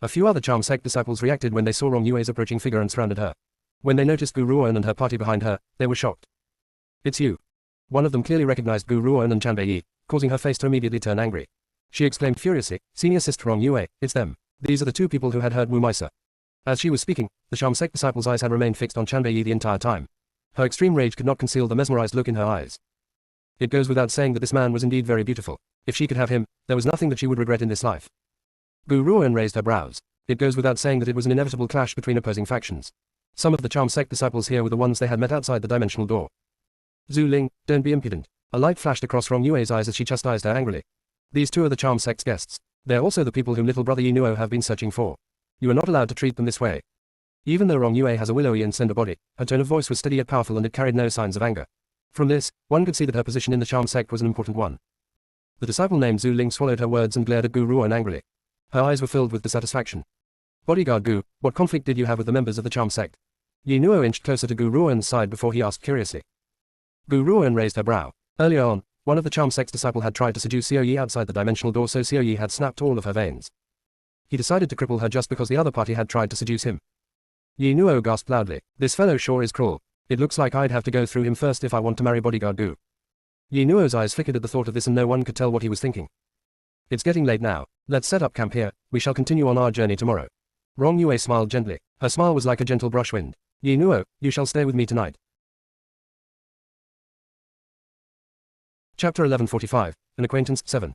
A few other charm sect disciples reacted when they saw Rong Yue's approaching figure and surrounded her. When they noticed Gu Ruoan and her party behind her, they were shocked. It's you. One of them clearly recognized Gu Ruoan and Chanbei Yi, causing her face to immediately turn angry. She exclaimed furiously, Senior Sister Rong Yue, it's them. These are the two people who had heard Wu Maisa. As she was speaking, the charm sect disciples' eyes had remained fixed on Chanbei Yi the entire time. Her extreme rage could not conceal the mesmerized look in her eyes. It goes without saying that this man was indeed very beautiful. If she could have him, there was nothing that she would regret in this life. Gu Ruoan raised her brows. It goes without saying that it was an inevitable clash between opposing factions. Some of the charm sect disciples here were the ones they had met outside the dimensional door. Zhu Ling, don't be impudent. A light flashed across Rong Yue's eyes as she chastised her angrily. These two are the charm sect's guests. They are also the people whom little brother Yi Nuo have been searching for. You are not allowed to treat them this way. Even though Rong Yue has a willowy and slender body, her tone of voice was steady yet powerful and it carried no signs of anger. From this, one could see that her position in the charm sect was an important one. The disciple named Zhu Ling swallowed her words and glared at Gu Ruoan angrily. Her eyes were filled with dissatisfaction. Bodyguard Gu, what conflict did you have with the members of the charm sect? Yi Nuo inched closer to Gu Ruoan's side before he asked curiously. Gu Ruoan raised her brow. Earlier on, one of the charm sect's disciple had tried to seduce Xiao Yi outside the dimensional door, so Xiao Yi had snapped all of her veins. He decided to cripple her just because the other party had tried to seduce him. Yi Nuo gasped loudly. This fellow sure is cruel. It looks like I'd have to go through him first if I want to marry Bodyguard Gu. Yi Nuo's eyes flickered at the thought of this and no one could tell what he was thinking. It's getting late now. Let's set up camp here. We shall continue on our journey tomorrow. Rong Yue smiled gently. Her smile was like a gentle brush wind. Yi Nuo, you shall stay with me tonight. Chapter 1145, An Acquaintance, 7.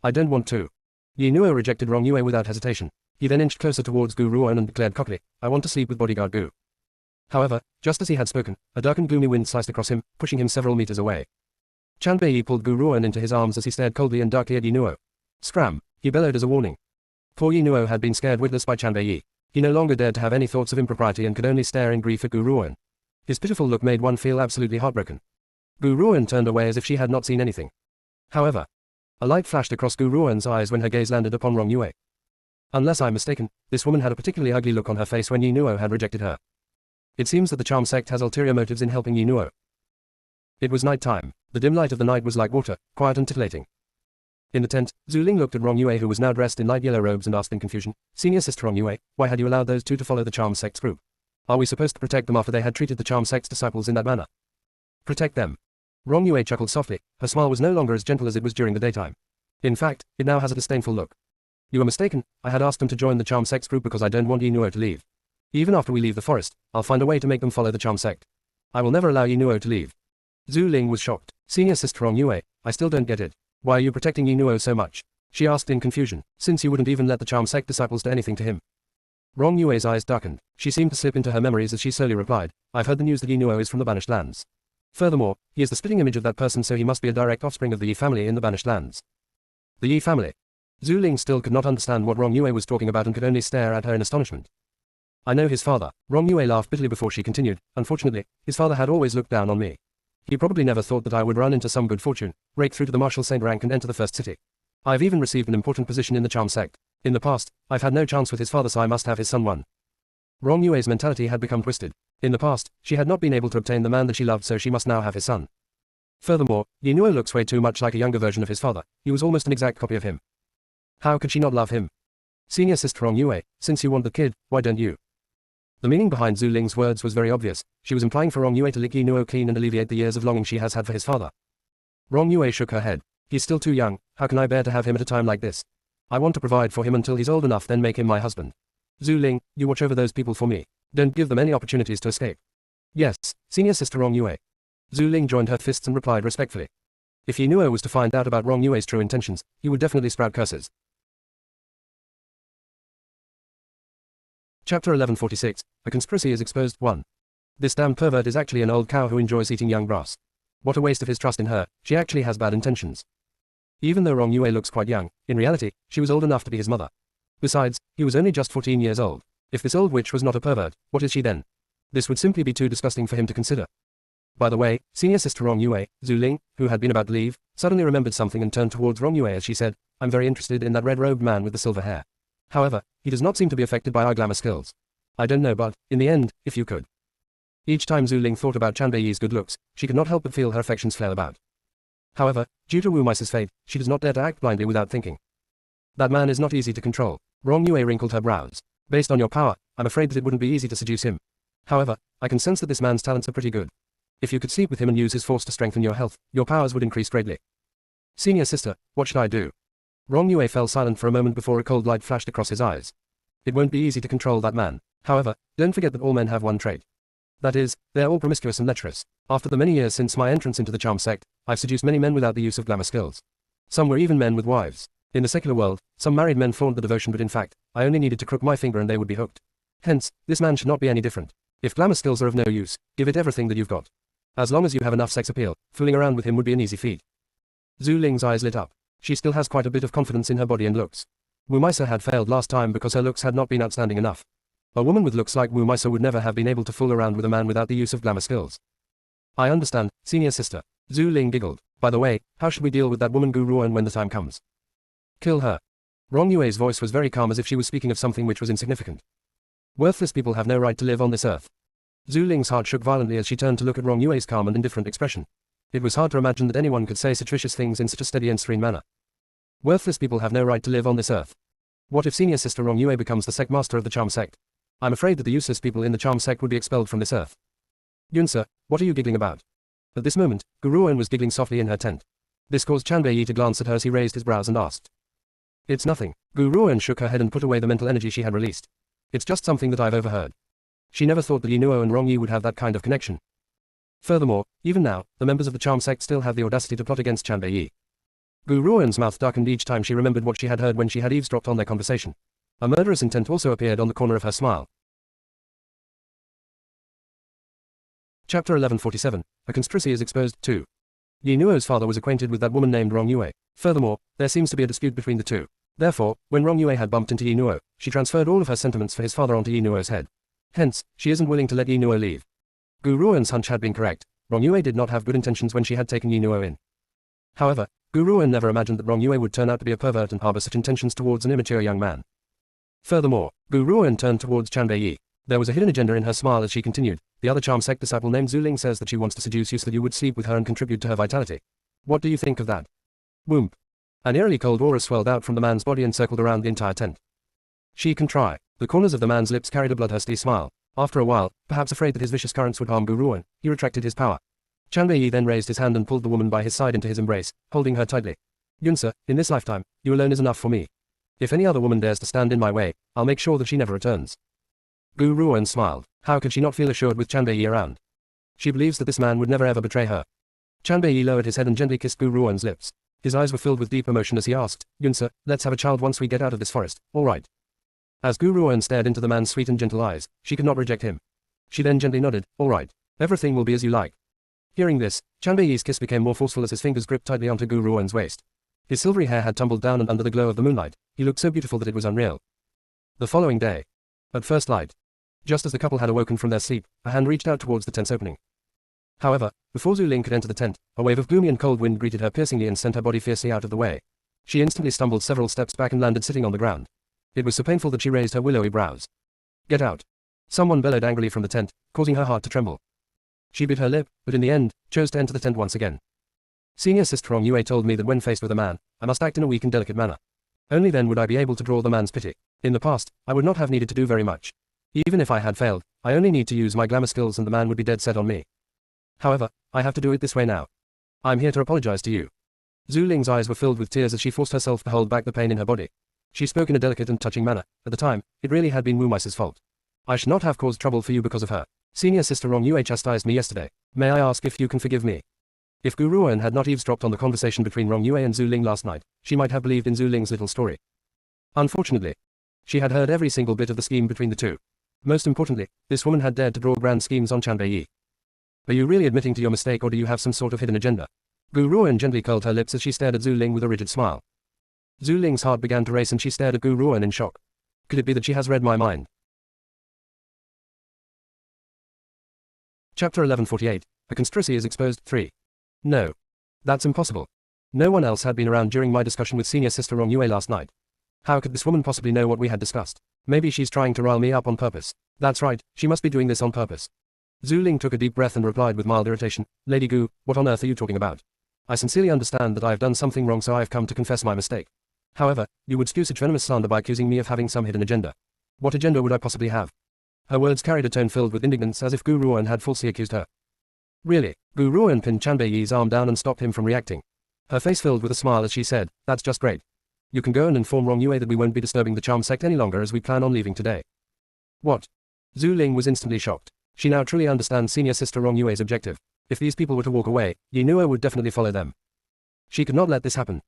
I don't want to. Yi Nuo rejected Rong Yue without hesitation. He then inched closer towards Gu Ruoan and declared cockily, I want to sleep with Bodyguard Gu. However, just as he had spoken, a dark and gloomy wind sliced across him, pushing him several meters away. Chanbei Yi pulled Gu Ruoan into his arms as he stared coldly and darkly at Yi Nuo. Scram! He bellowed as a warning. Poor Yi Nuo had been scared witless by Chanbei Yi. He no longer dared to have any thoughts of impropriety and could only stare in grief at Gu Ruoan. His pitiful look made one feel absolutely heartbroken. Gu Ruoan turned away as if she had not seen anything. However, a light flashed across Gu Ruoan's eyes when her gaze landed upon Rong Yue. Unless I'm mistaken, this woman had a particularly ugly look on her face when Yi Nuo had rejected her. It seems that the charm sect has ulterior motives in helping Yi Nuo. It was night time. The dim light of the night was like water, quiet and titillating. In the tent, Zhu Ling looked at Rong Yue who was now dressed in light yellow robes and asked in confusion, Senior Sister Rong Yue, why had you allowed those two to follow the charm sect's group? Are we supposed to protect them after they had treated the charm sect's disciples in that manner? Protect them. Rong Yue chuckled softly. Her smile was no longer as gentle as it was during the daytime. In fact, it now has a disdainful look. You are mistaken. I had asked them to join the charm sect's group because I don't want Yi Nuo to leave. Even after we leave the forest, I'll find a way to make them follow the charm sect. I will never allow Yi Nuo to leave. Zhu Ling was shocked. Senior Sister Rong Yue, I still don't get it. Why are you protecting Yi Nuo so much? She asked in confusion, since you wouldn't even let the charm sect disciples do anything to him. Rong Yue's eyes darkened. She seemed to slip into her memories as she slowly replied, I've heard the news that Yi Nuo is from the banished lands. Furthermore, he is the spitting image of that person, so he must be a direct offspring of the Yi family in the banished lands. The Yi family. Zhu Ling still could not understand what Rong Yue was talking about and could only stare at her in astonishment. I know his father. Rong Yue laughed bitterly before she continued. Unfortunately, his father had always looked down on me. He probably never thought that I would run into some good fortune, break through to the Marshal Saint rank and enter the first city. I've even received an important position in the charm sect. In the past, I've had no chance with his father, so I must have his son one. Rong Yue's mentality had become twisted. In the past, she had not been able to obtain the man that she loved, so she must now have his son. Furthermore, Yi Nuo looks way too much like a younger version of his father. He was almost an exact copy of him. How could she not love him? Senior Sister Rong Yue, since you want the kid, why don't you? The meaning behind Zhu Ling's words was very obvious. She was implying for Rong Yue to lick Yi Nuo clean and alleviate the years of longing she has had for his father. Rong Yue shook her head. He's still too young. How can I bear to have him at a time like this? I want to provide for him until he's old enough, then make him my husband. Zhu Ling, you watch over those people for me. Don't give them any opportunities to escape. Yes, Senior Sister Rong Yue. Zhu Ling joined her fists and replied respectfully. If Yi Nuo was to find out about Rong Yue's true intentions, he would definitely sprout curses. Chapter 1146, A Conspiracy is Exposed, 1. This damned pervert is actually an old cow who enjoys eating young grass. What a waste of his trust in her, she actually has bad intentions. Even though Rong Yue looks quite young, in reality, she was old enough to be his mother. Besides, he was only just 14 years old. If this old witch was not a pervert, what is she then? This would simply be too disgusting for him to consider. By the way, Senior Sister Rong Yue, Zhu Ling, who had been about to leave, suddenly remembered something and turned towards Rong Yue as she said, I'm very interested in that red-robed man with the silver hair. However, he does not seem to be affected by our glamour skills. I don't know, but, in the end, if you could. Each time Zhu Ling thought about Chan Beiyi's good looks, she could not help but feel her affections flare about. However, due to Wu Mei's fate, she does not dare to act blindly without thinking. That man is not easy to control. Rong Yue wrinkled her brows. Based on your power, I'm afraid that it wouldn't be easy to seduce him. However, I can sense that this man's talents are pretty good. If you could sleep with him and use his force to strengthen your health, your powers would increase greatly. Senior sister, what should I do? Rong Yue fell silent for a moment before a cold light flashed across his eyes. It won't be easy to control that man. However, don't forget that all men have one trait. That is, they're all promiscuous and lecherous. After the many years since my entrance into the charm sect, I've seduced many men without the use of glamour skills. Some were even men with wives. In the secular world, some married men flaunt the devotion, but in fact, I only needed to crook my finger and they would be hooked. Hence, this man should not be any different. If glamour skills are of no use, give it everything that you've got. As long as you have enough sex appeal, fooling around with him would be an easy feat. Zhu Ling's eyes lit up. She still has quite a bit of confidence in her body and looks. Wu Meisa had failed last time because her looks had not been outstanding enough. A woman with looks like Wu Meisa would never have been able to fool around with a man without the use of glamour skills. I understand, senior sister. Zhu Ling giggled. By the way, how should we deal with that woman Gu Ruan when the time comes? Kill her. Rong Yue's voice was very calm, as if she was speaking of something which was insignificant. Worthless people have no right to live on this earth. Zhu Ling's heart shook violently as she turned to look at Rong Yue's calm and indifferent expression. It was hard to imagine that anyone could say such vicious things in such a steady and serene manner. Worthless people have no right to live on this earth. What if senior sister Rong Yue becomes the sect master of the charm sect? I'm afraid that the useless people in the charm sect would be expelled from this earth. Yunsa, what are you giggling about? At this moment, Gu Ruan was giggling softly in her tent. This caused Chan Beiyi to glance at her as he raised his brows and asked. It's nothing. Gu Ruan shook her head and put away the mental energy she had released. It's just something that I've overheard. She never thought that Yi Nuo and Rong Yi would have that kind of connection. Furthermore, even now, the members of the charm sect still have the audacity to plot against Chan Beiyi. Gu Ruan's mouth darkened each time she remembered what she had heard when she had eavesdropped on their conversation. A murderous intent also appeared on the corner of her smile. Chapter 1147. A conspiracy is exposed. 2. Yi Nuo's father was acquainted with that woman named Rong Yue. Furthermore, there seems to be a dispute between the two. Therefore, when Rong Yue had bumped into Yi Nuo, she transferred all of her sentiments for his father onto Yi Nuo's head. Hence, she isn't willing to let Yi Nuo leave. Gu Ruan's hunch had been correct. Rong Yue did not have good intentions when she had taken Yi Nuo in. However, Gu Ruan never imagined that Rong Yue would turn out to be a pervert and harbor such intentions towards an immature young man. Furthermore, Gu Ruan turned towards Chan Beiyi. There was a hidden agenda in her smile as she continued. The other charm sect disciple named Zhu Ling says that she wants to seduce you so that you would sleep with her and contribute to her vitality. What do you think of that? Whoomp. An eerily cold aura swelled out from the man's body and circled around the entire tent. She can try. The corners of the man's lips carried a bloodthirsty smile. After a while, perhaps afraid that his vicious currents would harm Gu Ruan, he retracted his power. Chan Beiyi then raised his hand and pulled the woman by his side into his embrace, holding her tightly. Yunsa, in this lifetime, you alone is enough for me. If any other woman dares to stand in my way, I'll make sure that she never returns. Gu Ruan smiled. How could she not feel assured with Chan Beiyi around? She believes that this man would never ever betray her. Chan Beiyi lowered his head and gently kissed Gu Ruan's lips. His eyes were filled with deep emotion as he asked, Yunsa, let's have a child once we get out of this forest, all right? As Gu Ruan stared into the man's sweet and gentle eyes, she could not reject him. She then gently nodded, all right. Everything will be as you like. Hearing this, Chan Beiyi's kiss became more forceful as his fingers gripped tightly onto Gu Ruan's waist. His silvery hair had tumbled down, and under the glow of the moonlight, he looked so beautiful that it was unreal. The following day. At first light. Just as the couple had awoken from their sleep, a hand reached out towards the tent's opening. However, before Zhu Ling could enter the tent, a wave of gloomy and cold wind greeted her piercingly and sent her body fiercely out of the way. She instantly stumbled several steps back and landed sitting on the ground. It was so painful that she raised her willowy brows. Get out. Someone bellowed angrily from the tent, causing her heart to tremble. She bit her lip, but in the end, chose to enter the tent once again. Senior Sister Rong Yue told me that when faced with a man, I must act in a weak and delicate manner. Only then would I be able to draw the man's pity. In the past, I would not have needed to do very much. Even if I had failed, I only need to use my glamour skills and the man would be dead set on me. However, I have to do it this way now. I'm here to apologize to you. Zhu Ling's eyes were filled with tears as she forced herself to hold back the pain in her body. She spoke in a delicate and touching manner. At the time, it really had been Wu Mei's fault. I should not have caused trouble for you because of her. Senior Sister Rong Yue chastised me yesterday. May I ask if you can forgive me? If Gu Ruan had not eavesdropped on the conversation between Rong Yue and Zhu Ling last night, she might have believed in Zhu Ling's little story. Unfortunately, she had heard every single bit of the scheme between the two. Most importantly, this woman had dared to draw grand schemes on Chan Beiyi. Are you really admitting to your mistake, or do you have some sort of hidden agenda? Gu Ruan gently curled her lips as she stared at Zhu Ling with a rigid smile. Zhu Ling's heart began to race and she stared at Gu Ruan in shock. Could it be that she has read my mind? Chapter 1148. A conspiracy is exposed. 3. No. That's impossible. No one else had been around during my discussion with Senior Sister Rong Yue last night. How could this woman possibly know what we had discussed? Maybe she's trying to rile me up on purpose. That's right, she must be doing this on purpose. Zhu Ling took a deep breath and replied with mild irritation, Lady Gu, what on earth are you talking about? I sincerely understand that I have done something wrong, so I have come to confess my mistake. However, you would spew such venomous slander by accusing me of having some hidden agenda. What agenda would I possibly have? Her words carried a tone filled with indignance, as if Gu Ruoan had falsely accused her. Really? Gu Ruoan pinned Chan Beiyi's arm down and stopped him from reacting. Her face filled with a smile as she said, that's just great. You can go and inform Rong Yue that we won't be disturbing the charm sect any longer, as we plan on leaving today. What? Zhu Ling was instantly shocked. She now truly understands senior sister Rong Yue's objective. If these people were to walk away, Yi Nuo would definitely follow them. She could not let this happen.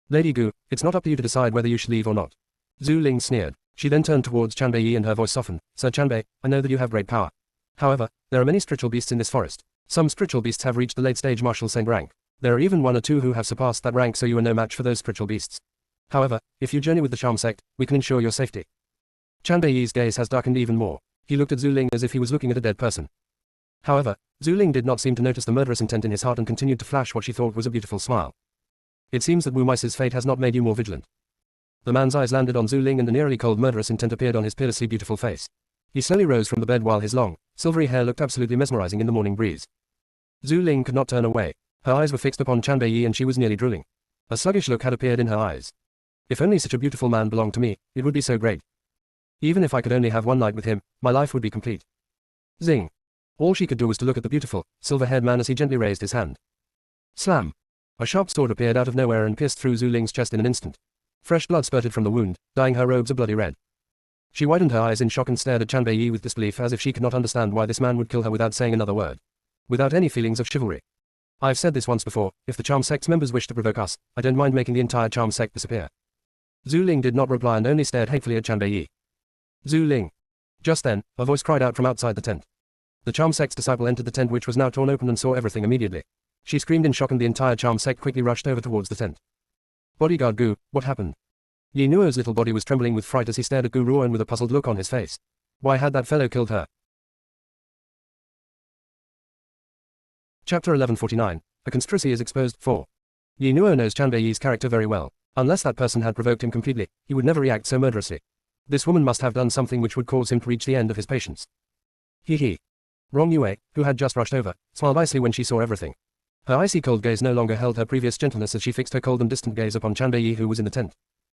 Lady Gu, it's not up to you to decide whether you should leave or not. Zhu Ling sneered. She then turned towards Chan Beiyi and her voice softened. Sir Chanbei, I know that you have great power. However, there are many spiritual beasts in this forest. Some spiritual beasts have reached the late stage martial saint rank. There are even one or two who have surpassed that rank, so you are no match for those spiritual beasts. However, if you journey with the charm sect, we can ensure your safety. Chan Beiyi's gaze has darkened even more. He looked at Zhu Ling as if he was looking at a dead person. However, Zhu Ling did not seem to notice the murderous intent in his heart and continued to flash what she thought was a beautiful smile. It seems that Wu Mei's fate has not made you more vigilant. The man's eyes landed on Zhu Ling and an eerily cold murderous intent appeared on his peerlessly beautiful face. He slowly rose from the bed while his long, silvery hair looked absolutely mesmerizing in the morning breeze. Zhu Ling could not turn away. Her eyes were fixed upon Chan Beiyi and she was nearly drooling. A sluggish look had appeared in her eyes. If only such a beautiful man belonged to me, it would be so great. Even if I could only have one night with him, my life would be complete. Zing. All she could do was to look at the beautiful, silver-haired man as he gently raised his hand. Slam. A sharp sword appeared out of nowhere and pierced through Zhu Ling's chest in an instant. Fresh blood spurted from the wound, dyeing her robes a bloody red. She widened her eyes in shock and stared at Chan Beiyi with disbelief, as if she could not understand why this man would kill her without saying another word. Without any feelings of chivalry. I've said this once before, if the charm sect's members wish to provoke us, I don't mind making the entire charm sect disappear. Zhu Ling did not reply and only stared hatefully at Chan Beiyi. Zhu Ling. Just then, a voice cried out from outside the tent. The charm sect's disciple entered the tent, which was now torn open, and saw everything immediately. She screamed in shock and the entire charm sect quickly rushed over towards the tent. Bodyguard Gu, what happened? Yi Nuo's little body was trembling with fright as he stared at Gu Ruoan with a puzzled look on his face. Why had that fellow killed her? Chapter 1149. A conspiracy is exposed. 4. Yi Nuo knows Chan Beiyi's character very well. Unless that person had provoked him completely, he would never react so murderously. This woman must have done something which would cause him to reach the end of his patience. He. Rong Yue, who had just rushed over, smiled icily when she saw everything. Her icy cold gaze no longer held her previous gentleness as she fixed her cold and distant gaze upon Chan Beiyi, who was in the tent.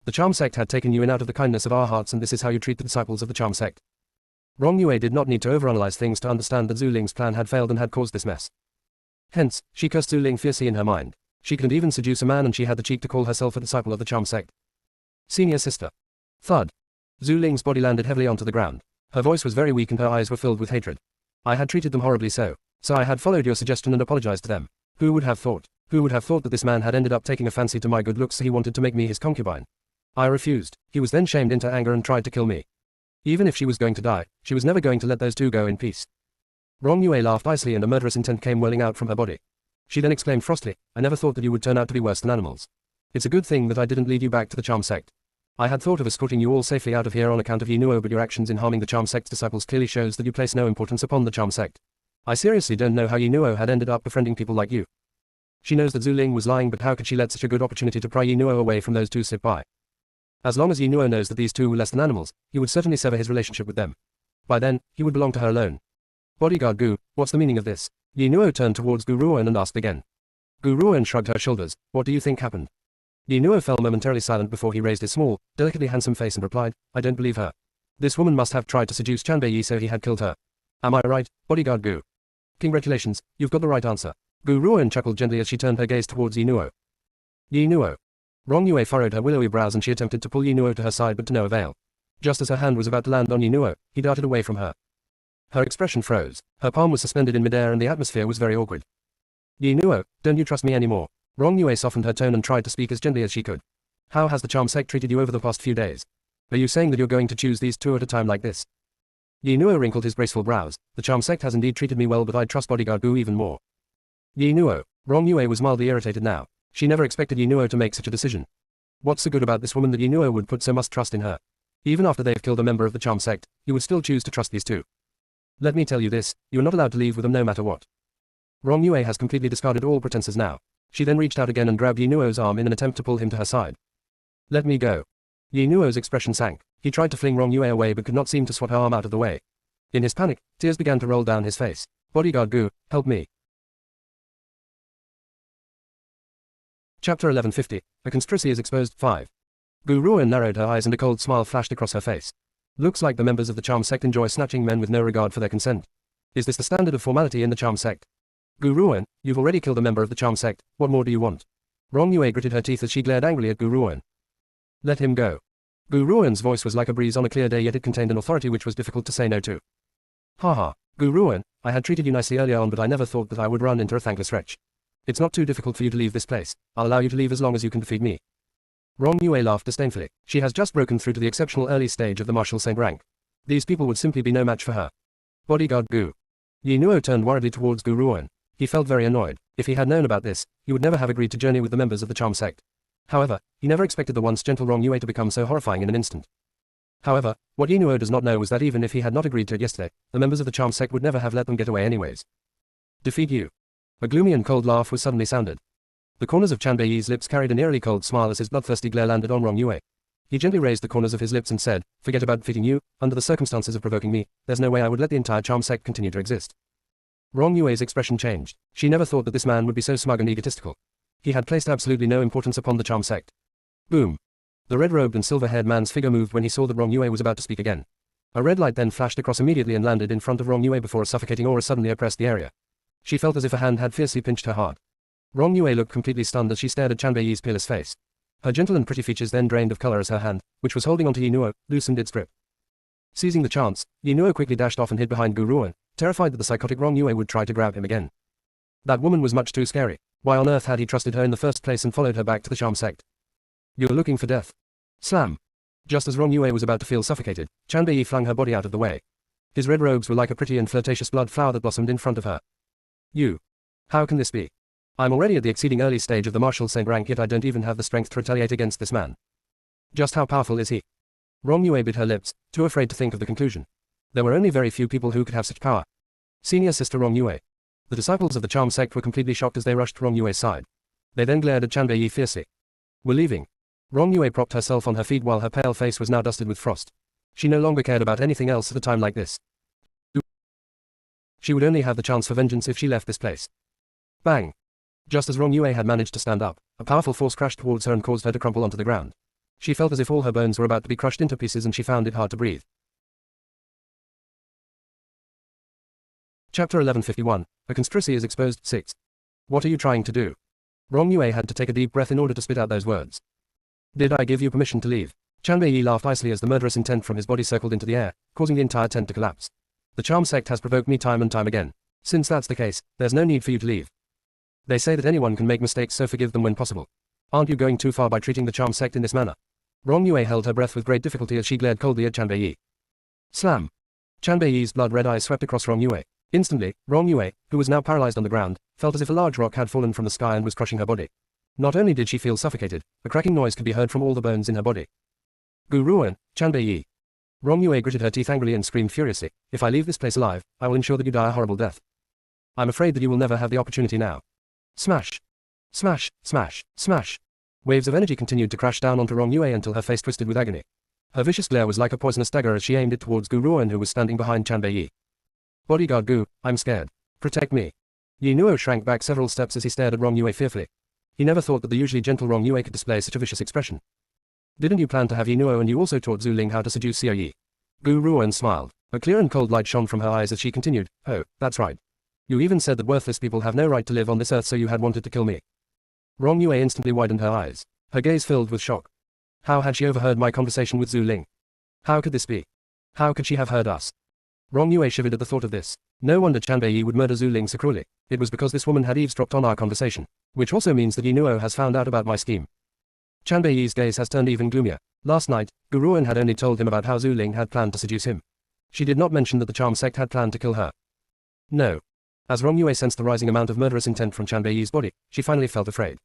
The charm sect had taken you in out of the kindness of our hearts, and this is how you treat the disciples of the charm sect. Rong Yue did not need to overanalyze things to understand that Zhu Ling's plan had failed and had caused this mess. Hence, she cursed Zhu Ling fiercely in her mind. She couldn't even seduce a man, and she had the cheek to call herself a disciple of the charm sect. Senior sister. Thud. Zhu Ling's body landed heavily onto the ground. Her voice was very weak and her eyes were filled with hatred. I had treated them horribly, so I had followed your suggestion and apologized to them. Who would have thought? Who would have thought that this man had ended up taking a fancy to my good looks, so he wanted to make me his concubine? I refused. He was then shamed into anger and tried to kill me. Even if she was going to die, she was never going to let those two go in peace. Rong Yue laughed icily and a murderous intent came whirling out from her body. She then exclaimed frostily, I never thought that you would turn out to be worse than animals. It's a good thing that I didn't lead you back to the charm sect. I had thought of escorting you all safely out of here on account of Yi Nuo, but your actions in harming the charm sect's disciples clearly shows that you place no importance upon the charm sect. I seriously don't know how Yi Nuo had ended up befriending people like you. She knows that Zhu Ling was lying, but how could she let such a good opportunity to pry Yi Nuo away from those two slip by? As long as Yi Nuo knows that these two were less than animals, he would certainly sever his relationship with them. By then, he would belong to her alone. Bodyguard Gu, what's the meaning of this? Yi Nuo turned towards Gu Ruoan and asked again. Gu Ruoan shrugged her shoulders. What do you think happened? Yi Nuo fell momentarily silent before he raised his small, delicately handsome face and replied, I don't believe her. This woman must have tried to seduce Chan Beiyi, so he had killed her. Am I right, Bodyguard Gu? Congratulations, you've got the right answer. Gu Ruoan chuckled gently as she turned her gaze towards Yi Nuo. Yi Nuo. Rong Yue furrowed her willowy brows and she attempted to pull Yi Nuo to her side, but to no avail. Just as her hand was about to land on Yi Nuo, he darted away from her. Her expression froze. Her palm was suspended in midair and the atmosphere was very awkward. Yi Nuo, don't you trust me anymore? Rong Yue softened her tone and tried to speak as gently as she could. How has the charm sect treated you over the past few days? Are you saying that you're going to choose these two at a time like this? Yi Nuo wrinkled his graceful brows. The charm sect has indeed treated me well, but I'd trust Bodyguard Gu even more. Yi Nuo. Rong Yue was mildly irritated now. She never expected Yi Nuo to make such a decision. What's so good about this woman that Yi Nuo would put so much trust in her? Even after they've killed a member of the charm sect, you would still choose to trust these two. Let me tell you this, you're not allowed to leave with them no matter what. Rong Yue has completely discarded all pretenses now. She then reached out again and grabbed Yi Nuo's arm in an attempt to pull him to her side. Let me go. Yi Nuo's expression sank. He tried to fling Rong Yue away but could not seem to swat her arm out of the way. In his panic, tears began to roll down his face. Bodyguard Gu, help me. Chapter 1150. A conspiracy is exposed. 5. Gu Ruan narrowed her eyes and a cold smile flashed across her face. Looks like the members of the charm sect enjoy snatching men with no regard for their consent. Is this the standard of formality in the charm sect? Gu Ruan, you've already killed a member of the charm sect, what more do you want? Rong Yue gritted her teeth as she glared angrily at Gu Ruan. Let him go. Gu Ruan's voice was like a breeze on a clear day, yet it contained an authority which was difficult to say no to. Haha, Gu Ruan, I had treated you nicely earlier on, but I never thought that I would run into a thankless wretch. It's not too difficult for you to leave this place. I'll allow you to leave as long as you can defeat me. Rong Yue laughed disdainfully. She has just broken through to the exceptional early stage of the martial saint rank. These people would simply be no match for her. Bodyguard Gu. Yi Nuo turned worriedly towards Gu Ruan. He felt very annoyed. If he had known about this, he would never have agreed to journey with the members of the charm sect. However, he never expected the once gentle Rong Yue to become so horrifying in an instant. However, what Yi Nuo does not know was that even if he had not agreed to it yesterday, the members of the charm sect would never have let them get away anyways. Defeat you. A gloomy and cold laugh was suddenly sounded. The corners of Chan Beiyi's lips carried an eerily cold smile as his bloodthirsty glare landed on Rong Yue. He gently raised the corners of his lips and said, forget about defeating you, under the circumstances of provoking me, there's no way I would let the entire charm sect continue to exist. Rong Yue's expression changed. She never thought that this man would be so smug and egotistical. He had placed absolutely no importance upon the charm sect. Boom. The red-robed and silver-haired man's figure moved when he saw that Rong Yue was about to speak again. A red light then flashed across immediately and landed in front of Rong Yue before a suffocating aura suddenly oppressed the area. She felt as if a hand had fiercely pinched her heart. Rong Yue looked completely stunned as she stared at Chan Beiyi's peerless face. Her gentle and pretty features then drained of color as her hand, which was holding onto Yi Nuo, loosened its grip. Seizing the chance, Yi Nuo quickly dashed off and hid behind Gu Ruan, terrified that the psychotic Rong Yue would try to grab him again. That woman was much too scary. Why on earth had he trusted her in the first place and followed her back to the charm sect? You're looking for death. Slam. Just as Rong Yue was about to feel suffocated, Chan Beiyi flung her body out of the way. His red robes were like a pretty and flirtatious blood flower that blossomed in front of her. You. How can this be? I'm already at the exceeding early stage of the martial saint rank, yet I don't even have the strength to retaliate against this man. Just how powerful is he? Rong Yue bit her lips, too afraid to think of the conclusion. There were only very few people who could have such power. Senior sister Rong Yue. The disciples of the charm sect were completely shocked as they rushed to Rong Yue's side. They then glared at Chan Beiyi fiercely. We're leaving. Rong Yue propped herself on her feet while her pale face was now dusted with frost. She no longer cared about anything else at a time like this. She would only have the chance for vengeance if she left this place. Bang! Just as Rong Yue had managed to stand up, a powerful force crashed towards her and caused her to crumple onto the ground. She felt as if all her bones were about to be crushed into pieces and she found it hard to breathe. Chapter 1151. A conspiracy is exposed. 6. What are you trying to do? Rong Yue had to take a deep breath in order to spit out those words. Did I give you permission to leave? Chan Beiyi laughed icily as the murderous intent from his body circled into the air, causing the entire tent to collapse. The charm sect has provoked me time and time again. Since that's the case, there's no need for you to leave. They say that anyone can make mistakes, so forgive them when possible. Aren't you going too far by treating the charm sect in this manner? Rong Yue held her breath with great difficulty as she glared coldly at Chan Beiyi. Slam! Chan Beiyi's blood-red eyes swept across Rong Yue. Instantly, Rong Yue, who was now paralyzed on the ground, felt as if a large rock had fallen from the sky and was crushing her body. Not only did she feel suffocated, a cracking noise could be heard from all the bones in her body. Gu Ruan, Chan Beiyi. Rong Yue gritted her teeth angrily and screamed furiously, if I leave this place alive, I will ensure that you die a horrible death. I'm afraid that you will never have the opportunity now. Smash! Smash! Smash! Smash! Waves of energy continued to crash down onto Rong Yue until her face twisted with agony. Her vicious glare was like a poisonous dagger as she aimed it towards Gu Ruan, who was standing behind Chan Beiyi. Bodyguard Gu, I'm scared. Protect me. Yi Nuo shrank back several steps as he stared at Rong Yue fearfully. He never thought that the usually gentle Rong Yue could display such a vicious expression. Didn't you plan to have Yi Nuo and you also taught Zhu Ling how to seduce Xiao Yi? Gu Ruan smiled. A clear and cold light shone from her eyes as she continued, oh, that's right. You even said that worthless people have no right to live on this earth, so you had wanted to kill me. Rong Yue instantly widened her eyes. Her gaze filled with shock. How had she overheard my conversation with Zhu Ling? How could this be? How could she have heard us? Rong Yue shivered at the thought of this. No wonder Chan Beiyi would murder Zhu Ling so cruelly. It was because this woman had eavesdropped on our conversation. Which also means that Yi Nuo has found out about my scheme. Chan Beiyi's gaze has turned even gloomier. Last night, Gu Ruan had only told him about how Zhu Ling had planned to seduce him. She did not mention that the charm sect had planned to kill her. No. As Rong Yue sensed the rising amount of murderous intent from Chan Beiyi's body, she finally felt afraid.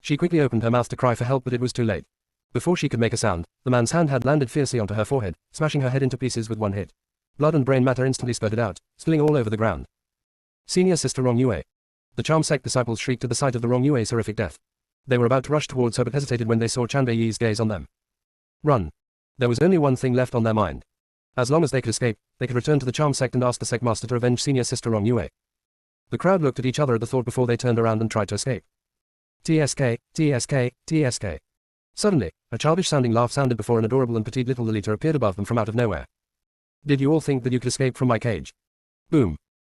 She quickly opened her mouth to cry for help, but it was too late. Before she could make a sound, the man's hand had landed fiercely onto her forehead, smashing her head into pieces with one hit. Blood and brain matter instantly spurted out, spilling all over the ground. Senior sister Rong Yue. The charm sect disciples shrieked at the sight of the Rong Yue's horrific death. They were about to rush towards her but hesitated when they saw Chan Beiyi's gaze on them. Run. There was only one thing left on their mind. As long as they could escape, they could return to the charm sect and ask the sect master to avenge senior sister Rong Yue. The crowd looked at each other at the thought before they turned around and tried to escape. TSK, TSK, TSK. Suddenly, a childish-sounding laugh sounded before an adorable and petite little Lolita appeared above them from out of nowhere. Did you all think that you could escape from my cage? Boom.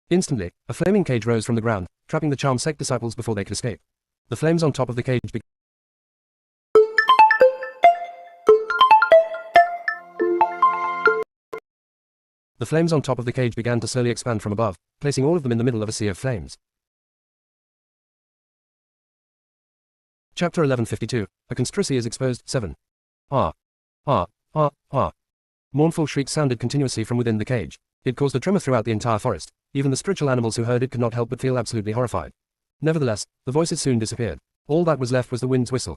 Instantly, a flaming cage rose from the ground, trapping the charm sect disciples before they could escape. The flames on top of the cage began. The flames on top of the cage began to slowly expand from above, placing all of them in the middle of a sea of flames. Chapter 1152. A conspiracy is exposed. 7. Ah. Ah. Ah. Ah. Mournful shrieks sounded continuously from within the cage. It caused a tremor throughout the entire forest. Even the spiritual animals who heard it could not help but feel absolutely horrified. Nevertheless, the voices soon disappeared. All that was left was the wind's whistle.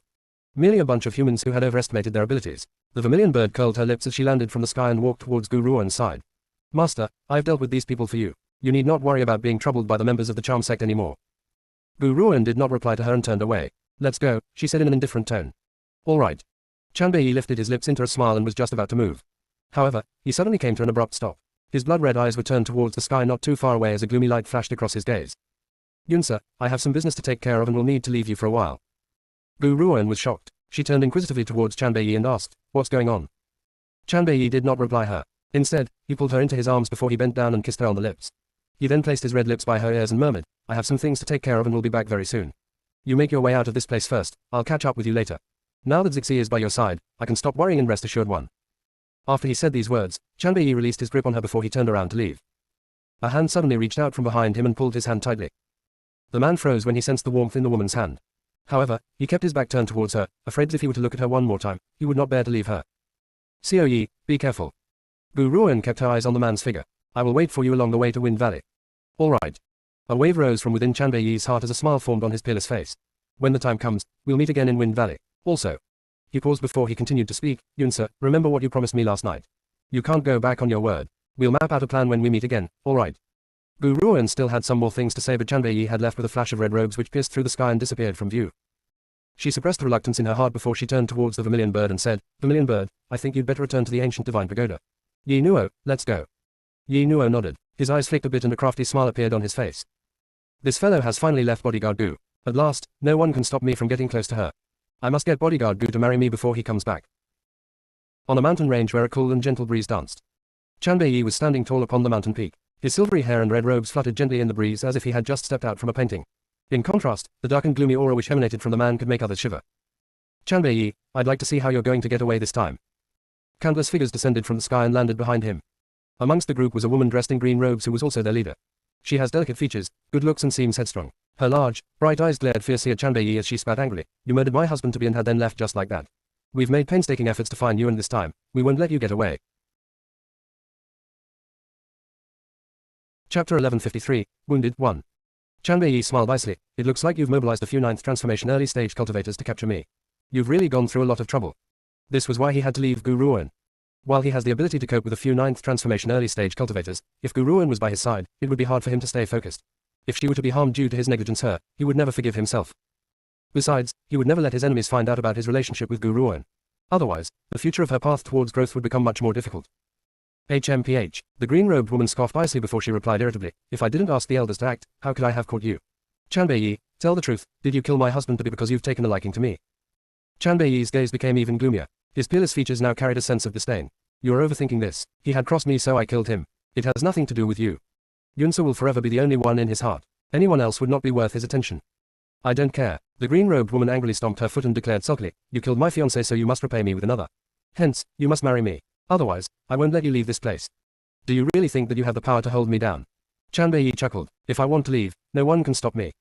Merely a bunch of humans who had overestimated their abilities. The vermilion bird curled her lips as she landed from the sky and walked towards Gu Ruoan's side. Master, I've dealt with these people for you. You need not worry about being troubled by the members of the charm sect anymore. Gu Ruoan did not reply to her and turned away. Let's go, she said in an indifferent tone. All right. Chanbei lifted his lips into a smile and was just about to move. However, he suddenly came to an abrupt stop. His blood-red eyes were turned towards the sky not too far away as a gloomy light flashed across his gaze. Yunsa, I have some business to take care of and will need to leave you for a while. Gu Ruoan was shocked. She turned inquisitively towards Chanbei and asked, what's going on? Chanbei did not reply her. Instead, he pulled her into his arms before he bent down and kissed her on the lips. He then placed his red lips by her ears and murmured, I have some things to take care of and will be back very soon. You make your way out of this place first, I'll catch up with you later. Now that Zixi is by your side, I can stop worrying and rest assured one. After he said these words, Chanbei released his grip on her before he turned around to leave. A hand suddenly reached out from behind him and pulled his hand tightly. The man froze when he sensed the warmth in the woman's hand. However, he kept his back turned towards her, afraid that if he were to look at her one more time, he would not bear to leave her. Xiao Yi, be careful. Gu Ruoan kept her eyes on the man's figure. I will wait for you along the way to Wind Valley. All right. A wave rose from within Chanbei's heart as a smile formed on his peerless face. When the time comes, we'll meet again in Wind Valley. Also. He paused before he continued to speak. Yunsa, remember what you promised me last night. You can't go back on your word. We'll map out a plan when we meet again, all right. Gu Ruoan still had some more things to say, but Chanbei had left with a flash of red robes which pierced through the sky and disappeared from view. She suppressed the reluctance in her heart before she turned towards the vermilion bird and said, Vermilion bird, I think you'd better return to the ancient divine pagoda. Yi Nuo, let's go. Yi Nuo nodded. His eyes flicked a bit and a crafty smile appeared on his face. This fellow has finally left bodyguard Gu. At last, no one can stop me from getting close to her. I must get bodyguard Gu to marry me before he comes back. On a mountain range where a cool and gentle breeze danced. Chanbei was standing tall upon the mountain peak. His silvery hair and red robes fluttered gently in the breeze as if he had just stepped out from a painting. In contrast, the dark and gloomy aura which emanated from the man could make others shiver. Chanbei, I'd like to see how you're going to get away this time. Countless figures descended from the sky and landed behind him. Amongst the group was a woman dressed in green robes who was also their leader. She has delicate features, good looks and seems headstrong. Her large, bright eyes glared fiercely at Chanbei as she spat angrily. You murdered my husband to be and had then left just like that. We've made painstaking efforts to find you and this time, we won't let you get away. Chapter 1153, Wounded 1. Chanbei smiled icily. It looks like you've mobilized a few 9th transformation early stage cultivators to capture me. You've really gone through a lot of trouble. This was why he had to leave Gu Ruoan. While he has the ability to cope with a few 9th transformation early stage cultivators, if Gu Ruoan was by his side, it would be hard for him to stay focused. If she were to be harmed due to his negligence he would never forgive himself. Besides, he would never let his enemies find out about his relationship with Gu Ruoan. Otherwise, the future of her path towards growth would become much more difficult. HMPH. The green-robed woman scoffed icily before she replied irritably, if I didn't ask the elders to act, how could I have caught you? Chanbei, tell the truth, did you kill my husband to be because you've taken a liking to me? Chanbei's gaze became even gloomier. His peerless features now carried a sense of disdain. You're overthinking this. He had crossed me so I killed him. It has nothing to do with you. Yunsa will forever be the only one in his heart. Anyone else would not be worth his attention. I don't care. The green-robed woman angrily stomped her foot and declared sulkily, you killed my fiancé so you must repay me with another. Hence, you must marry me. Otherwise, I won't let you leave this place. Do you really think that you have the power to hold me down? Chanbei chuckled. If I want to leave, no one can stop me.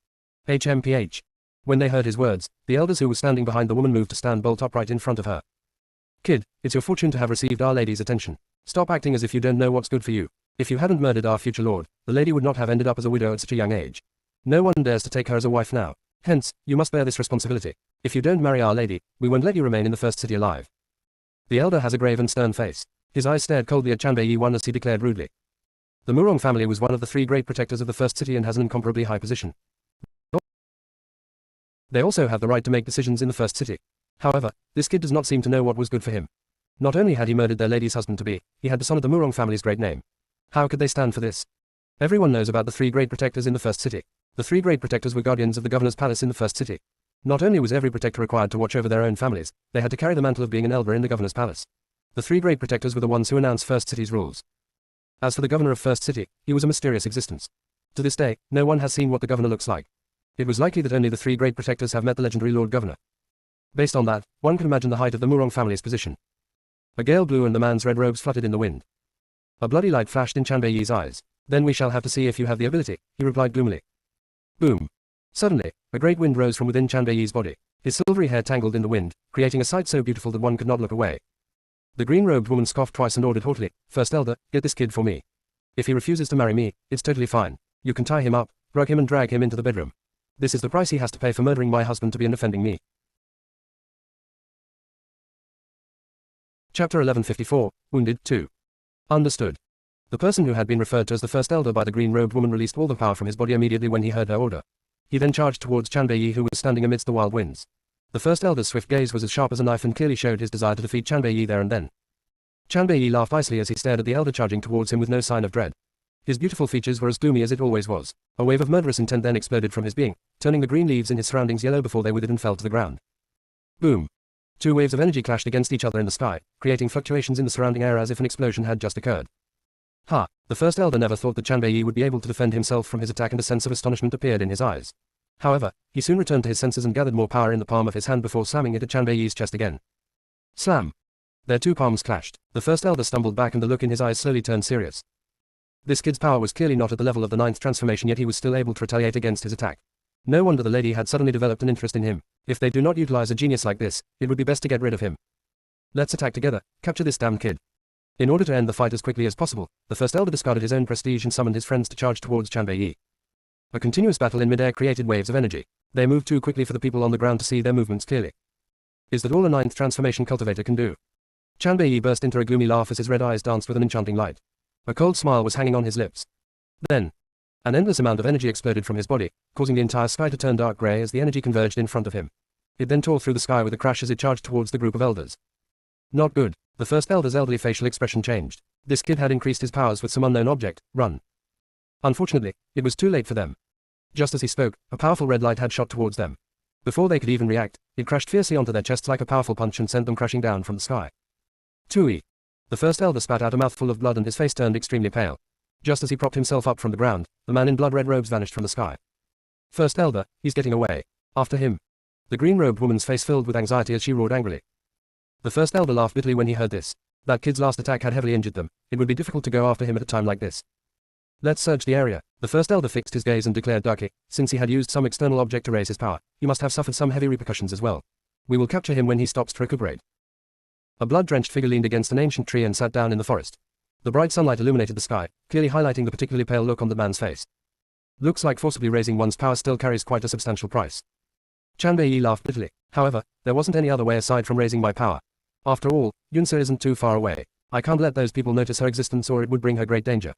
HMPH. When they heard his words, the elders who were standing behind the woman moved to stand bolt upright in front of her. Kid, it's your fortune to have received Our Lady's attention. Stop acting as if you don't know what's good for you. If you hadn't murdered our future lord, the lady would not have ended up as a widow at such a young age. No one dares to take her as a wife now. Hence, you must bear this responsibility. If you don't marry Our Lady, we won't let you remain in the first city alive. The elder has a grave and stern face. His eyes stared coldly at Chanbei One as he declared rudely. The Murong family was one of the 3 great protectors of the first city and has an incomparably high position. They also have the right to make decisions in the first city. However, this kid does not seem to know what was good for him. Not only had he murdered their lady's husband-to-be, he had dishonored the Murong family's great name. How could they stand for this? Everyone knows about the three great protectors in the first city. The three great protectors were guardians of the governor's palace in the first city. Not only was every protector required to watch over their own families, they had to carry the mantle of being an elder in the governor's palace. The three great protectors were the ones who announced First City's rules. As for the governor of First City, he was a mysterious existence. To this day, no one has seen what the governor looks like. It was likely that only the three great protectors have met the legendary Lord Governor. Based on that, one can imagine the height of the Murong family's position. A gale blew and the man's red robes fluttered in the wind. A bloody light flashed in Chanbei's eyes. Then we shall have to see if you have the ability, he replied gloomily. Boom. Suddenly, a great wind rose from within Chanbei's body. His silvery hair tangled in the wind, creating a sight so beautiful that one could not look away. The green-robed woman scoffed twice and ordered haughtily, First Elder, get this kid for me. If he refuses to marry me, it's totally fine. You can tie him up, rug him and drag him into the bedroom. This is the price he has to pay for murdering my husband to be and offending me. Chapter 1154, Wounded 2. Understood. The person who had been referred to as the First Elder by the green-robed woman released all the power from his body immediately when he heard her order. He then charged towards Chanbei who was standing amidst the wild winds. The First Elder's swift gaze was as sharp as a knife and clearly showed his desire to defeat Chanbei there and then. Chanbei laughed icily as he stared at the elder charging towards him with no sign of dread. His beautiful features were as gloomy as it always was. A wave of murderous intent then exploded from his being, turning the green leaves in his surroundings yellow before they withered and fell to the ground. Boom. Two waves of energy clashed against each other in the sky, creating fluctuations in the surrounding air as if an explosion had just occurred. Ha! The First Elder never thought that Chanbei would be able to defend himself from his attack, and a sense of astonishment appeared in his eyes. However, he soon returned to his senses and gathered more power in the palm of his hand before slamming it at Chanbei's chest again. Slam! Their two palms clashed. The First Elder stumbled back and the look in his eyes slowly turned serious. This kid's power was clearly not at the level of the ninth transformation, yet he was still able to retaliate against his attack. No wonder the lady had suddenly developed an interest in him. If they do not utilize a genius like this, it would be best to get rid of him. Let's attack together, capture this damned kid. In order to end the fight as quickly as possible, the First Elder discarded his own prestige and summoned his friends to charge towards Chanbei. A continuous battle in midair created waves of energy. They moved too quickly for the people on the ground to see their movements clearly. Is that all a ninth transformation cultivator can do? Chanbei burst into a gloomy laugh as his red eyes danced with an enchanting light. A cold smile was hanging on his lips. Then, an endless amount of energy exploded from his body, causing the entire sky to turn dark grey as the energy converged in front of him. It then tore through the sky with a crash as it charged towards the group of elders. Not good. The First Elder's elderly facial expression changed. This kid had increased his powers with some unknown object. Run. Unfortunately, it was too late for them. Just as he spoke, a powerful red light had shot towards them. Before they could even react, it crashed fiercely onto their chests like a powerful punch and sent them crashing down from the sky. Tui. The First Elder spat out a mouthful of blood and his face turned extremely pale. Just as he propped himself up from the ground, the man in blood-red robes vanished from the sky. First Elder, he's getting away. After him. The green-robed woman's face filled with anxiety as she roared angrily. The First Elder laughed bitterly when he heard this. That kid's last attack had heavily injured them. It would be difficult to go after him at a time like this. Let's search the area. The First Elder fixed his gaze and declared darkly, since he had used some external object to raise his power, he must have suffered some heavy repercussions as well. We will capture him when he stops to recuperate. A blood-drenched figure leaned against an ancient tree and sat down in the forest. The bright sunlight illuminated the sky, clearly highlighting the particularly pale look on the man's face. Looks like forcibly raising one's power still carries quite a substantial price. Chanbei laughed bitterly. However, there wasn't any other way aside from raising my power. After all, Yunsa isn't too far away. I can't let those people notice her existence or it would bring her great danger.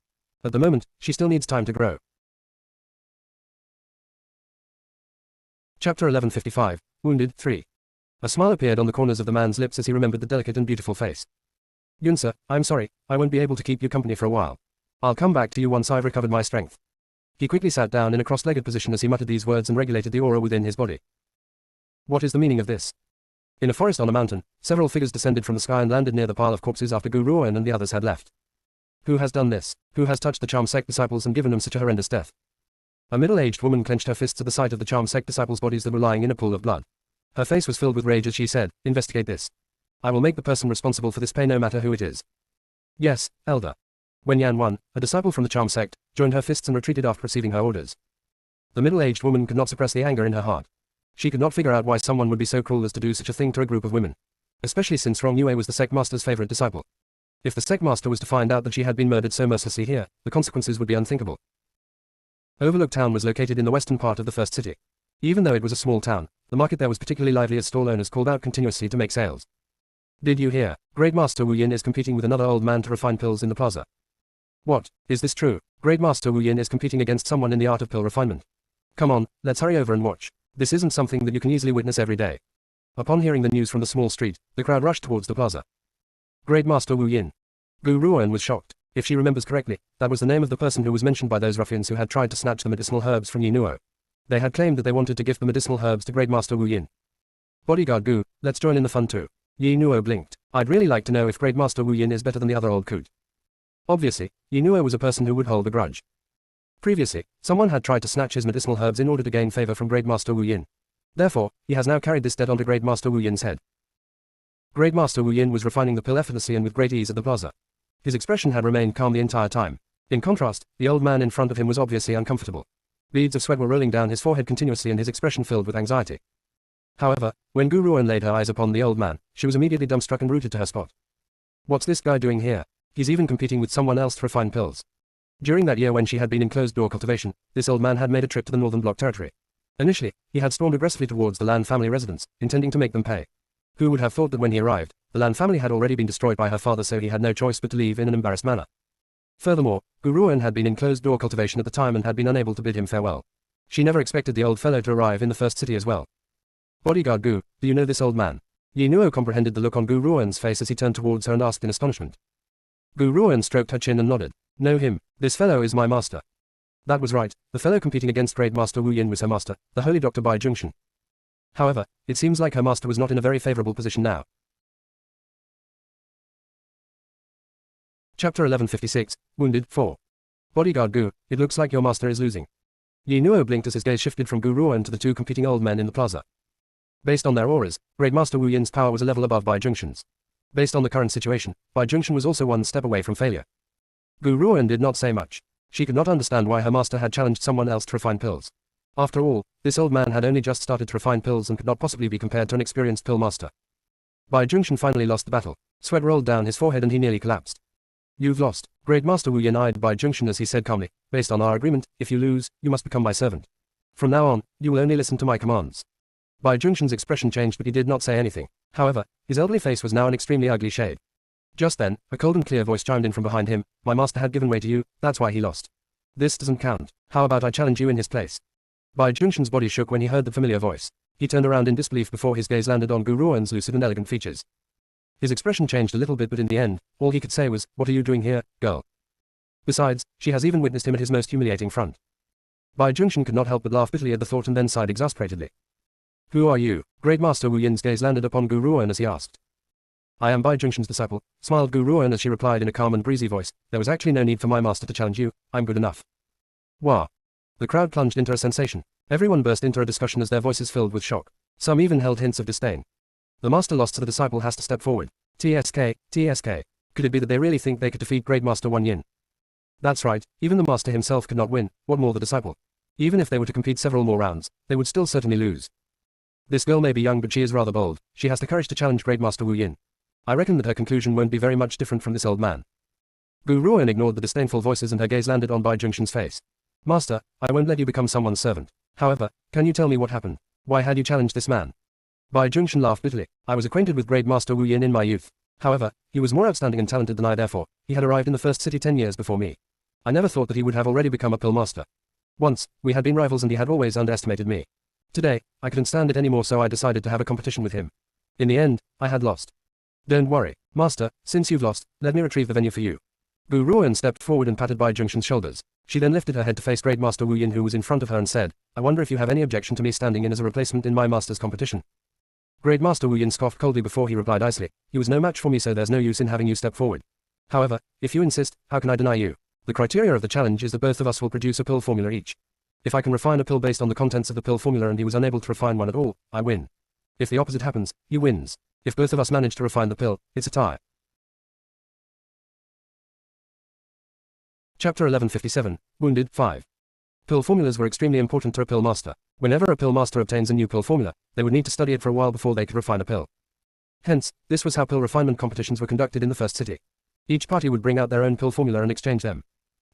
At the moment, she still needs time to grow. Chapter 1155, Wounded 3. A smile appeared on the corners of the man's lips as he remembered the delicate and beautiful face. Yunsa, I'm sorry, I won't be able to keep you company for a while. I'll come back to you once I've recovered my strength. He quickly sat down in a cross-legged position as he muttered these words and regulated the aura within his body. What is the meaning of this? In a forest on a mountain, several figures descended from the sky and landed near the pile of corpses after Guru Royan and the others had left. Who has done this? Who has touched the charm sect disciples and given them such a horrendous death? A middle-aged woman clenched her fists at the sight of the charm sect disciples' bodies that were lying in a pool of blood. Her face was filled with rage as she said, investigate this. I will make the person responsible for this pay no matter who it is. Yes, Elder. Wen Yan Wan, a disciple from the charm sect, joined her fists and retreated after receiving her orders. The middle-aged woman could not suppress the anger in her heart. She could not figure out why someone would be so cruel as to do such a thing to a group of women. Especially since Rong Yue was the sect master's favorite disciple. If the sect master was to find out that she had been murdered so mercilessly here, the consequences would be unthinkable. Overlook Town was located in the western part of the first city. Even though it was a small town, the market there was particularly lively as stall owners called out continuously to make sales. Did you hear? Great Master Wu Yin is competing with another old man to refine pills in the plaza. What? Is this true? Great Master Wu Yin is competing against someone in the art of pill refinement. Come on, let's hurry over and watch. This isn't something that you can easily witness every day. Upon hearing the news from the small street, the crowd rushed towards the plaza. Great Master Wu Yin. Gu Ruoan was shocked. If she remembers correctly, that was the name of the person who was mentioned by those ruffians who had tried to snatch the medicinal herbs from Yi Nuo. They had claimed that they wanted to give the medicinal herbs to Great Master Wu Yin. Bodyguard Gu, let's join in the fun too. Yi Nuo blinked. I'd really like to know if Great Master Wu Yin is better than the other old coot. Obviously, Yi Nuo was a person who would hold a grudge. Previously, someone had tried to snatch his medicinal herbs in order to gain favor from Great Master Wu Yin. Therefore, he has now carried this debt onto Great Master Wu Yin's head. Great Master Wu Yin was refining the pill effortlessly and with great ease at the plaza. His expression had remained calm the entire time. In contrast, the old man in front of him was obviously uncomfortable. Beads of sweat were rolling down his forehead continuously and his expression filled with anxiety. However, when Gu Ruan laid her eyes upon the old man, she was immediately dumbstruck and rooted to her spot. What's this guy doing here? He's even competing with someone else to refine pills. During that year when she had been in closed-door cultivation, this old man had made a trip to the Northern Bloc territory. Initially, he had stormed aggressively towards the Lan family residence, intending to make them pay. Who would have thought that when he arrived, the Lan family had already been destroyed by her father, so he had no choice but to leave in an embarrassed manner. Furthermore, Gu Ruan had been in closed-door cultivation at the time and had been unable to bid him farewell. She never expected the old fellow to arrive in the first city as well. Bodyguard Gu, do you know this old man? Yi Nuo comprehended the look on Gu Ruan's face as he turned towards her and asked in astonishment. Gu Ruan stroked her chin and nodded. Know him. This fellow is my master. That was right, the fellow competing against Great Master Wu Yin was her master, the holy Dr. Bai Junction. However, it seems like her master was not in a very favorable position now. Chapter 1156, Wounded, 4. Bodyguard Gu, it looks like your master is losing. Yi Nuo blinked as his gaze shifted from Gu Ruan to the two competing old men in the plaza. Based on their auras, Great Master Wu Yin's power was a level above Bai Junction's. Based on the current situation, Bai Junction was also one step away from failure. Gu Ruan did not say much. She could not understand why her master had challenged someone else to refine pills. After all, this old man had only just started to refine pills and could not possibly be compared to an experienced pill master. Bai Junction finally lost the battle. Sweat rolled down his forehead and he nearly collapsed. You've lost. Great Master Wu Yin eyed Bai Junction as he said calmly, based on our agreement, if you lose, you must become my servant. From now on, you will only listen to my commands. Bai Junction's expression changed but he did not say anything. However, his elderly face was now an extremely ugly shade. Just then, a cold and clear voice chimed in from behind him, my master had given way to you, that's why he lost. This doesn't count. How about I challenge you in his place? Bai Junction's body shook when he heard the familiar voice. He turned around in disbelief before his gaze landed on Gu Ruan's lucid and elegant features. His expression changed a little bit but in the end, all he could say was, what are you doing here, girl? Besides, she has even witnessed him at his most humiliating front. Bai Junction could not help but laugh bitterly at the thought and then sighed exasperatedly. Who are you? Great Master Wu Yin's gaze landed upon Gu Ruan as he asked. I am Bai Junction's disciple, smiled Gu Ruan as she replied in a calm and breezy voice, there was actually no need for my master to challenge you, I'm good enough. Wah. The crowd plunged into a sensation. Everyone burst into a discussion as their voices filled with shock. Some even held hints of disdain. The master lost so the disciple has to step forward. TSK, TSK. Could it be that they really think they could defeat Great Master Wan Yin? That's right, even the master himself could not win, what more the disciple? Even if they were to compete several more rounds, they would still certainly lose. This girl may be young but she is rather bold, she has the courage to challenge Great Master Wu Yin. I reckon that her conclusion won't be very much different from this old man. Gu Ruan ignored the disdainful voices and her gaze landed on Bai Junction's face. Master, I won't let you become someone's servant. However, can you tell me what happened? Why had you challenged this man? Bai Junction laughed bitterly. I was acquainted with Great Master Wu Yin in my youth. However, he was more outstanding and talented than I therefore, he had arrived in the first city 10 years before me. I never thought that he would have already become a pill master. Once, we had been rivals and he had always underestimated me. Today, I couldn't stand it anymore so I decided to have a competition with him. In the end, I had lost. Don't worry, master, since you've lost, let me retrieve the venue for you. Gu Ruan stepped forward and patted Bai Junction's shoulders. She then lifted her head to face Great Master Wu Yin who was in front of her and said, I wonder if you have any objection to me standing in as a replacement in my master's competition. Great Master Wu Yin scoffed coldly before he replied icily, he was no match for me so there's no use in having you step forward. However, if you insist, how can I deny you? The criteria of the challenge is that both of us will produce a pill formula each. If I can refine a pill based on the contents of the pill formula and he was unable to refine one at all, I win. If the opposite happens, he wins. If both of us manage to refine the pill, it's a tie. Chapter 1157, Wounded, 5. Pill formulas were extremely important to a pill master. Whenever a pill master obtains a new pill formula, they would need to study it for a while before they could refine a pill. Hence, this was how pill refinement competitions were conducted in the first city. Each party would bring out their own pill formula and exchange them.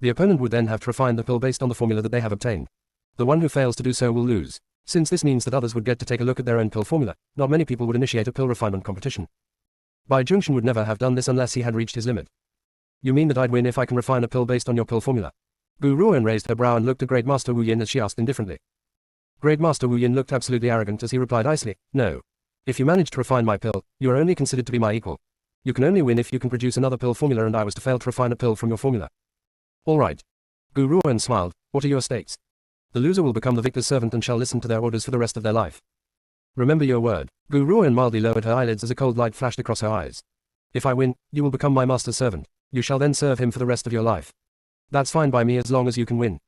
The opponent would then have to refine the pill based on the formula that they have obtained. The one who fails to do so will lose. Since this means that others would get to take a look at their own pill formula, not many people would initiate a pill refinement competition. Bai Junction would never have done this unless he had reached his limit. You mean that I'd win if I can refine a pill based on your pill formula? Gu Ruan raised her brow and looked at Great Master Wu Yin as she asked indifferently. Great Master Wu Yin looked absolutely arrogant as he replied icily, no. If you manage to refine my pill, you are only considered to be my equal. You can only win if you can produce another pill formula and I was to fail to refine a pill from your formula. Alright. Gu Ruoan smiled. What are your stakes? The loser will become the victor's servant and shall listen to their orders for the rest of their life. Remember your word. Gu Ruoan mildly lowered her eyelids as a cold light flashed across her eyes. If I win, you will become my master's servant. You shall then serve him for the rest of your life. That's fine by me as long as you can win.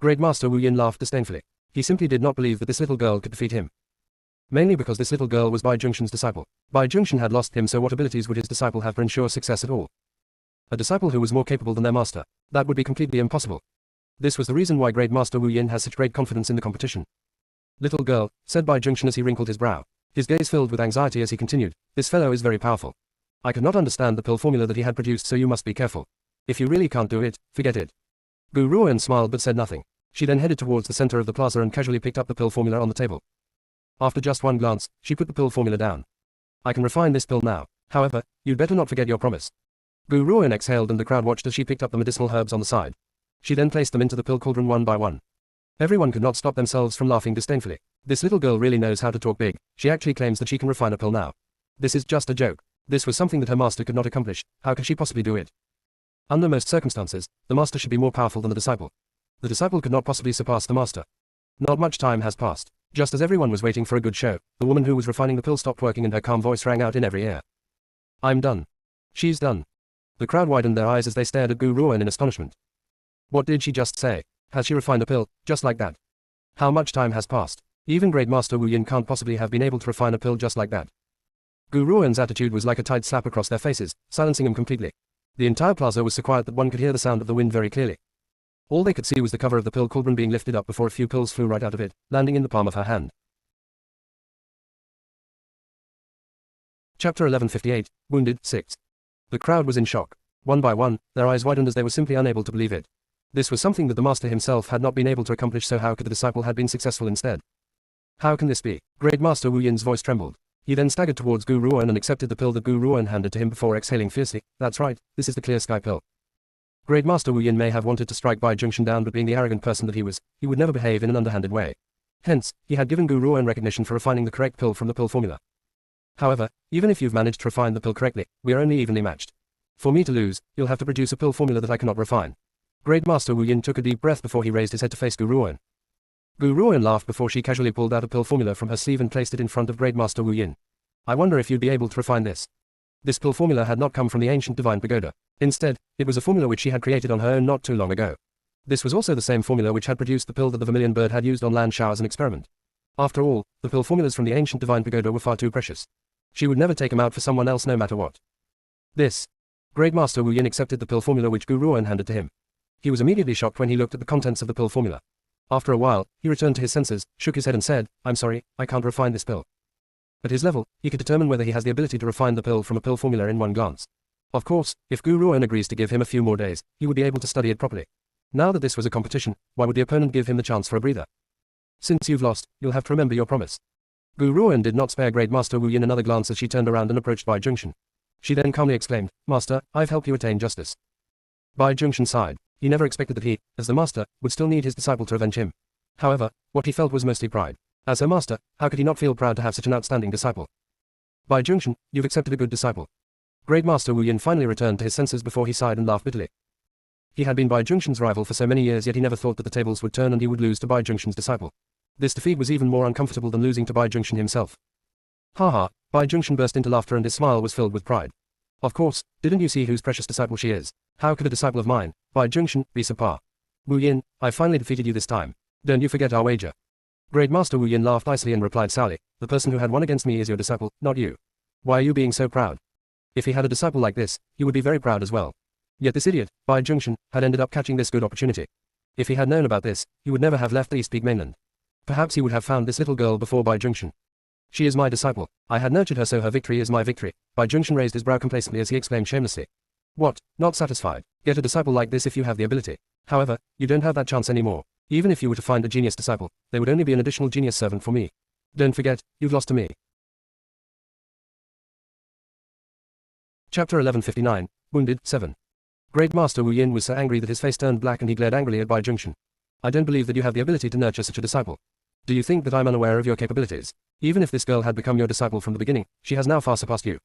Great Master Wu Yin laughed disdainfully. He simply did not believe that this little girl could defeat him. Mainly because this little girl was Bai Zhongshan's disciple. Bai Zhongshan had lost him, so what abilities would his disciple have to ensure success at all? A disciple who was more capable than their master. That would be completely impossible. This was the reason why Great Master Wu Yin has such great confidence in the competition. Little girl, said Bai Zhongshan as he wrinkled his brow. His gaze filled with anxiety as he continued. This fellow is very powerful. I could not understand the pill formula that he had produced, so you must be careful. If you really can't do it, forget it. Gu Ruoan smiled but said nothing. She then headed towards the center of the plaza and casually picked up the pill formula on the table. After just one glance, she put the pill formula down. I can refine this pill now. However, you'd better not forget your promise. Gu Ruoan exhaled and the crowd watched as she picked up the medicinal herbs on the side. She then placed them into the pill cauldron one by one. Everyone could not stop themselves from laughing disdainfully. This little girl really knows how to talk big. She actually claims that she can refine a pill now. This is just a joke. This was something that her master could not accomplish. How could she possibly do it? Under most circumstances, the master should be more powerful than the disciple. The disciple could not possibly surpass the master. Not much time has passed. Just as everyone was waiting for a good show, the woman who was refining the pill stopped working and her calm voice rang out in every ear. I'm done. She's done. The crowd widened their eyes as they stared at Gu Ruoan in astonishment. What did she just say? Has she refined a pill, just like that? How much time has passed? Even Great Master Wu Yin can't possibly have been able to refine a pill just like that. Gu Ruoan's attitude was like a tight slap across their faces, silencing them completely. The entire plaza was so quiet that one could hear the sound of the wind very clearly. All they could see was the cover of the pill cauldron being lifted up before a few pills flew right out of it, landing in the palm of her hand. Chapter 1158, Wounded, 6. The crowd was in shock. One by one, their eyes widened as they were simply unable to believe it. This was something that the master himself had not been able to accomplish, so how could the disciple have been successful instead? How can this be? Great Master Wu Yin's voice trembled. He then staggered towards Gu Ruoan and accepted the pill that Gu Ruoan handed to him before exhaling fiercely. That's right, this is the clear sky pill. Great Master Wu Yin may have wanted to strike Bai Zhongshan down, but being the arrogant person that he was, he would never behave in an underhanded way. Hence, he had given Gu Ruoan recognition for refining the correct pill from the pill formula. However, even if you've managed to refine the pill correctly, we are only evenly matched. For me to lose, you'll have to produce a pill formula that I cannot refine. Great Master Wu Yin took a deep breath before he raised his head to face Gu Ruoan. Gu Ruoan laughed before she casually pulled out a pill formula from her sleeve and placed it in front of Great Master Wu Yin. I wonder if you'd be able to refine this. This pill formula had not come from the ancient divine pagoda. Instead, it was a formula which she had created on her own not too long ago. This was also the same formula which had produced the pill that the vermilion bird had used on Lan Shao as an experiment. After all, the pill formulas from the ancient divine pagoda were far too precious. She would never take them out for someone else no matter what. This. Great Master Wu Yin accepted the pill formula which Gu Ruoan handed to him. He was immediately shocked when he looked at the contents of the pill formula. After a while, he returned to his senses, shook his head and said, I'm sorry, I can't refine this pill. At his level, he could determine whether he has the ability to refine the pill from a pill formula in one glance. Of course, if Gu Ruoan agrees to give him a few more days, he would be able to study it properly. Now that this was a competition, why would the opponent give him the chance for a breather? Since you've lost, you'll have to remember your promise. Gu Ruoan did not spare Great Master Wu Yin another glance as she turned around and approached Bai Zhongshan. She then calmly exclaimed, Master, I've helped you attain justice. Bai Zhongshan sighed. He never expected that he, as the master, would still need his disciple to avenge him. However, what he felt was mostly pride. As her master, how could he not feel proud to have such an outstanding disciple? Bai Zhongshan, you've accepted a good disciple. Great Master Wu Yin finally returned to his senses before he sighed and laughed bitterly. He had been Bai Zhongshan's rival for so many years, yet he never thought that the tables would turn and he would lose to Bai Zhongshan's disciple. This defeat was even more uncomfortable than losing to Bai Zhongshan himself. Haha, Bai Zhongshan burst into laughter and his smile was filled with pride. Of course, didn't you see whose precious disciple she is? How could a disciple of mine, Bai Zhongshan, be subpar? Wu Yin, I finally defeated you this time. Don't you forget our wager. Great Master Wu Yin laughed icily and replied sourly, the person who had won against me is your disciple, not you. Why are you being so proud? If he had a disciple like this, he would be very proud as well. Yet this idiot, Bai Zhongshan, had ended up catching this good opportunity. If he had known about this, he would never have left the East Peak mainland. Perhaps he would have found this little girl before Bai Zhongshan. She is my disciple. I had nurtured her, so her victory is my victory. Bai Zhongshan raised his brow complacently as he exclaimed shamelessly. What? Not satisfied? Get a disciple like this if you have the ability. However, you don't have that chance anymore. Even if you were to find a genius disciple, they would only be an additional genius servant for me. Don't forget, you've lost to me. Chapter 1159, Wounded, 7. Great Master Wu Yin was so angry that his face turned black and he glared angrily at Bai Zhongshan. I don't believe that you have the ability to nurture such a disciple. Do you think that I'm unaware of your capabilities? Even if this girl had become your disciple from the beginning, she has now far surpassed you.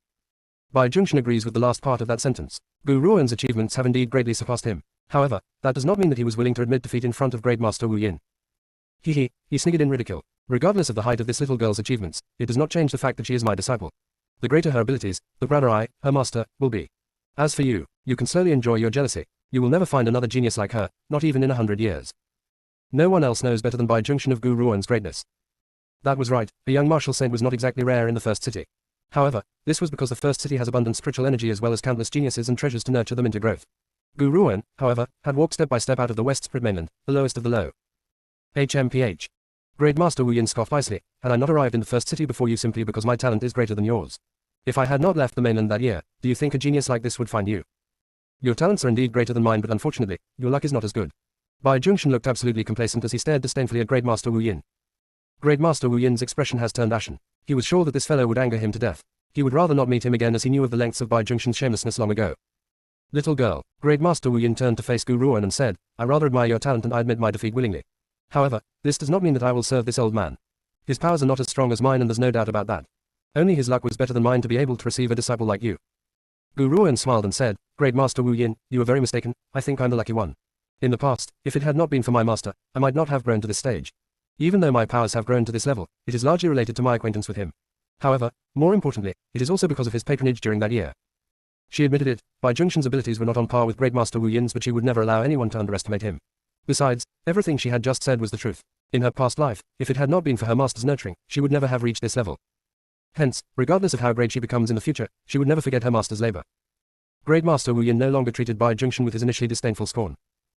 Bai Zhongshan agrees with the last part of that sentence. Gu Ruoan's achievements have indeed greatly surpassed him. However, that does not mean that he was willing to admit defeat in front of Great Master Wu Yin. He sniggered in ridicule. Regardless of the height of this little girl's achievements, it does not change the fact that she is my disciple. The greater her abilities, the prouder I, her master, will be. As for you, you can slowly enjoy your jealousy. You will never find another genius like her, not even in 100 years. No one else knows better than Bai Zhongshan of Gu Ruoan's greatness. That was right, a young martial saint was not exactly rare in the first city. However, this was because the first city has abundant spiritual energy as well as countless geniuses and treasures to nurture them into growth. Gu Ruoan, however, had walked step by step out of the West Spirit mainland, the lowest of the low. HMPH. Great Master Wu Yin scoffed icily, had I not arrived in the first city before you simply because my talent is greater than yours? If I had not left the mainland that year, do you think a genius like this would find you? Your talents are indeed greater than mine but unfortunately, your luck is not as good. Bai Zhongshan looked absolutely complacent as he stared disdainfully at Great Master Wu Yin. Great Master Wu Yin's expression has turned ashen. He was sure that this fellow would anger him to death. He would rather not meet him again as he knew of the lengths of Bai Zhongshan's shamelessness long ago. Little girl, Great Master Wu Yin turned to face Gu Ruoan and said, I rather admire your talent and I admit my defeat willingly. However, this does not mean that I will serve this old man. His powers are not as strong as mine and there's no doubt about that. Only his luck was better than mine to be able to receive a disciple like you. Gu Ruoan smiled and said, Great Master Wu Yin, you are very mistaken, I think I'm the lucky one. In the past, if it had not been for my master, I might not have grown to this stage. Even though my powers have grown to this level, it is largely related to my acquaintance with him. However, more importantly, it is also because of his patronage during that year. She admitted it, Bai Zhongshan's abilities were not on par with Great Master Wu Yin's but she would never allow anyone to underestimate him. Besides, everything she had just said was the truth. In her past life, if it had not been for her master's nurturing, she would never have reached this level. Hence, regardless of how great she becomes in the future, she would never forget her master's labor. Great Master Wu Yin no longer treated Bai Zhongshan with his initially disdainful scorn.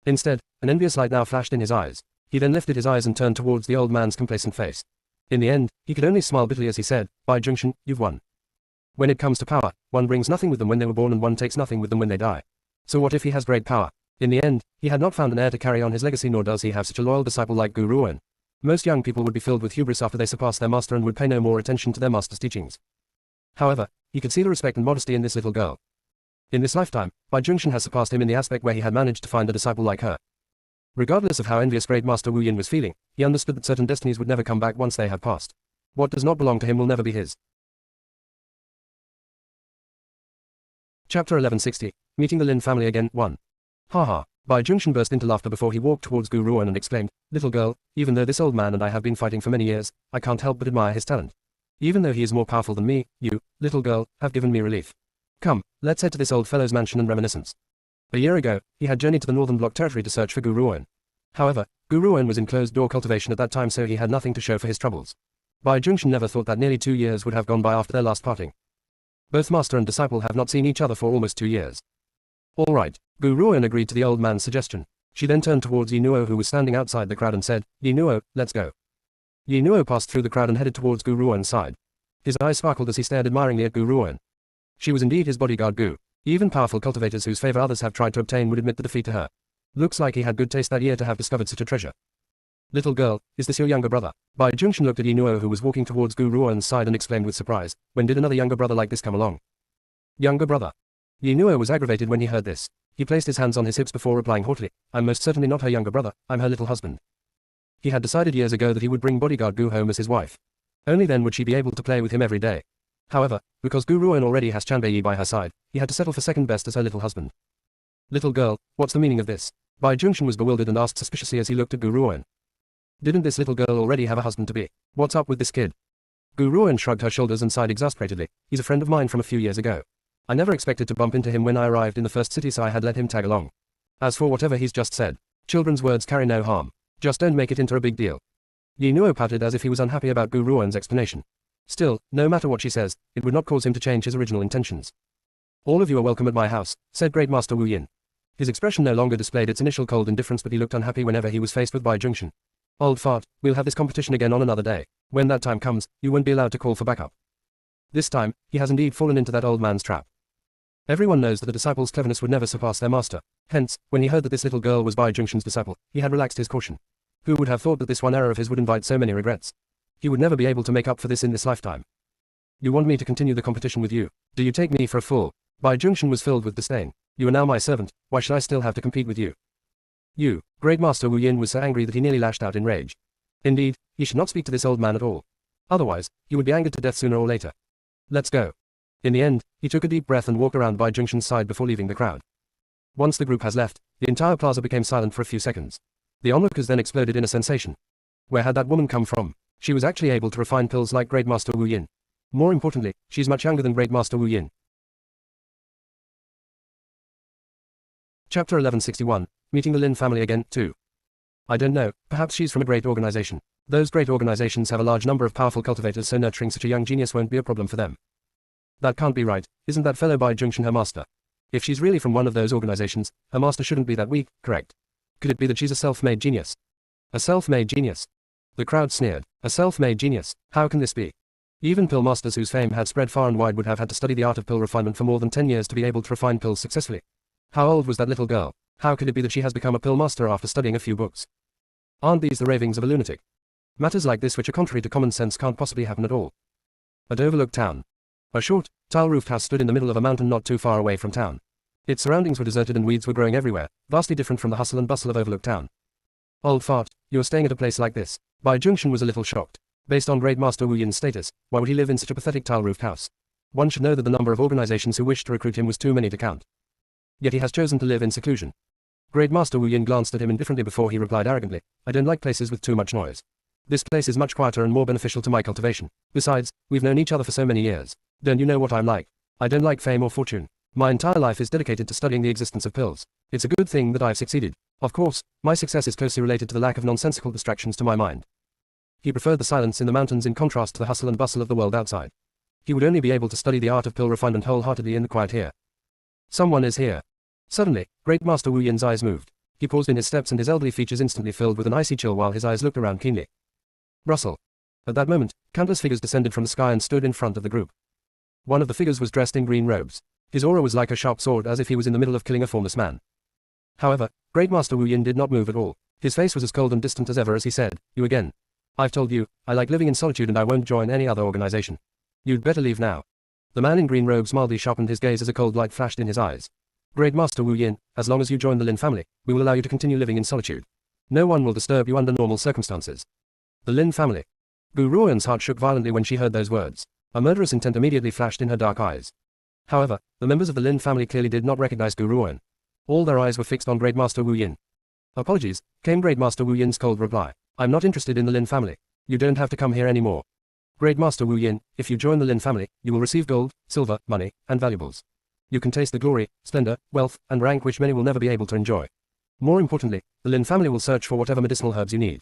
Instead, an envious light now flashed in his eyes. He then lifted his eyes and turned towards the old man's complacent face. In the end, he could only smile bitterly as he said, Bai Zhongshan, you've won. When it comes to power, one brings nothing with them when they were born and one takes nothing with them when they die. So what if he has great power? In the end, he had not found an heir to carry on his legacy nor does he have such a loyal disciple like Gu Ruoan. Most young people would be filled with hubris after they surpass their master and would pay no more attention to their master's teachings. However, he could see the respect and modesty in this little girl. In this lifetime, Bai Zhongshan has surpassed him in the aspect where he had managed to find a disciple like her. Regardless of how envious Great Master Wu Yin was feeling, he understood that certain destinies would never come back once they had passed. What does not belong to him will never be his. Chapter 1160, Meeting the Lin family again, 1. Haha. Bai Zhongshan burst into laughter before he walked towards Gu Ruoan and exclaimed, Little girl, even though this old man and I have been fighting for many years, I can't help but admire his talent. Even though he is more powerful than me, you, little girl, have given me relief. Come, let's head to this old fellow's mansion and reminiscence. A year ago, he had journeyed to the northern block territory to search for Gu Ruoan. However, Gu Ruoan was in closed-door cultivation at that time so he had nothing to show for his troubles. Bai Zhongshan never thought that nearly 2 years would have gone by after their last parting. Both master and disciple have not seen each other for almost 2 years. All right, Gu Ruoan agreed to the old man's suggestion. She then turned towards Yi Nuo who was standing outside the crowd and said, Yi Nuo, let's go. Yi Nuo passed through the crowd and headed towards Gu Ruoan's side. His eyes sparkled as he stared admiringly at Gu Ruoan. She was indeed his bodyguard Gu. Even powerful cultivators whose favor others have tried to obtain would admit the defeat to her. Looks like he had good taste that year to have discovered such a treasure. Little girl, is this your younger brother? Bai Zhongshan looked at Yi Nuo who was walking towards Gu Ruoan's side and exclaimed with surprise, when did another younger brother like this come along? Younger brother. Yi Nuo was aggravated when he heard this. He placed his hands on his hips before replying haughtily, I'm most certainly not her younger brother, I'm her little husband. He had decided years ago that he would bring bodyguard Gu home as his wife. Only then would she be able to play with him every day. However, because Gu Ruoan already has Chanbei by her side, he had to settle for second best as her little husband. Little girl, what's the meaning of this? Bai Zhongshan was bewildered and asked suspiciously as he looked at Gu Ruoan. Didn't this little girl already have a husband to be? What's up with this kid? Gu Ruoan shrugged her shoulders and sighed exasperatedly, he's a friend of mine from a few years ago. I never expected to bump into him when I arrived in the first city so I had let him tag along. As for whatever he's just said, children's words carry no harm. Just don't make it into a big deal. Yi Nuo pouted as if he was unhappy about Gu Ruoan's explanation. Still, no matter what she says, it would not cause him to change his original intentions. All of you are welcome at my house, said Great Master Wu Yin. His expression no longer displayed its initial cold indifference but he looked unhappy whenever he was faced with Bai Zhongshan. Old fart, we'll have this competition again on another day. When that time comes, you won't be allowed to call for backup. This time, he has indeed fallen into that old man's trap. Everyone knows that the disciple's cleverness would never surpass their master. Hence, when he heard that this little girl was Bai Zhongshan's disciple, he had relaxed his caution. Who would have thought that this one error of his would invite so many regrets? He would never be able to make up for this in this lifetime. You want me to continue the competition with you? Do you take me for a fool? Bai Zhongshan was filled with disdain. You are now my servant, why should I still have to compete with you? You, Great Master Wu Yin was so angry that he nearly lashed out in rage. Indeed, he should not speak to this old man at all. Otherwise, he would be angered to death sooner or later. Let's go. In the end, he took a deep breath and walked around Bai Jungshan's side before leaving the crowd. Once the group has left, the entire plaza became silent for a few seconds. The onlookers then exploded in a sensation. Where had that woman come from? She was actually able to refine pills like Great Master Wu Yin. More importantly, she's much younger than Great Master Wu Yin. Chapter 1161, Meeting the Lin family again, 2. I don't know, perhaps she's from a great organization. Those great organizations have a large number of powerful cultivators, so nurturing such a young genius won't be a problem for them. That can't be right, isn't that fellow Bai Jungshan her master? If she's really from one of those organizations, her master shouldn't be that weak, correct? Could it be that she's a self-made genius? A self-made genius? The crowd sneered. A self-made genius? How can this be? Even pill masters whose fame had spread far and wide would have had to study the art of pill refinement for more than 10 years to be able to refine pills successfully. How old was that little girl? How could it be that she has become a pill master after studying a few books? Aren't these the ravings of a lunatic? Matters like this which are contrary to common sense can't possibly happen at all. At Overlook Town. A short, tile-roofed house stood in the middle of a mountain not too far away from town. Its surroundings were deserted and weeds were growing everywhere, vastly different from the hustle and bustle of Overlook Town. Old fart, you're staying at a place like this. Bai Jungshan was a little shocked. Based on Great Master Wu Yin's status, why would he live in such a pathetic tile-roofed house? One should know that the number of organizations who wished to recruit him was too many to count. Yet he has chosen to live in seclusion. Great Master Wu Yin glanced at him indifferently before he replied arrogantly, I don't like places with too much noise. This place is much quieter and more beneficial to my cultivation. Besides, we've known each other for so many years. Don't you know what I'm like? I don't like fame or fortune. My entire life is dedicated to studying the existence of pills. It's a good thing that I've succeeded. Of course, my success is closely related to the lack of nonsensical distractions to my mind. He preferred the silence in the mountains in contrast to the hustle and bustle of the world outside. He would only be able to study the art of pill refinement wholeheartedly in the quiet here. Someone is here. Suddenly, Great Master Wu Yin's eyes moved. He paused in his steps and his elderly features instantly filled with an icy chill while his eyes looked around keenly. Rustle. At that moment, countless figures descended from the sky and stood in front of the group. One of the figures was dressed in green robes. His aura was like a sharp sword, as if he was in the middle of killing a formless man. However, Great Master Wu Yin did not move at all. His face was as cold and distant as ever as he said, You again. I've told you, I like living in solitude and I won't join any other organization. You'd better leave now. The man in green robes mildly sharpened his gaze as a cold light flashed in his eyes. Great Master Wu Yin, as long as you join the Lin family, we will allow you to continue living in solitude. No one will disturb you under normal circumstances. The Lin family. Gu Ruoyan's heart shook violently when she heard those words. A murderous intent immediately flashed in her dark eyes. However, the members of the Lin family clearly did not recognize Gu Ruoyan. All their eyes were fixed on Great Master Wu Yin. Apologies, came Great Master Wu Yin's cold reply. I'm not interested in the Lin family. You don't have to come here anymore. Great Master Wu Yin, if you join the Lin family, you will receive gold, silver, money, and valuables. You can taste the glory, splendor, wealth, and rank which many will never be able to enjoy. More importantly, the Lin family will search for whatever medicinal herbs you need.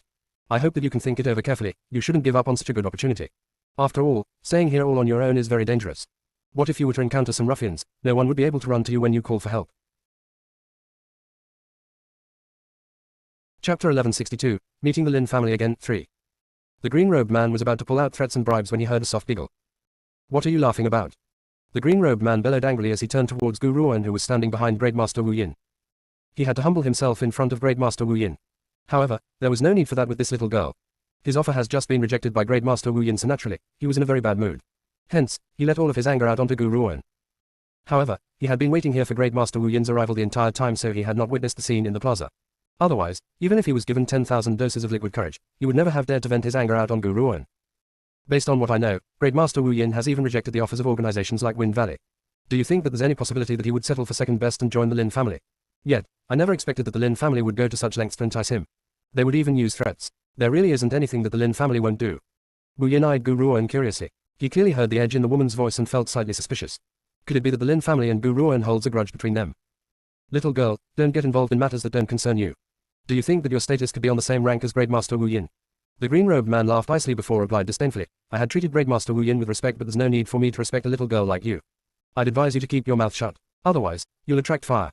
I hope that you can think it over carefully. You shouldn't give up on such a good opportunity. After all, staying here all on your own is very dangerous. What if you were to encounter some ruffians? No one would be able to run to you when you call for help. Chapter 1162, Meeting the Lin family again, 3. The green-robed man was about to pull out threats and bribes when he heard a soft giggle. What are you laughing about? The green-robed man bellowed angrily as he turned towards Gu Ruoyan, who was standing behind Great Master Wu Yin. He had to humble himself in front of Great Master Wu Yin. However, there was no need for that with this little girl. His offer has just been rejected by Great Master Wu Yin, so naturally, he was in a very bad mood. Hence, he let all of his anger out onto Gu Ruoyan. However, he had been waiting here for Great Master Wu Yin's arrival the entire time, so he had not witnessed the scene in the plaza. Otherwise, even if he was given 10,000 doses of liquid courage, he would never have dared to vent his anger out on Gu Ruoyan. Based on what I know, Great Master Wu Yin has even rejected the offers of organizations like Wind Valley. Do you think that there's any possibility that he would settle for second best and join the Lin family? Yet, I never expected that the Lin family would go to such lengths to entice him. They would even use threats. There really isn't anything that the Lin family won't do. Wu Yin eyed Gu Ruoyan curiously. He clearly heard the edge in the woman's voice and felt slightly suspicious. Could it be that the Lin family and Gu Ruoyan holds a grudge between them? Little girl, don't get involved in matters that don't concern you. Do you think that your status could be on the same rank as Great Master Wu Yin? The green-robed man laughed icily before replied disdainfully, I had treated Great Master Wu Yin with respect, but there's no need for me to respect a little girl like you. I'd advise you to keep your mouth shut. Otherwise, you'll attract fire.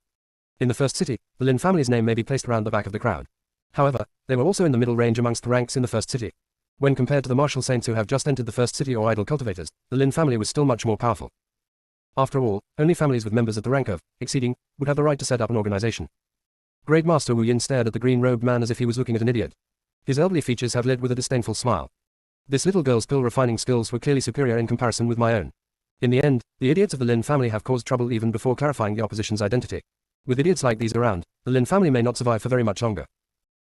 In the first city, the Lin family's name may be placed around the back of the crowd. However, they were also in the middle range amongst the ranks in the first city. When compared to the martial saints who have just entered the first city or idle cultivators, the Lin family was still much more powerful. After all, only families with members at the rank of, exceeding, would have the right to set up an organization. Great Master Wu Yin stared at the green-robed man as if he was looking at an idiot. His elderly features have lit with a disdainful smile. This little girl's pill refining skills were clearly superior in comparison with my own. In the end, the idiots of the Lin family have caused trouble even before clarifying the opposition's identity. With idiots like these around, the Lin family may not survive for very much longer.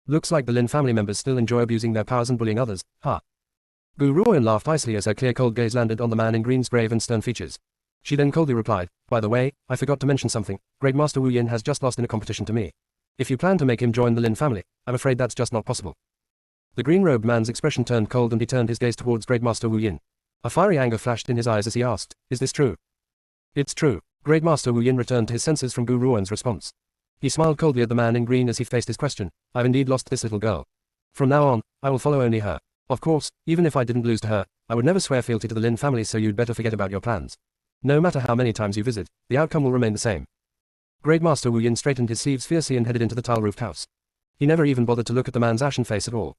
Looks like the Lin family members still enjoy abusing their powers and bullying others, huh? Gu Ruoyan laughed icily as her clear cold gaze landed on the man in green's grave and stern features. She then coldly replied, "By the way, I forgot to mention something. Great Master Wu Yin has just lost in a competition to me. If you plan to make him join the Lin family, I'm afraid that's just not possible." The green-robed man's expression turned cold and he turned his gaze towards Great Master Wu Yin. A fiery anger flashed in his eyes as he asked, "Is this true?" "It's true." Great Master Wu Yin returned to his senses from Gu Ruoan's response. He smiled coldly at the man in green as he faced his question. "I've indeed lost this little girl. From now on, I will follow only her. Of course, even if I didn't lose to her, I would never swear fealty to the Lin family, so you'd better forget about your plans. No matter how many times you visit, the outcome will remain the same." Great Master Wu Yin straightened his sleeves fiercely and headed into the tile-roofed house. He never even bothered to look at the man's ashen face at all.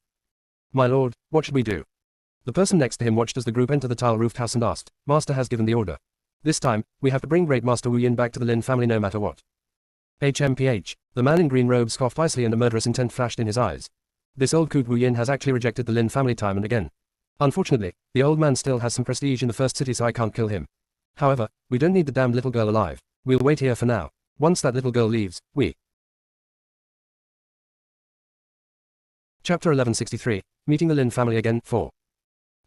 "My lord, what should we do?" The person next to him watched as the group entered the tile-roofed house and asked. "Master has given the order. This time, we have to bring Great Master Wu Yin back to the Lin family no matter what." HMPH. The man in green robe scoffed icily and a murderous intent flashed in his eyes. This old coot Wu Yin has actually rejected the Lin family time and again. Unfortunately, the old man still has some prestige in the first city, so I can't kill him. However, we don't need the damned little girl alive. We'll wait here for now. Once that little girl leaves, we... Chapter 1163. Meeting the Lin family again, 4.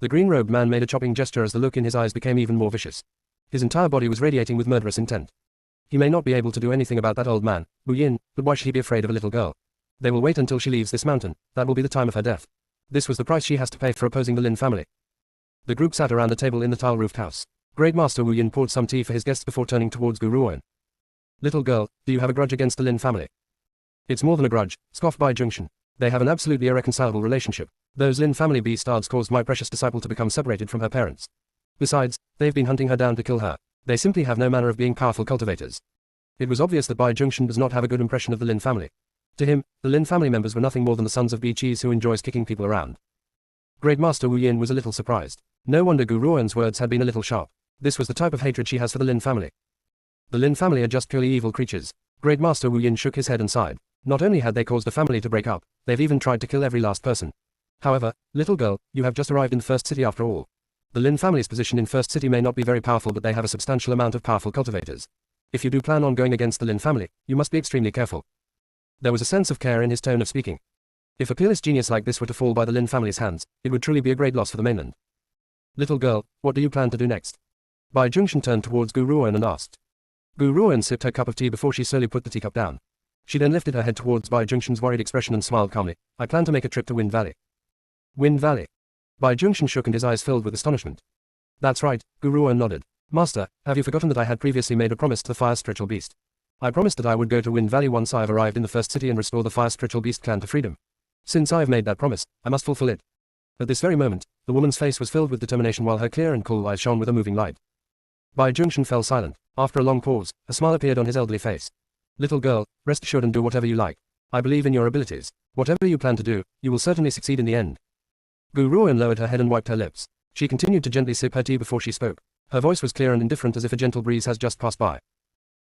The green-robed man made a chopping gesture as the look in his eyes became even more vicious. His entire body was radiating with murderous intent. He may not be able to do anything about that old man, Wu Yin, but why should he be afraid of a little girl? They will wait until she leaves this mountain. That will be the time of her death. This was the price she has to pay for opposing the Lin family. The group sat around the table in the tile-roofed house. Great Master Wu Yin poured some tea for his guests before turning towards Gu Ruoan. "Little girl, do you have a grudge against the Lin family?" "It's more than a grudge," scoffed Bai Junction. "They have an absolutely irreconcilable relationship. Those Lin family beastards caused my precious disciple to become separated from her parents. Besides, they've been hunting her down to kill her. They simply have no manner of being powerful cultivators." It was obvious that Bai Junction does not have a good impression of the Lin family. To him, the Lin family members were nothing more than the sons of Bi Cheese who enjoys kicking people around. Great Master Wu Yin was a little surprised. No wonder Gu Ruoan's words had been a little sharp. This was the type of hatred she has for the Lin family. The Lin family are just purely evil creatures. Great Master Wu Yin shook his head and sighed. Not only had they caused the family to break up, they've even tried to kill every last person. However, little girl, you have just arrived in First City after all. The Lin family's position in First City may not be very powerful, but they have a substantial amount of powerful cultivators. If you do plan on going against the Lin family, you must be extremely careful. There was a sense of care in his tone of speaking. If a peerless genius like this were to fall by the Lin family's hands, it would truly be a great loss for the mainland. "Little girl, what do you plan to do next?" Bai Junction turned towards Gu Ruoan and asked. Gu Ruoan sipped her cup of tea before she slowly put the teacup down. She then lifted her head towards Bai Junction's worried expression and smiled calmly. "I plan to make a trip to Wind Valley." "Wind Valley?" Bai Junction shook and his eyes filled with astonishment. "That's right," Gu Ruoan nodded. "Master, have you forgotten that I had previously made a promise to the Fire Spiritual Beast? I promised that I would go to Wind Valley once I have arrived in the First City and restore the Fire Spiritual Beast clan to freedom. Since I have made that promise, I must fulfill it." At this very moment, the woman's face was filled with determination while her clear and cool eyes shone with a moving light. Bai Junction fell silent. After a long pause, a smile appeared on his elderly face. "Little girl, rest assured and do whatever you like. I believe in your abilities. Whatever you plan to do, you will certainly succeed in the end." Gu Ruoan lowered her head and wiped her lips. She continued to gently sip her tea before she spoke. Her voice was clear and indifferent as if a gentle breeze has just passed by.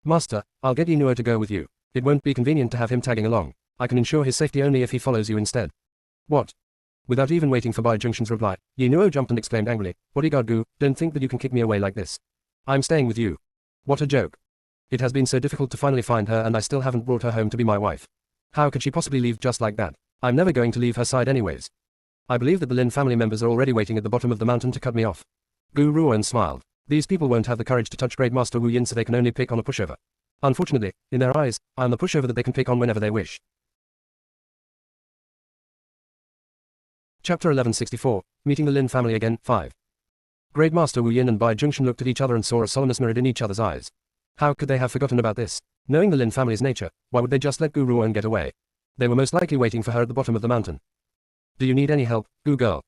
"Master, I'll get Yinuo to go with you. It won't be convenient to have him tagging along. I can ensure his safety only if he follows you instead." "What?" Without even waiting for Bai Junction's reply, Yinuo jumped and exclaimed angrily, "Bodyguard Gu, don't think that you can kick me away like this. I'm staying with you." "What a joke. It has been so difficult to finally find her and I still haven't brought her home to be my wife. How could she possibly leave just like that? I'm never going to leave her side anyways. I believe that the Lin family members are already waiting at the bottom of the mountain to cut me off." Gu Ruoan smiled. These people won't have the courage to touch Great Master Wu Yin, so they can only pick on a pushover. Unfortunately, in their eyes, I am the pushover that they can pick on whenever they wish. Chapter 1164. Meeting the Lin family again, 5. Great Master Wu Yin and Bai Junction looked at each other and saw a solemnness mirrored in each other's eyes. How could they have forgotten about this? Knowing the Lin family's nature, why would they just let Gu Ruoan get away? They were most likely waiting for her at the bottom of the mountain. "Do you need any help, Gu girl?"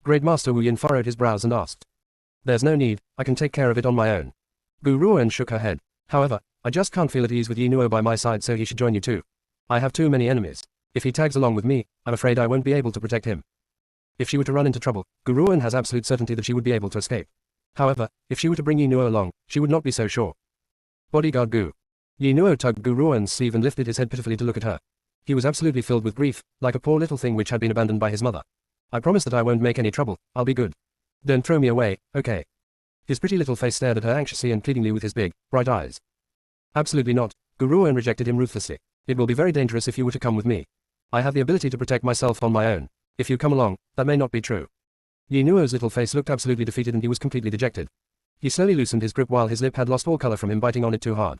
Great Master Wu Yin furrowed his brows and asked. "There's no need, I can take care of it on my own." Gu Ruoan shook her head. "However, I just can't feel at ease with Yinuo by my side, so he should join you too. I have too many enemies. If he tags along with me, I'm afraid I won't be able to protect him." If she were to run into trouble, Gu Ruoan has absolute certainty that she would be able to escape. However, if she were to bring Yinuo along, she would not be so sure. "Bodyguard Gu." Yinuo tugged Gu Ruoan's sleeve and lifted his head pitifully to look at her. He was absolutely filled with grief, like a poor little thing which had been abandoned by his mother. "I promise that I won't make any trouble, I'll be good. Don't throw me away, okay?" His pretty little face stared at her anxiously and pleadingly with his big, bright eyes. "Absolutely not," Gu Ruoan rejected him ruthlessly. "It will be very dangerous if you were to come with me. I have the ability to protect myself on my own. If you come along, that may not be true." Yinuo's little face looked absolutely defeated and he was completely dejected. He slowly loosened his grip while his lip had lost all color from him biting on it too hard.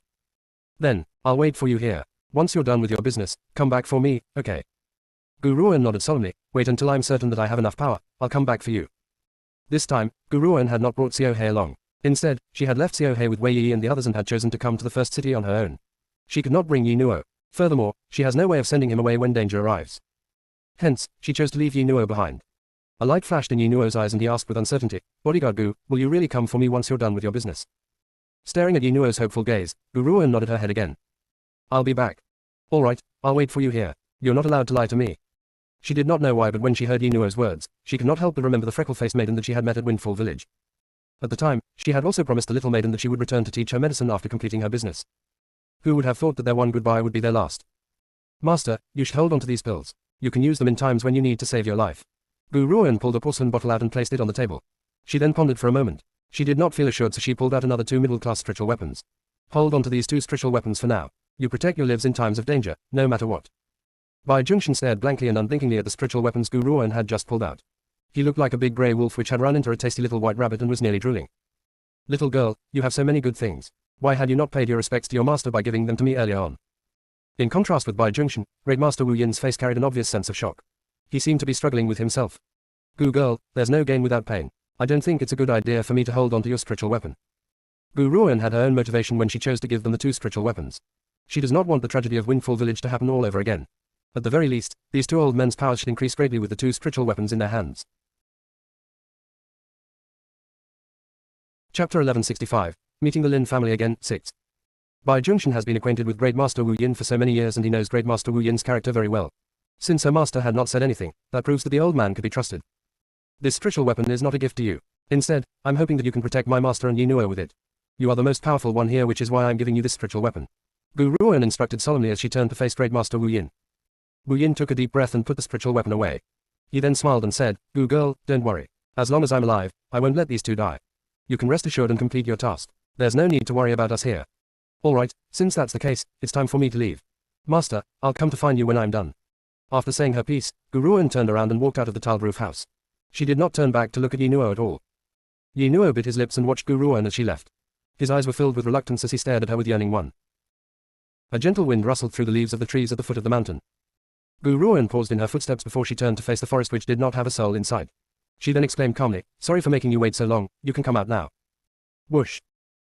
Then, I'll wait for you here. Once you're done with your business, come back for me, okay? Gu Ruoan nodded solemnly. Wait until I'm certain that I have enough power, I'll come back for you. This time, Gu Ruoan had not brought Xiao Hei along. Instead, she had left Xiao Hei with Wei Yi and the others and had chosen to come to the first city on her own. She could not bring Yi Nuo. Furthermore, she has no way of sending him away when danger arrives. Hence, she chose to leave Yi Nuo behind. A light flashed in Yi Nuo's eyes and he asked with uncertainty, Bodyguard Gu, will you really come for me once you're done with your business? Staring at Yi Nuo's hopeful gaze, Gu Ruoan nodded her head again. I'll be back. All right, I'll wait for you here. You're not allowed to lie to me. She did not know why, but when she heard Yi Nuo's words, she could not help but remember the freckle-faced maiden that she had met at Windfall Village. At the time, she had also promised the little maiden that she would return to teach her medicine after completing her business. Who would have thought that their one goodbye would be their last? Master, you should hold on to these pills. You can use them in times when you need to save your life. Gu Ruoan pulled a porcelain bottle out and placed it on the table. She then pondered for a moment. She did not feel assured, so she pulled out another 2 middle-class spiritual weapons. Hold on to these 2 spiritual weapons for now. You protect your lives in times of danger, no matter what. Bai Junxian stared blankly and unblinkingly at the spiritual weapons Gu Ruoan had just pulled out. He looked like a big grey wolf which had run into a tasty little white rabbit and was nearly drooling. Little girl, you have so many good things. Why had you not paid your respects to your master by giving them to me earlier on? In contrast with Bai Junxian, Great Master Wu Yin's face carried an obvious sense of shock. He seemed to be struggling with himself. Gu girl, there's no gain without pain. I don't think it's a good idea for me to hold on to your spiritual weapon. Gu Ruoan had her own motivation when she chose to give them the 2 spiritual weapons. She does not want the tragedy of Windfall Village to happen all over again. At the very least, these 2 old men's powers should increase greatly with the 2 spiritual weapons in their hands. Chapter 1165, Meeting the Lin family again, 6. Bai Junxian has been acquainted with Great Master Wu Yin for so many years and he knows Great Master Wu Yin's character very well. Since her master had not said anything, that proves that the old man could be trusted. This spiritual weapon is not a gift to you. Instead, I'm hoping that you can protect my master and Yi Nuo with it. You are the most powerful one here, which is why I'm giving you this spiritual weapon. Gu Ruoan instructed solemnly as she turned to face Great Master Wu Yin. Wu Yin took a deep breath and put the spiritual weapon away. He then smiled and said, Gu girl, don't worry. As long as I'm alive, I won't let these 2 die. You can rest assured and complete your task. There's no need to worry about us here. Alright, since that's the case, it's time for me to leave. Master, I'll come to find you when I'm done. After saying her piece, Gu Ruoan turned around and walked out of the tiled roof house. She did not turn back to look at Yi Nuo at all. Yi Nuo bit his lips and watched Gu Ruoan as she left. His eyes were filled with reluctance as he stared at her with yearning one. A gentle wind rustled through the leaves of the trees at the foot of the mountain. Gu Ruoan paused in her footsteps before she turned to face the forest which did not have a soul in sight. She then exclaimed calmly, sorry for making you wait so long, you can come out now. Whoosh.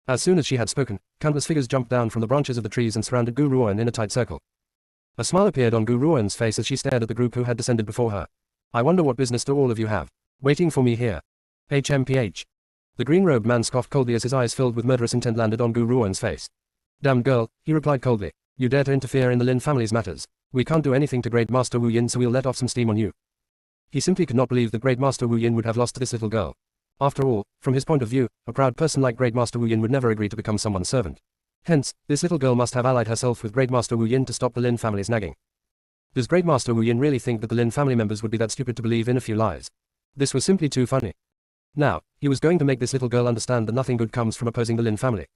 As soon as she had spoken, countless figures jumped down from the branches of the trees and surrounded Gu Ruoan in a tight circle. A smile appeared on Gu Ruoan's face as she stared at the group who had descended before her. I wonder what business do all of you have? Waiting for me here. HMPH. The green-robed man scoffed coldly as his eyes filled with murderous intent landed on Gu Ruoan's face. Damned girl, he replied coldly. You dare to interfere in the Lin family's matters. We can't do anything to Great Master Wu Yin, so we'll let off some steam on you. He simply could not believe that Great Master Wu Yin would have lost to this little girl. After all, from his point of view, a proud person like Great Master Wu Yin would never agree to become someone's servant. Hence, this little girl must have allied herself with Great Master Wu Yin to stop the Lin family's nagging. Does Great Master Wu Yin really think that the Lin family members would be that stupid to believe in a few lies? This was simply too funny. Now, he was going to make this little girl understand that nothing good comes from opposing the Lin family.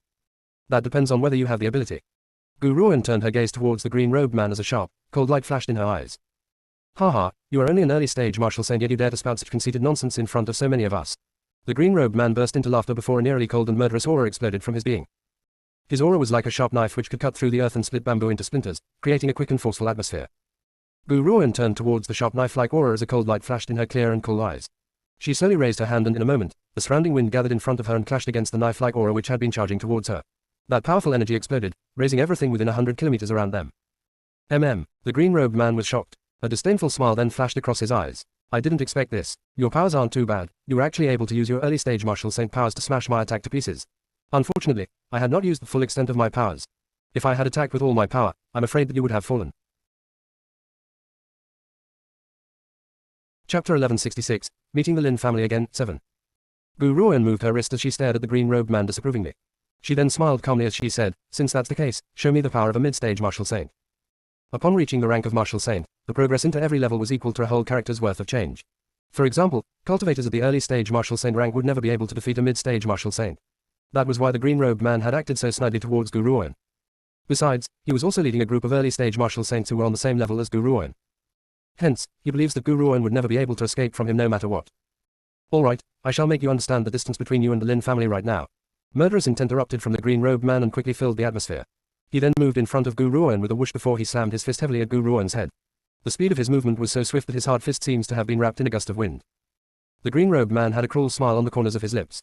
That depends on whether you have the ability. Gu Ruoan turned her gaze towards the green-robed man as a sharp, cold light flashed in her eyes. Haha, you are only an early-stage martial saint, yet you dare to spout such conceited nonsense in front of so many of us. The green-robed man burst into laughter before an eerily cold and murderous aura exploded from his being. His aura was like a sharp knife which could cut through the earth and split bamboo into splinters, creating a quick and forceful atmosphere. Gu Ruoan turned towards the sharp knife-like aura as a cold light flashed in her clear and cool eyes. She slowly raised her hand and in a moment, the surrounding wind gathered in front of her and clashed against the knife-like aura which had been charging towards her. That powerful energy exploded, raising everything within 100 kilometers around them. The green-robed man was shocked. A disdainful smile then flashed across his eyes. I didn't expect this. Your powers aren't too bad. You were actually able to use your early-stage martial saint powers to smash my attack to pieces. Unfortunately, I had not used the full extent of my powers. If I had attacked with all my power, I'm afraid that you would have fallen. Chapter 1166, Meeting the Lin family again, 7. Gu Ruoan moved her wrist as she stared at the green-robed man disapprovingly. She then smiled calmly as she said, since that's the case, show me the power of a mid-stage martial saint. Upon reaching the rank of martial saint, the progress into every level was equal to a whole character's worth of change. For example, cultivators at the early-stage martial saint rank would never be able to defeat a mid-stage martial saint. That was why the green-robed man had acted so snidely towards Gu Ruoan. Besides, he was also leading a group of early-stage martial saints who were on the same level as Gu Ruoan. Hence, he believes that Gu Ruoan would never be able to escape from him no matter what. Alright, I shall make you understand the distance between you and the Lin family right now. Murderous intent erupted from the green-robed man and quickly filled the atmosphere. He then moved in front of Gu Ruoan with a whoosh before he slammed his fist heavily at Gu Ruoan's head. The speed of his movement was so swift that his hard fist seems to have been wrapped in a gust of wind. The green-robed man had a cruel smile on the corners of his lips.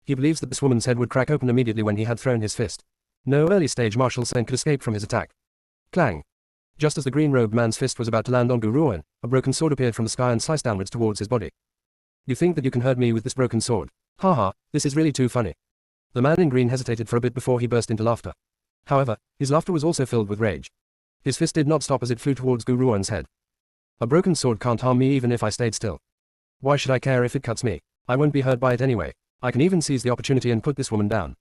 He believes that this woman's head would crack open immediately when he had thrown his fist. No early-stage martial saint could escape from his attack. Clang! Just as the green-robed man's fist was about to land on Gu Ruoan, a broken sword appeared from the sky and sliced downwards towards his body. You think that you can hurt me with this broken sword? Haha, this is really too funny. The man in green hesitated for a bit before he burst into laughter. However, his laughter was also filled with rage. His fist did not stop as it flew towards Gu Ruoan's head. A broken sword can't harm me even if I stayed still. Why should I care if it cuts me? I won't be hurt by it anyway. I can even seize the opportunity and put this woman down.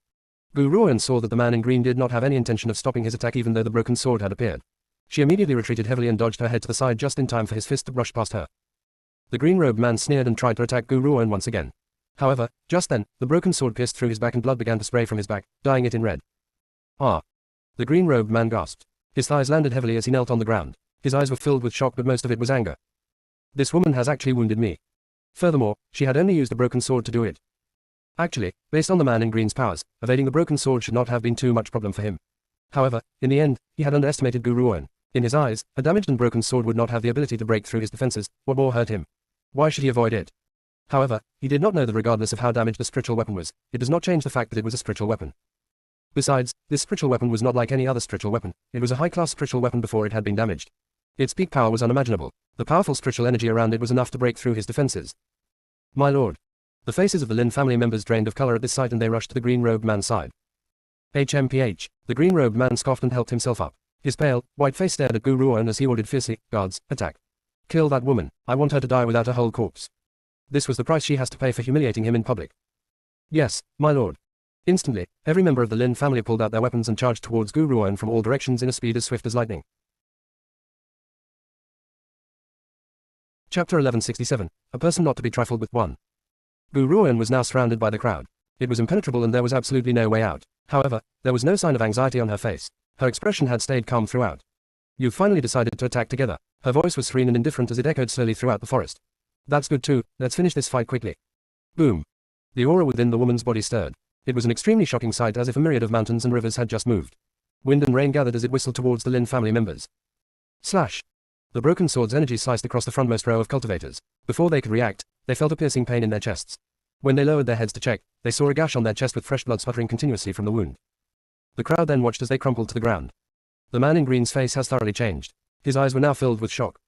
Gu Ruoan saw that the man in green did not have any intention of stopping his attack even though the broken sword had appeared. She immediately retreated heavily and dodged her head to the side just in time for his fist to brush past her. The green-robed man sneered and tried to attack Gu Ruoan once again. However, just then, the broken sword pierced through his back and blood began to spray from his back, dyeing it in red. Ah! The green-robed man gasped. His thighs landed heavily as he knelt on the ground. His eyes were filled with shock but most of it was anger. This woman has actually wounded me. Furthermore, she had only used a broken sword to do it. Actually, based on the man in green's powers, evading the broken sword should not have been too much problem for him. However, in the end, he had underestimated Gu Ruoan. In his eyes, a damaged and broken sword would not have the ability to break through his defenses. What more hurt him? Why should he avoid it? However, he did not know that regardless of how damaged the spiritual weapon was, it does not change the fact that it was a spiritual weapon. Besides, this spiritual weapon was not like any other spiritual weapon. It was a high-class spiritual weapon before it had been damaged. Its peak power was unimaginable. The powerful spiritual energy around it was enough to break through his defenses. My lord. The faces of the Lin family members drained of color at this sight and they rushed to the green-robed man's side. HMPH. The green-robed man scoffed and helped himself up. His pale, white face stared at Gu Ruoan as he ordered fiercely, guards, attack. Kill that woman. I want her to die without a whole corpse. This was the price she has to pay for humiliating him in public. Yes, my lord. Instantly, every member of the Lin family pulled out their weapons and charged towards Gu Ruoan from all directions in a speed as swift as lightning. Chapter 1167. A person not to be trifled with 1. Gu Ruoan was now surrounded by the crowd. It was impenetrable and there was absolutely no way out. However, there was no sign of anxiety on her face. Her expression had stayed calm throughout. You finally decided to attack together. Her voice was serene and indifferent as it echoed slowly throughout the forest. That's good too, let's finish this fight quickly. Boom. The aura within the woman's body stirred. It was an extremely shocking sight as if a myriad of mountains and rivers had just moved. Wind and rain gathered as it whistled towards the Lin family members. Slash. The broken sword's energy sliced across the frontmost row of cultivators. Before they could react, they felt a piercing pain in their chests. When they lowered their heads to check, they saw a gash on their chest with fresh blood sputtering continuously from the wound. The crowd then watched as they crumpled to the ground. The man in green's face has thoroughly changed. His eyes were now filled with shock.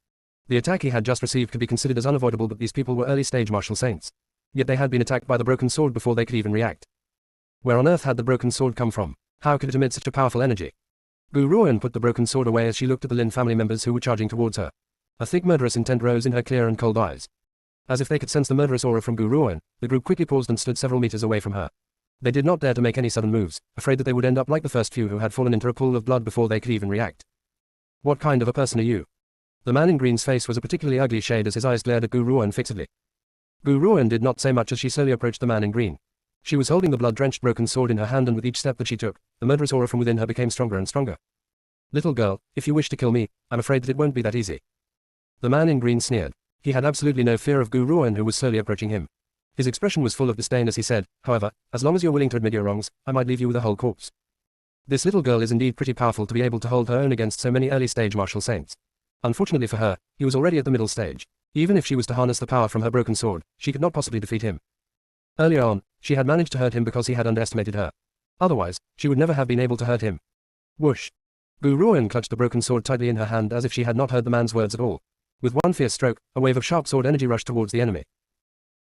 The attack he had just received could be considered as unavoidable, but these people were early-stage martial saints. Yet they had been attacked by the broken sword before they could even react. Where on earth had the broken sword come from? How could it emit such a powerful energy? Gu Ruoan put the broken sword away as she looked at the Lin family members who were charging towards her. A thick murderous intent rose in her clear and cold eyes. As if they could sense the murderous aura from Gu Ruoan, the group quickly paused and stood several meters away from her. They did not dare to make any sudden moves, afraid that they would end up like the first few who had fallen into a pool of blood before they could even react. What kind of a person are you? The man in green's face was a particularly ugly shade as his eyes glared at Gu Ruoan fixedly. Gu Ruoan did not say much as she slowly approached the man in green. She was holding the blood-drenched broken sword in her hand, and with each step that she took, the murderous aura from within her became stronger and stronger. Little girl, if you wish to kill me, I'm afraid that it won't be that easy. The man in green sneered. He had absolutely no fear of Gu Ruoan, who was slowly approaching him. His expression was full of disdain as he said, however, as long as you're willing to admit your wrongs, I might leave you with a whole corpse. This little girl is indeed pretty powerful to be able to hold her own against so many early-stage martial saints. Unfortunately for her, he was already at the middle stage. Even if she was to harness the power from her broken sword, she could not possibly defeat him. Earlier on, she had managed to hurt him because he had underestimated her. Otherwise, she would never have been able to hurt him. Whoosh. Gu Ruoan clutched the broken sword tightly in her hand as if she had not heard the man's words at all. With one fierce stroke, a wave of sharp sword energy rushed towards the enemy.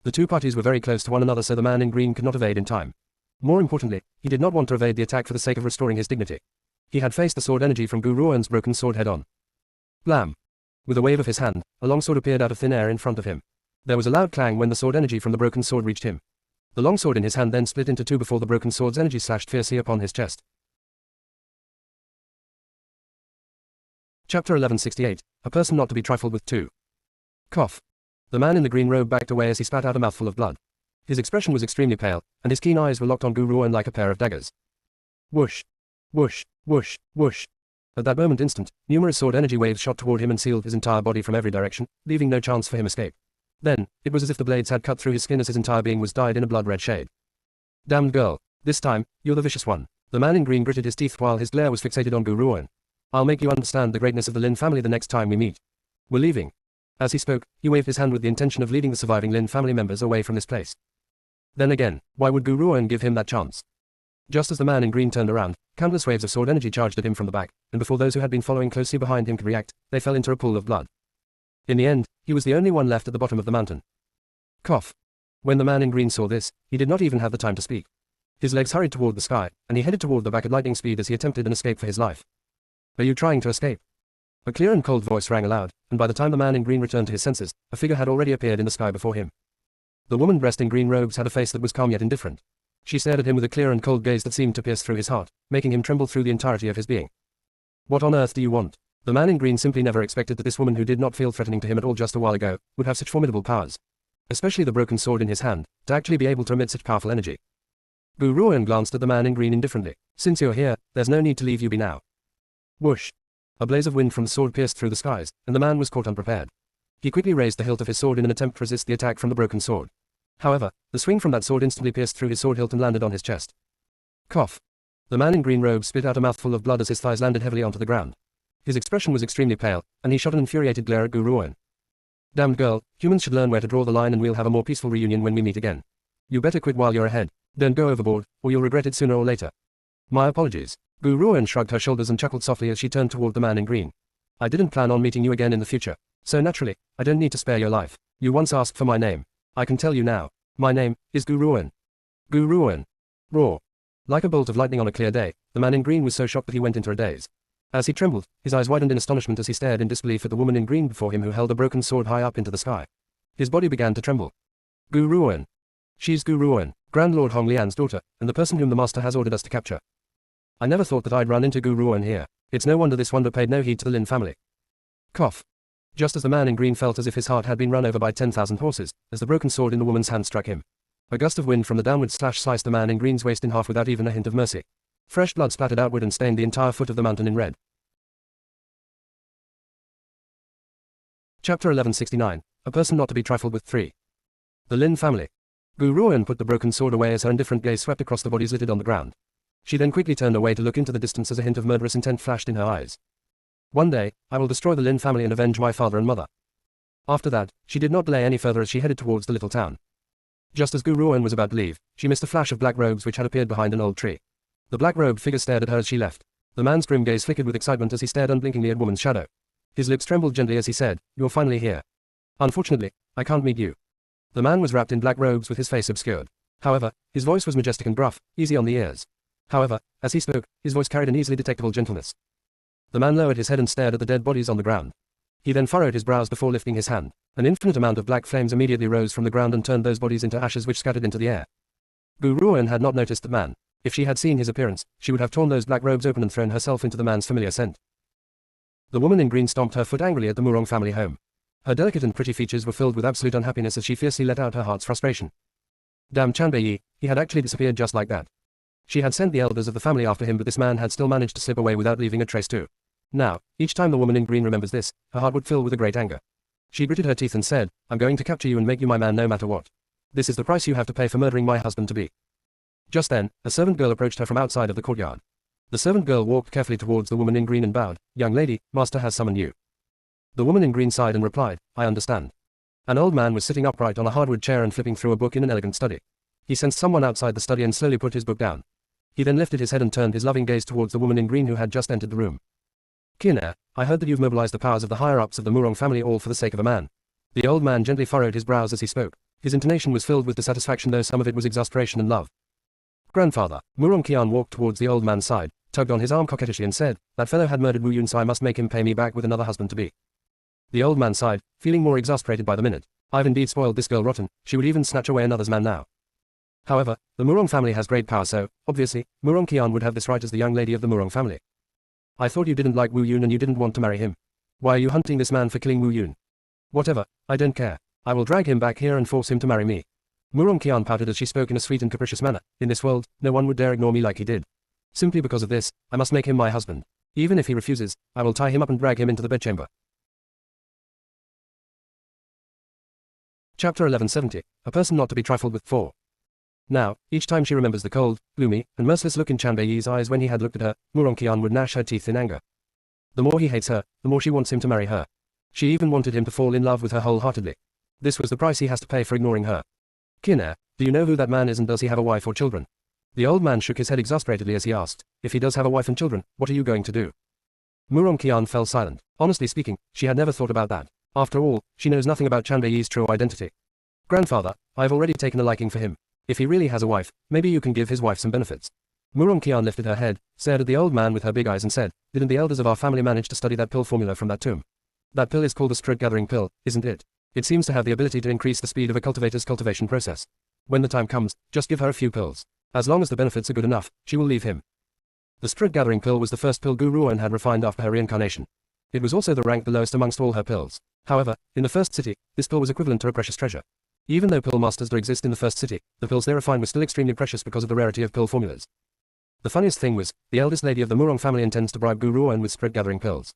The two parties were very close to one another, so the man in green could not evade in time. More importantly, he did not want to evade the attack for the sake of restoring his dignity. He had faced the sword energy from Gu Ruoan's broken sword head-on. Blam! With a wave of his hand, a long sword appeared out of thin air in front of him. There was a loud clang when the sword energy from the broken sword reached him. The long sword in his hand then split into two before the broken sword's energy slashed fiercely upon his chest. Chapter 1168. A person not to be trifled with 2. Cough. The man in the green robe backed away as he spat out a mouthful of blood. His expression was extremely pale, and his keen eyes were locked on Gu Ruoan like a pair of daggers. Whoosh. Whoosh, whoosh, whoosh. At that moment instant, numerous sword energy waves shot toward him and sealed his entire body from every direction, leaving no chance for him escape. Then, it was as if the blades had cut through his skin as his entire being was dyed in a blood-red shade. Damned girl. This time, you're the vicious one. The man in green gritted his teeth while his glare was fixated on Gu Ruoan. I'll make you understand the greatness of the Lin family the next time we meet. We're leaving. As he spoke, he waved his hand with the intention of leading the surviving Lin family members away from this place. Then again, why would Gu Ruoan give him that chance? Just as the man in green turned around, countless waves of sword energy charged at him from the back, and before those who had been following closely behind him could react, they fell into a pool of blood. In the end, he was the only one left at the bottom of the mountain. Cough. When the man in green saw this, he did not even have the time to speak. His legs hurried toward the sky, and he headed toward the back at lightning speed as he attempted an escape for his life. Are you trying to escape? A clear and cold voice rang aloud, and by the time the man in green returned to his senses, a figure had already appeared in the sky before him. The woman dressed in green robes had a face that was calm yet indifferent. She stared at him with a clear and cold gaze that seemed to pierce through his heart, making him tremble through the entirety of his being. What on earth do you want? The man in green simply never expected that this woman who did not feel threatening to him at all just a while ago, would have such formidable powers. Especially the broken sword in his hand, to actually be able to emit such powerful energy. Gu Ruoan glanced at the man in green indifferently. Since you're here, there's no need to leave you be now. Whoosh. A blaze of wind from the sword pierced through the skies, and the man was caught unprepared. He quickly raised the hilt of his sword in an attempt to resist the attack from the broken sword. However, the swing from that sword instantly pierced through his sword hilt and landed on his chest. Cough. The man in green robe spit out a mouthful of blood as his thighs landed heavily onto the ground. His expression was extremely pale, and he shot an infuriated glare at Gu Ruoan. Damned girl, humans should learn where to draw the line and we'll have a more peaceful reunion when we meet again. You better quit while you're ahead. Don't go overboard, or you'll regret it sooner or later. My apologies. Gu Ruoan shrugged her shoulders and chuckled softly as she turned toward the man in green. I didn't plan on meeting you again in the future. So naturally, I don't need to spare your life. You once asked for my name. I can tell you now. My name is Gu Ruoan. Gu Ruoan. Roar. Like a bolt of lightning on a clear day, the man in green was so shocked that he went into a daze. As he trembled, his eyes widened in astonishment as he stared in disbelief at the woman in green before him who held a broken sword high up into the sky. His body began to tremble. Gu Ruoan. She's Gu Ruoan, Grand Lord Hong Lian's daughter, and the person whom the master has ordered us to capture. I never thought that I'd run into Gu Ruoan here. It's no wonder this wonder paid no heed to the Lin family. Cough. Just as the man in green felt as if his heart had been run over by 10,000 horses, as the broken sword in the woman's hand struck him. A gust of wind from the downward slash sliced the man in green's waist in half without even a hint of mercy. Fresh blood splattered outward and stained the entire foot of the mountain in red. Chapter 1169. A person not to be trifled with 3. The Lin family. Gu Ruoan put the broken sword away as her indifferent gaze swept across the bodies littered on the ground. She then quickly turned away to look into the distance as a hint of murderous intent flashed in her eyes. One day, I will destroy the Lin family and avenge my father and mother. After that, she did not delay any further as she headed towards the little town. Just as Gu Ruoan was about to leave, she missed a flash of black robes which had appeared behind an old tree. The black-robed figure stared at her as she left. The man's grim gaze flickered with excitement as he stared unblinkingly at woman's shadow. His lips trembled gently as he said, "You're finally here. Unfortunately, I can't meet you." The man was wrapped in black robes with his face obscured. However, his voice was majestic and gruff, easy on the ears. However, as he spoke, his voice carried an easily detectable gentleness. The man lowered his head and stared at the dead bodies on the ground. He then furrowed his brows before lifting his hand. An infinite amount of black flames immediately rose from the ground and turned those bodies into ashes which scattered into the air. Gu Ruoan had not noticed the man. If she had seen his appearance, she would have torn those black robes open and thrown herself into the man's familiar scent. The woman in green stomped her foot angrily at the Murong family home. Her delicate and pretty features were filled with absolute unhappiness as she fiercely let out her heart's frustration. Damn Chanbei, he had actually disappeared just like that. She had sent the elders of the family after him, but this man had still managed to slip away without leaving a trace too. Now, each time the woman in green remembers this, her heart would fill with a great anger. She gritted her teeth and said, "I'm going to capture you and make you my man no matter what. This is the price you have to pay for murdering my husband-to-be." Just then, a servant girl approached her from outside of the courtyard. The servant girl walked carefully towards the woman in green and bowed. "Young lady, master has summoned you." The woman in green sighed and replied, "I understand." An old man was sitting upright on a hardwood chair and flipping through a book in an elegant study. He sensed someone outside the study and slowly put his book down. He then lifted his head and turned his loving gaze towards the woman in green who had just entered the room. "Kinnair, I heard that you've mobilized the powers of the higher-ups of the Murong family all for the sake of a man." The old man gently furrowed his brows as he spoke. His intonation was filled with dissatisfaction, though some of it was exasperation and love. "Grandfather." Murong Qian walked towards the old man's side, tugged on his arm coquettishly and said, "That fellow had murdered Wu Yun, so I must make him pay me back with another husband-to-be." The old man sighed, feeling more exasperated by the minute. "I've indeed spoiled this girl rotten, she would even snatch away another's man now." However, the Murong family has great power, so, obviously, Murong Qian would have this right as the young lady of the Murong family. "I thought you didn't like Wu Yun and you didn't want to marry him. Why are you hunting this man for killing Wu Yun?" "Whatever, I don't care. I will drag him back here and force him to marry me." Murong Qian pouted as she spoke in a sweet and capricious manner. "In this world, no one would dare ignore me like he did. Simply because of this, I must make him my husband. Even if he refuses, I will tie him up and drag him into the bedchamber." Chapter 1170. A person not to be trifled with 4. Now, each time she remembers the cold, gloomy, and merciless look in Chanbei's eyes when he had looked at her, Muronqian would gnash her teeth in anger. The more he hates her, the more she wants him to marry her. She even wanted him to fall in love with her wholeheartedly. This was the price he has to pay for ignoring her. Kinnair, do you know who that man is and does he have a wife or children? The old man shook his head exasperatedly as he asked, if he does have a wife and children, what are you going to do? Muronqian fell silent. Honestly speaking, she had never thought about that. After all, she knows nothing about Chanbei's true identity. Grandfather, I've already taken a liking for him. If he really has a wife, maybe you can give his wife some benefits. Muronqian lifted her head, stared at the old man with her big eyes and said, didn't the elders of our family manage to study that pill formula from that tomb? That pill is called the Strut Gathering Pill, isn't it? It seems to have the ability to increase the speed of a cultivator's cultivation process. When the time comes, just give her a few pills. As long as the benefits are good enough, she will leave him. The Strut Gathering Pill was the first pill Gu Ruoan had refined after her reincarnation. It was also the rank the lowest amongst all her pills. However, in the first city, this pill was equivalent to a precious treasure. Even though pill masters do exist in the first city, the pills they refined were still extremely precious because of the rarity of pill formulas. The funniest thing was, the eldest lady of the Murong family intends to bribe Gu Ruoan with Strut Gathering pills.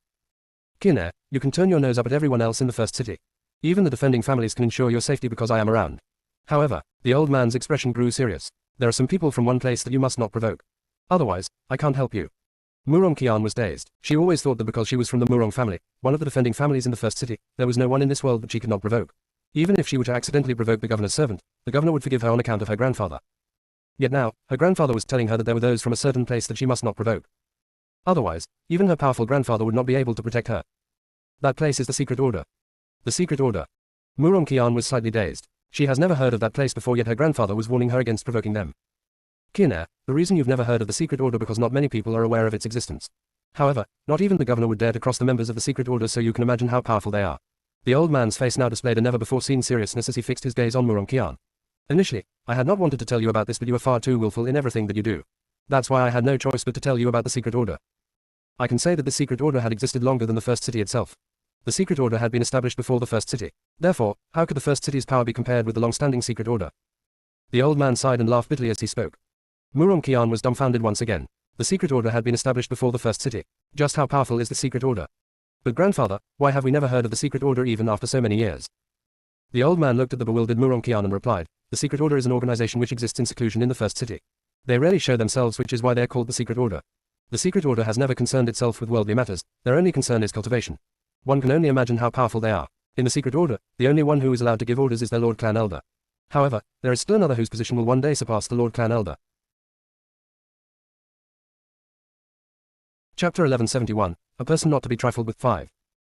Kinnair, you can turn your nose up at everyone else in the first city. Even the defending families can ensure your safety because I am around. However, the old man's expression grew serious. There are some people from one place that you must not provoke. Otherwise, I can't help you. Muronqian was dazed. She always thought that because she was from the Murong family, one of the defending families in the first city, there was no one in this world that she could not provoke. Even if she were to accidentally provoke the governor's servant, the governor would forgive her on account of her grandfather. Yet now, her grandfather was telling her that there were those from a certain place that she must not provoke. Otherwise, even her powerful grandfather would not be able to protect her. That place is the Secret Order. The Secret Order. Muronqian was slightly dazed. She has never heard of that place before, yet her grandfather was warning her against provoking them. Kinnair, the reason you've never heard of the Secret Order because not many people are aware of its existence. However, not even the governor would dare to cross the members of the Secret Order, so you can imagine how powerful they are. The old man's face now displayed a never-before-seen seriousness as he fixed his gaze on Muronqian. Initially, I had not wanted to tell you about this, but you are far too willful in everything that you do. That's why I had no choice but to tell you about the Secret Order. I can say that the Secret Order had existed longer than the First City itself. The Secret Order had been established before the First City. Therefore, how could the First City's power be compared with the long-standing Secret Order? The old man sighed and laughed bitterly as he spoke. Muronqian was dumbfounded once again. The Secret Order had been established before the First City. Just how powerful is the Secret Order? But grandfather, why have we never heard of the Secret Order even after so many years? The old man looked at the bewildered Muronqian and replied, the Secret Order is an organization which exists in seclusion in the First City. They rarely show themselves, which is why they are called the Secret Order. The Secret Order has never concerned itself with worldly matters, their only concern is cultivation. One can only imagine how powerful they are. In the Secret Order, the only one who is allowed to give orders is their Lord Clan Elder. However, there is still another whose position will one day surpass the Lord Clan Elder. Chapter 1171, A Person Not to be Trifled with 5.